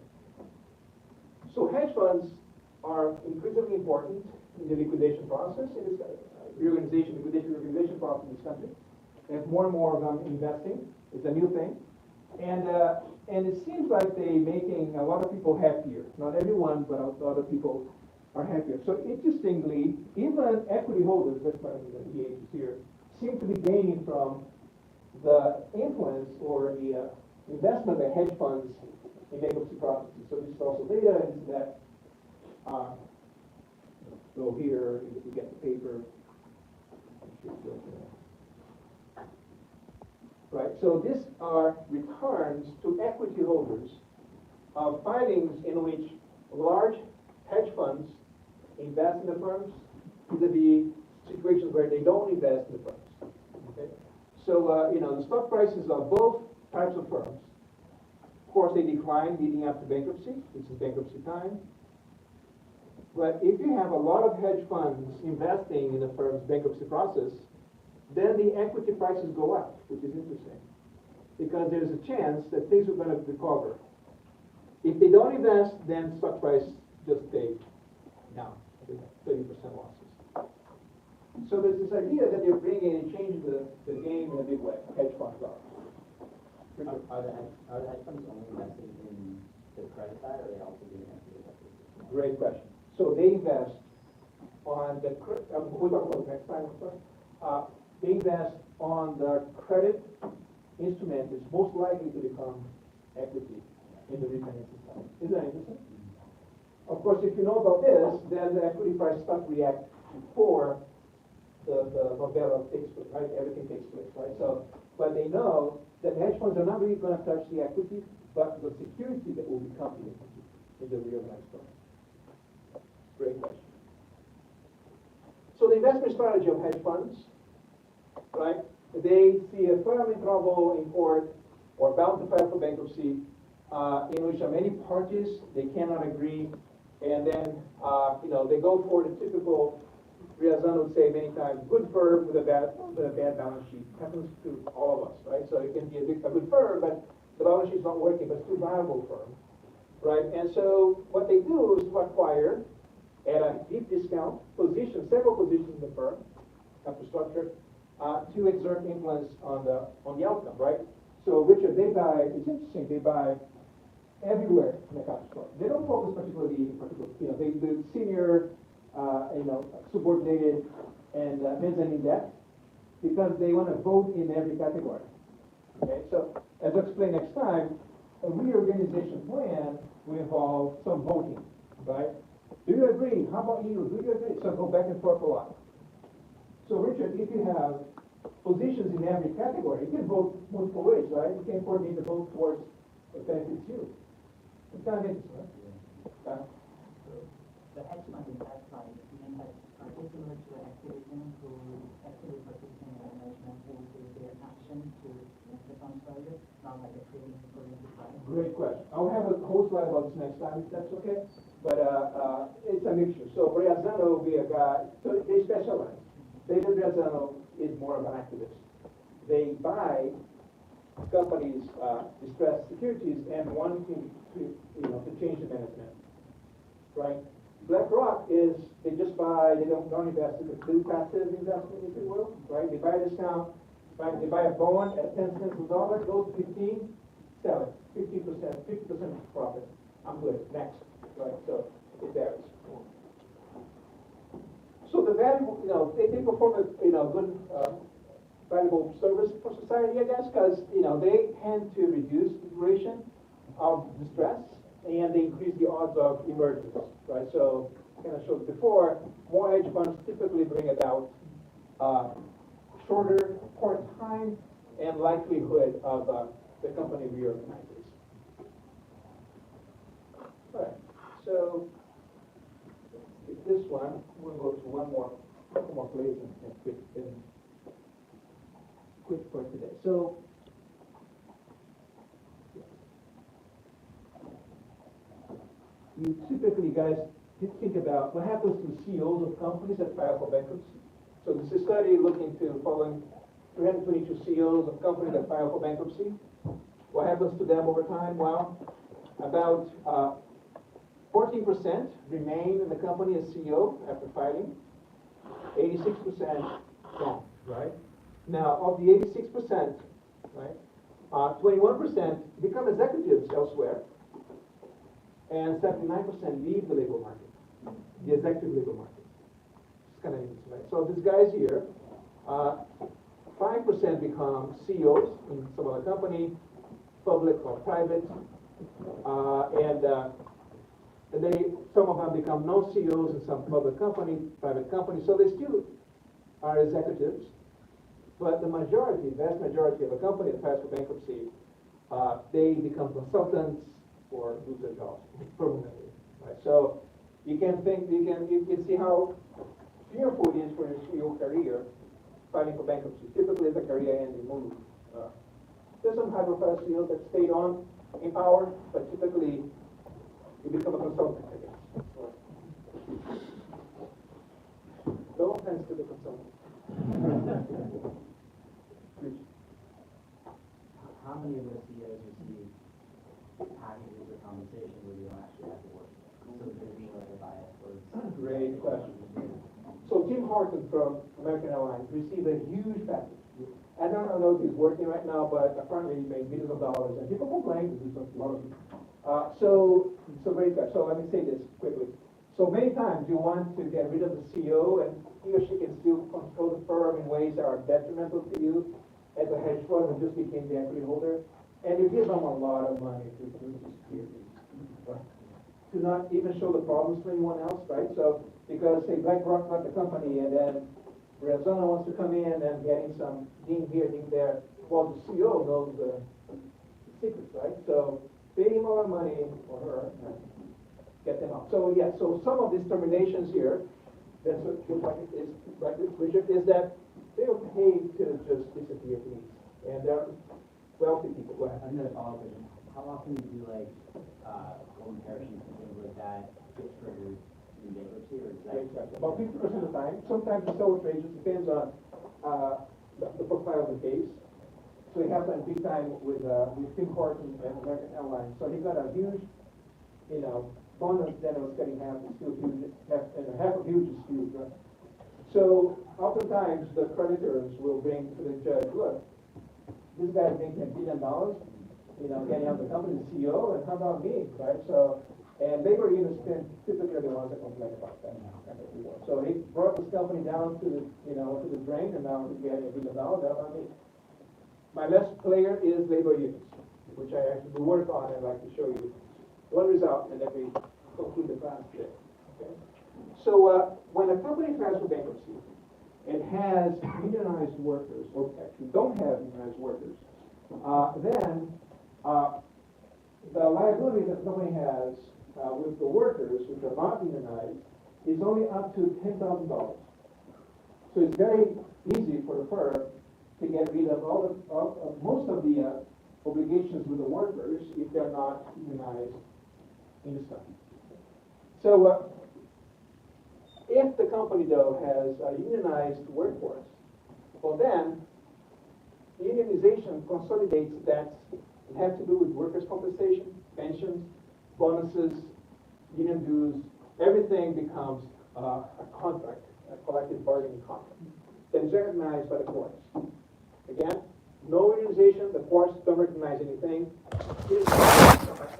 So hedge funds are increasingly important in the liquidation process, in this liquidation process in this country. There's more and more of them investing. It's a new thing. And it seems like they're making a lot of people happier. Not everyone, but a lot of people are happier. So interestingly, even equity holders, that's why the EH is here, seem to be gaining from the influence or the investment of hedge funds in bankruptcy processes. So this is also data, and that go here, you get the paper. Right, so these are returns to equity holders of filings in which large hedge funds invest in the firms, vis-a-vis situations where they don't invest in the firms. Okay? So, the stock prices of both types of firms, of course, they decline leading up to bankruptcy. This is bankruptcy time. But if you have a lot of hedge funds investing in the firm's bankruptcy process, then the equity prices go up, which is interesting, because there's a chance that things are going to recover. If they don't invest, then stock price just stay down, 30% losses. So there's this idea that they're bringing and changing the game in a big way. Hedge funds are. Are the hedge funds only investing in the credit side, or are they also doing equity? Great question. So they invest on the we'll talk about next time, of course. They invest on the credit instrument that's most likely to become equity in the refinancing side. Isn't that interesting? Of course, if you know about this, then the equity price start to react before the novella takes place, right? Everything takes place, right? So, but they know that hedge funds are not really going to touch the equity, but the security that will become the equity in the reorganized firm. Great question. So the investment strategy of hedge funds, right? They see a firm in trouble in court or bound to file for bankruptcy, in which many parties, they cannot agree, and then they go for the typical, Riazan would say many times, good firm with a bad balance sheet. Happens to all of us, right? So it can be a good firm, but the balance sheet's not working, but it's still a viable firm, right? And so what they do is to acquire at a deep discount several positions in the firm, have to structure, to exert influence on the outcome, right? So Richard, they buy, it's interesting, they buy everywhere in the country. They don't focus particularly, the senior, subordinated and mezzanine debt, because they want to vote in every category. Okay, so as I'll explain next time, a reorganization plan will involve some voting, right? Do you agree? How about you? Do you agree? So go back and forth a lot. So Richard, if you have positions in every category, you can vote multiple ways, right? You can coordinate the vote towards what benefits you. It's kind of interesting, right? The hedge fund in that slide, are they similar to the activism who actively participate in the management will do their action to make the fund larger, not like a trading oriented slide? Great question. I'll have a whole slide about this next time, if that's okay. But it's a mixture. So Briazano will be a guy, so they specialize. David Briazano is more of an activist. They buy companies' distressed securities and wanting to change the management, right? BlackRock is, they just buy, they don't invest, it's a blue passive investment, if you will, right? They buy a discount, right? They buy a bond at 10 cents a dollar, goes to 15, sell it, 50% profit. I'm good, next, right? So it varies. So the value, they perform a, good, valuable service for society, I guess, because, they tend to reduce the duration of distress and they increase the odds of emergence, right? So, kind of showed before, more hedge funds typically bring about shorter court time and likelihood of the company reorganizes. All right, so this one, we'll go to couple more plays and quick for today. So, you typically, guys, think about what happens to CEOs of companies that file for bankruptcy. So this is a study looking to following 322 CEOs of companies that file for bankruptcy. What happens to them over time? Well, about 14% remain in the company as CEO after filing. 86% don't, right? Now, of the 86%, right, 21% become executives elsewhere, and 79% leave the labor market, the executive labor market. It's kind of interesting, right? So these guys here, 5% become CEOs in some other company, public or private, and some of them become no CEOs in some public company, private company, so they still are executives, but the majority, vast majority of a company that files for bankruptcy, they become consultants or lose their jobs permanently, right? So you can see how fearful it is for your CEO career filing for bankruptcy. Typically, it's a career-ending move. There's some high-profile CEOs that stayed on in power, but typically you become a consultant, I guess. No offense to the consultant. How many of the CEOs receive packages of compensation where you don't actually have to work? So there's being like a bias towards. Great question. So Tim Horton from American Airlines received a huge package. I don't know if he's working right now, but apparently he made millions of dollars, and people complain. There's a lot of people. So great question. So let me say this quickly. So many times you want to get rid of the CEO, and he or she can still control the firm in ways that are detrimental to you as a hedge fund and just became the equity holder. And you give them a lot of money to not even show the problems to anyone else, right? So, because say BlackRock bought the company and then Arizona wants to come in and getting some ding here, ding there, well, the CEO knows the secrets, right? So, pay him a lot of money or her and get them out. So, yeah, so some of these terminations here, that's what feels like it is, right, Richard, is that they're paid to just disappear, please. And they're wealthy people. Go ahead. Another follow-up question. How often do you like golden parachutes and things like that get triggered in bankruptcy, or is that exactly. About 50% of the time. Sometimes it's so outrageous. It depends on the profile of the case. So it happened big time with Tim Horton and American Airlines. So he got a huge, bonus that was getting half is still huge, half of huge is huge, right? So oftentimes the creditors will bring to the judge, look, this guy's making $1 billion, getting out the company, the CEO, and how about me, right? So, and labor unions typically are the ones that complain about that. So he brought this company down to the, to the drain, and now he's getting $1 billion. How about me? My last player is labor unions, which I actually work on and I'd like to show you one result, and then we conclude the class today. Okay? So when a company files for bankruptcy and has unionized workers, or actually don't have unionized workers, then the liability that the company has with the workers, which are not unionized, is only up to $10,000. So it's very easy for the firm to get rid of most of the obligations with the workers if they're not unionized in this company. So if the company, though, has a unionized workforce, well then, unionization consolidates debts that have to do with workers' compensation, pensions, bonuses, union dues. Everything becomes a contract, a collective bargaining contract that is recognized by the courts. Again, no unionization, the courts don't recognize anything. It is an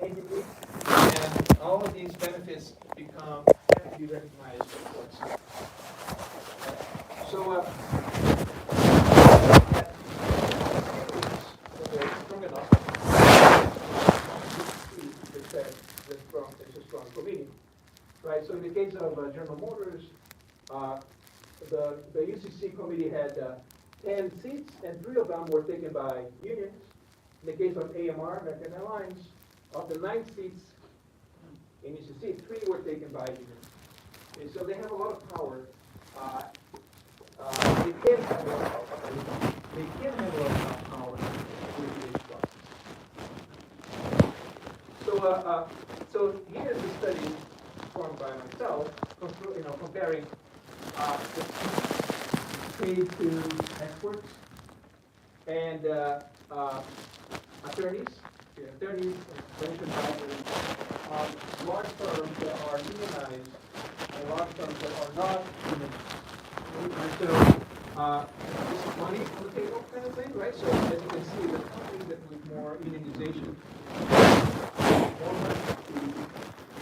entity, and all of these benefits have to be recognized by the courts. So, strong enough, there's a strong committee, right? So in the case of General Motors, the UCC committee had 10 seats, and 3 of them were taken by unions. In the case of AMR, American Airlines, of the 9 seats in UCC, 3 were taken by unions. And so they have a lot of power. They can have a lot of power. They can have a lot of power with this process. So here is the study performed by myself, comparing the paid to experts and attorneys, and financial advisors on large firms that are unionized and large firms that are not unionized. And so this is money on the table kind of thing, right? So as you can see, the companies that with more unionization, more money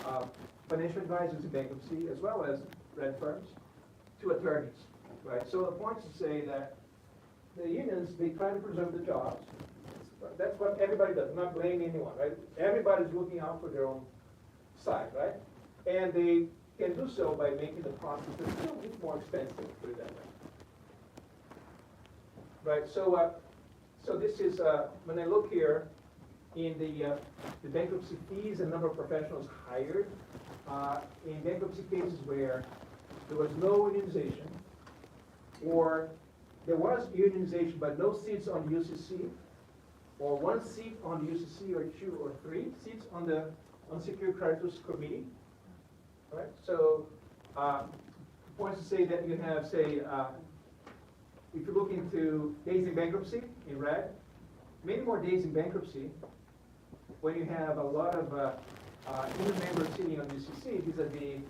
to financial advisors in bankruptcy, as well as red firms, to attorneys. Right? So the point is to say that the unions, they try to preserve the jobs. That's what everybody does, not blame anyone, right? Everybody's looking out for their own side, right? And they can do so by making the process a little bit more expensive, put it that way. Right, so this is, when I look here in the bankruptcy fees and number of professionals hired, in bankruptcy cases where there was no unionization, or there was unionization but no seats on the UCC, or 1 seat on the UCC, or 2 or 3 seats on the unsecured creditors committee. Right? So, points to say that you have, say, if you look into days in bankruptcy in red, many more days in bankruptcy when you have a lot of union members sitting on UCC vis-a-vis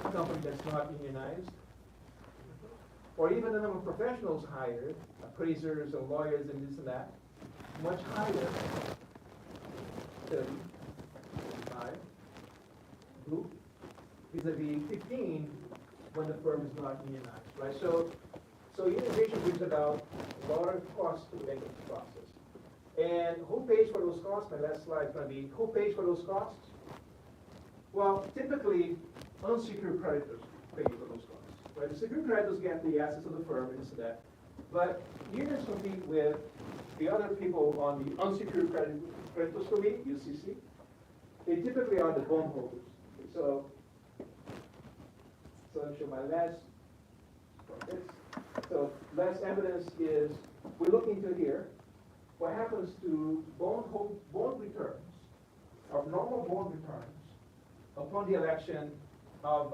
a company that's not unionized. Or even the number of professionals hired, appraisers and lawyers and this and that, much higher, 30, 35, blue, vis-a-vis 15 when the firm is not unionized, right? So unionization brings about a lot of costs to the bankruptcy process. And who pays for those costs? My last slide is going to be, who pays for those costs? Well, typically, unsecured creditors pay for those costs. Right? The secured creditors get the assets of the firm and this and that. But unions compete with the other people on the unsecured creditors committee, UCC. They typically are the bondholders. So I'll show my last. So last evidence is we look into here what happens to bond returns, or normal bond returns, upon the election of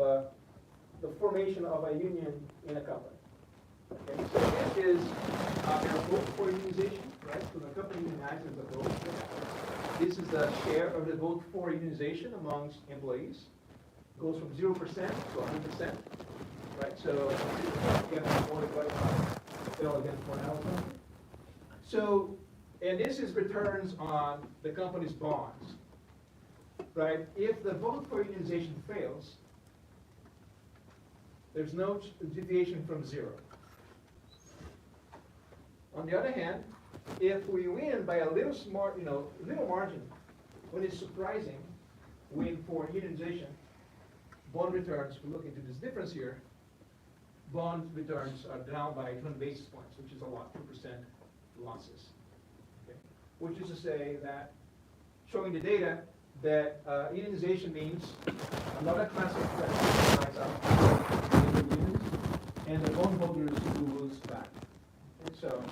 the formation of a union in a company. Okay, so this is their vote for unionization, right? So the company unionizes a vote. This is the share of the vote for unionization amongst employees. Goes from 0% to 100%. right? So against one bill against one Allison. So, and this is returns on the company's bonds, right? If the vote for unionization fails, there's no deviation from zero. On the other hand, if we win by a little smart, little margin, when it's surprising, win for unionization, bond returns, we look into this difference here, bond returns are down by 20 basis points, which is a lot, 2% losses. Okay? Which is to say that, showing the data, that unionization means another class of creditors rise up, and the bondholders who lose back. And so,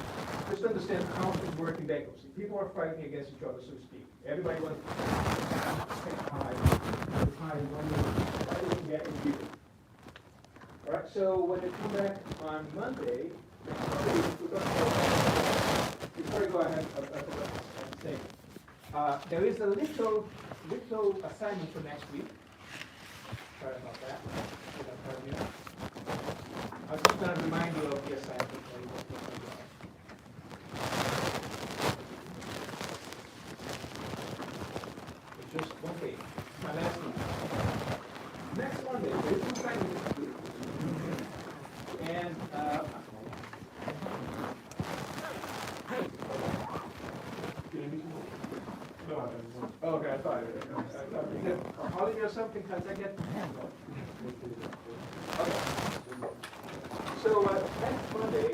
just understand how things work in bankruptcy. People are fighting against each other, so to speak. Everybody wants to stay high, why they can get in here. All right, so when they come back on Monday, before I go ahead, there is a little assignment for next week. Sorry about that. I'm just going to remind you of the assignment. Just one page. My last one. Next Monday, there is an assignment next week. And okay, I thought Holly or something, because I get okay. So next Monday,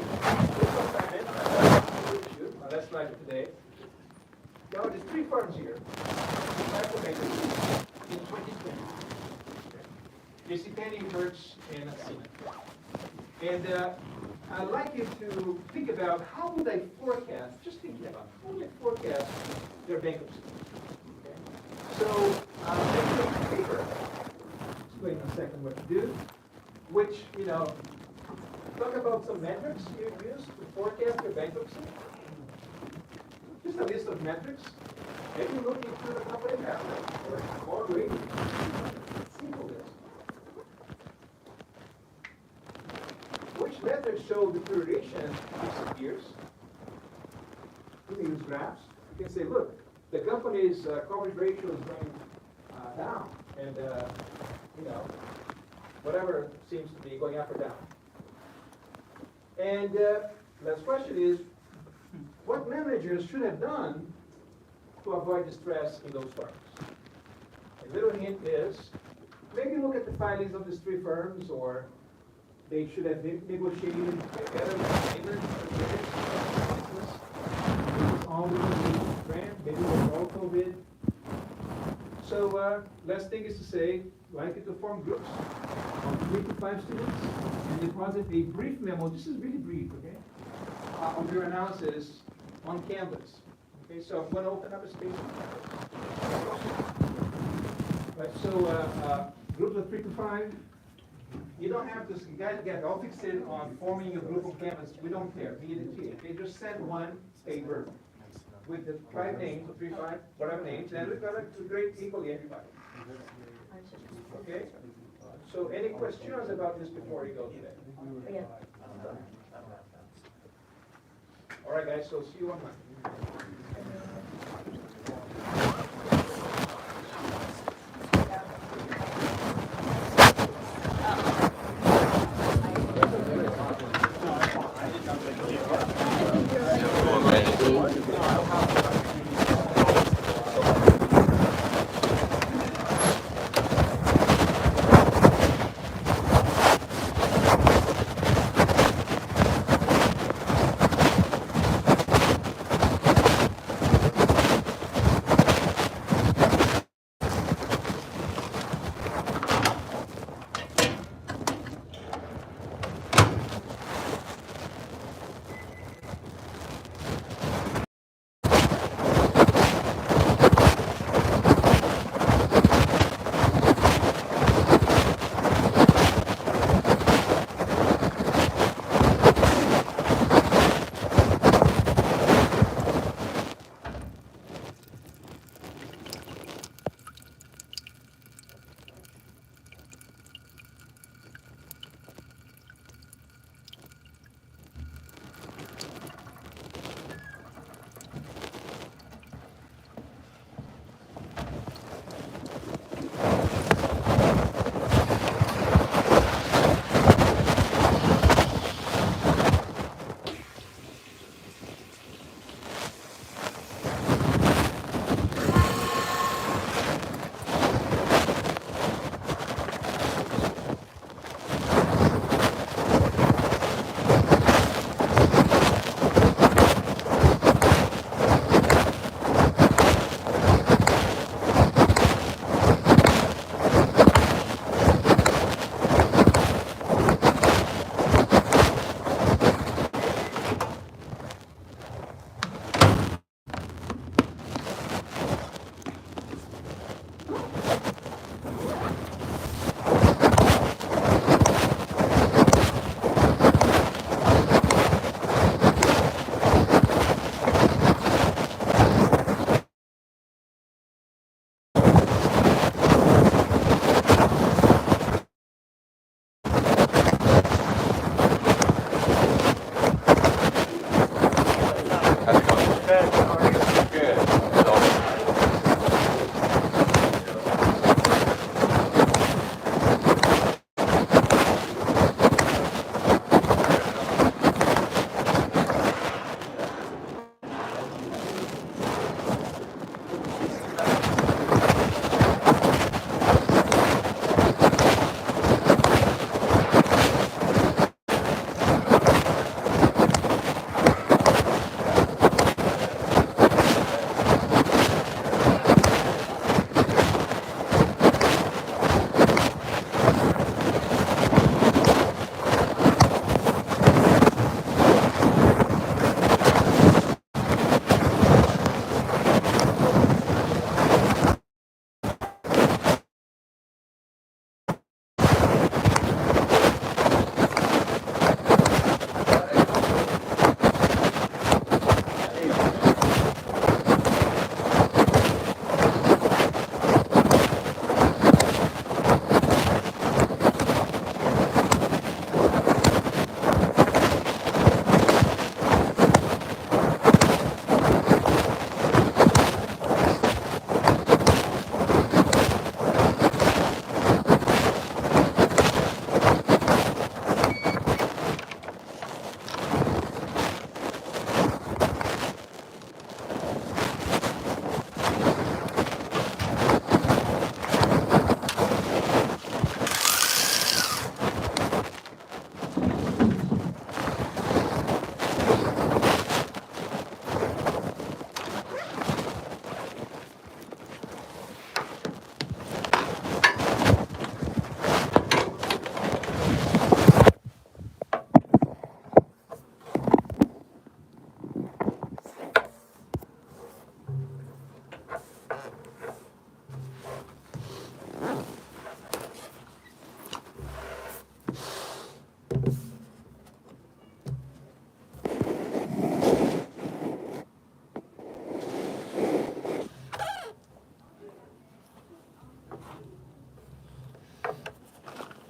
this assignment, my last slide of today. Now there's 3 firms here. In 2020. JCPenney, Hertz, and Siemens. And I'd like you to think about how would I forecast, just thinking about how would I forecast their bankruptcy. Okay? So let's make a paper. Explain in a second what to do. Which, talk about some metrics you use to forecast their bankruptcy. Just a list of metrics. Maybe looking through the company balance or rating. Simple list. Which metrics show deterioration disappears? You can use graphs. You can say, look, the company's coverage ratio is going down, and whatever seems to be going up or down. And last question is, what managers should have done to avoid distress in those firms? A little hint is, maybe look at the filings of these 3 firms, or they should have negotiated better payments for business. All the grant, maybe with all COVID. So last thing is to say, like it to form groups of 3 to 5 students and deposit a brief memo. This is really brief, okay? Of your analysis on Canvas. Okay, so I'm going to open up a space on Canvas. Right, so groups of 3 to 5. You don't have to get all fixated on forming a group on Canvas. We don't care. They just send one paper with the 5 names, 3, 5, whatever names, and we're going to grade equally everybody. Okay? So any questions about this before we go today? Yeah. All right, guys, so see you on Monday.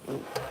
Thank you.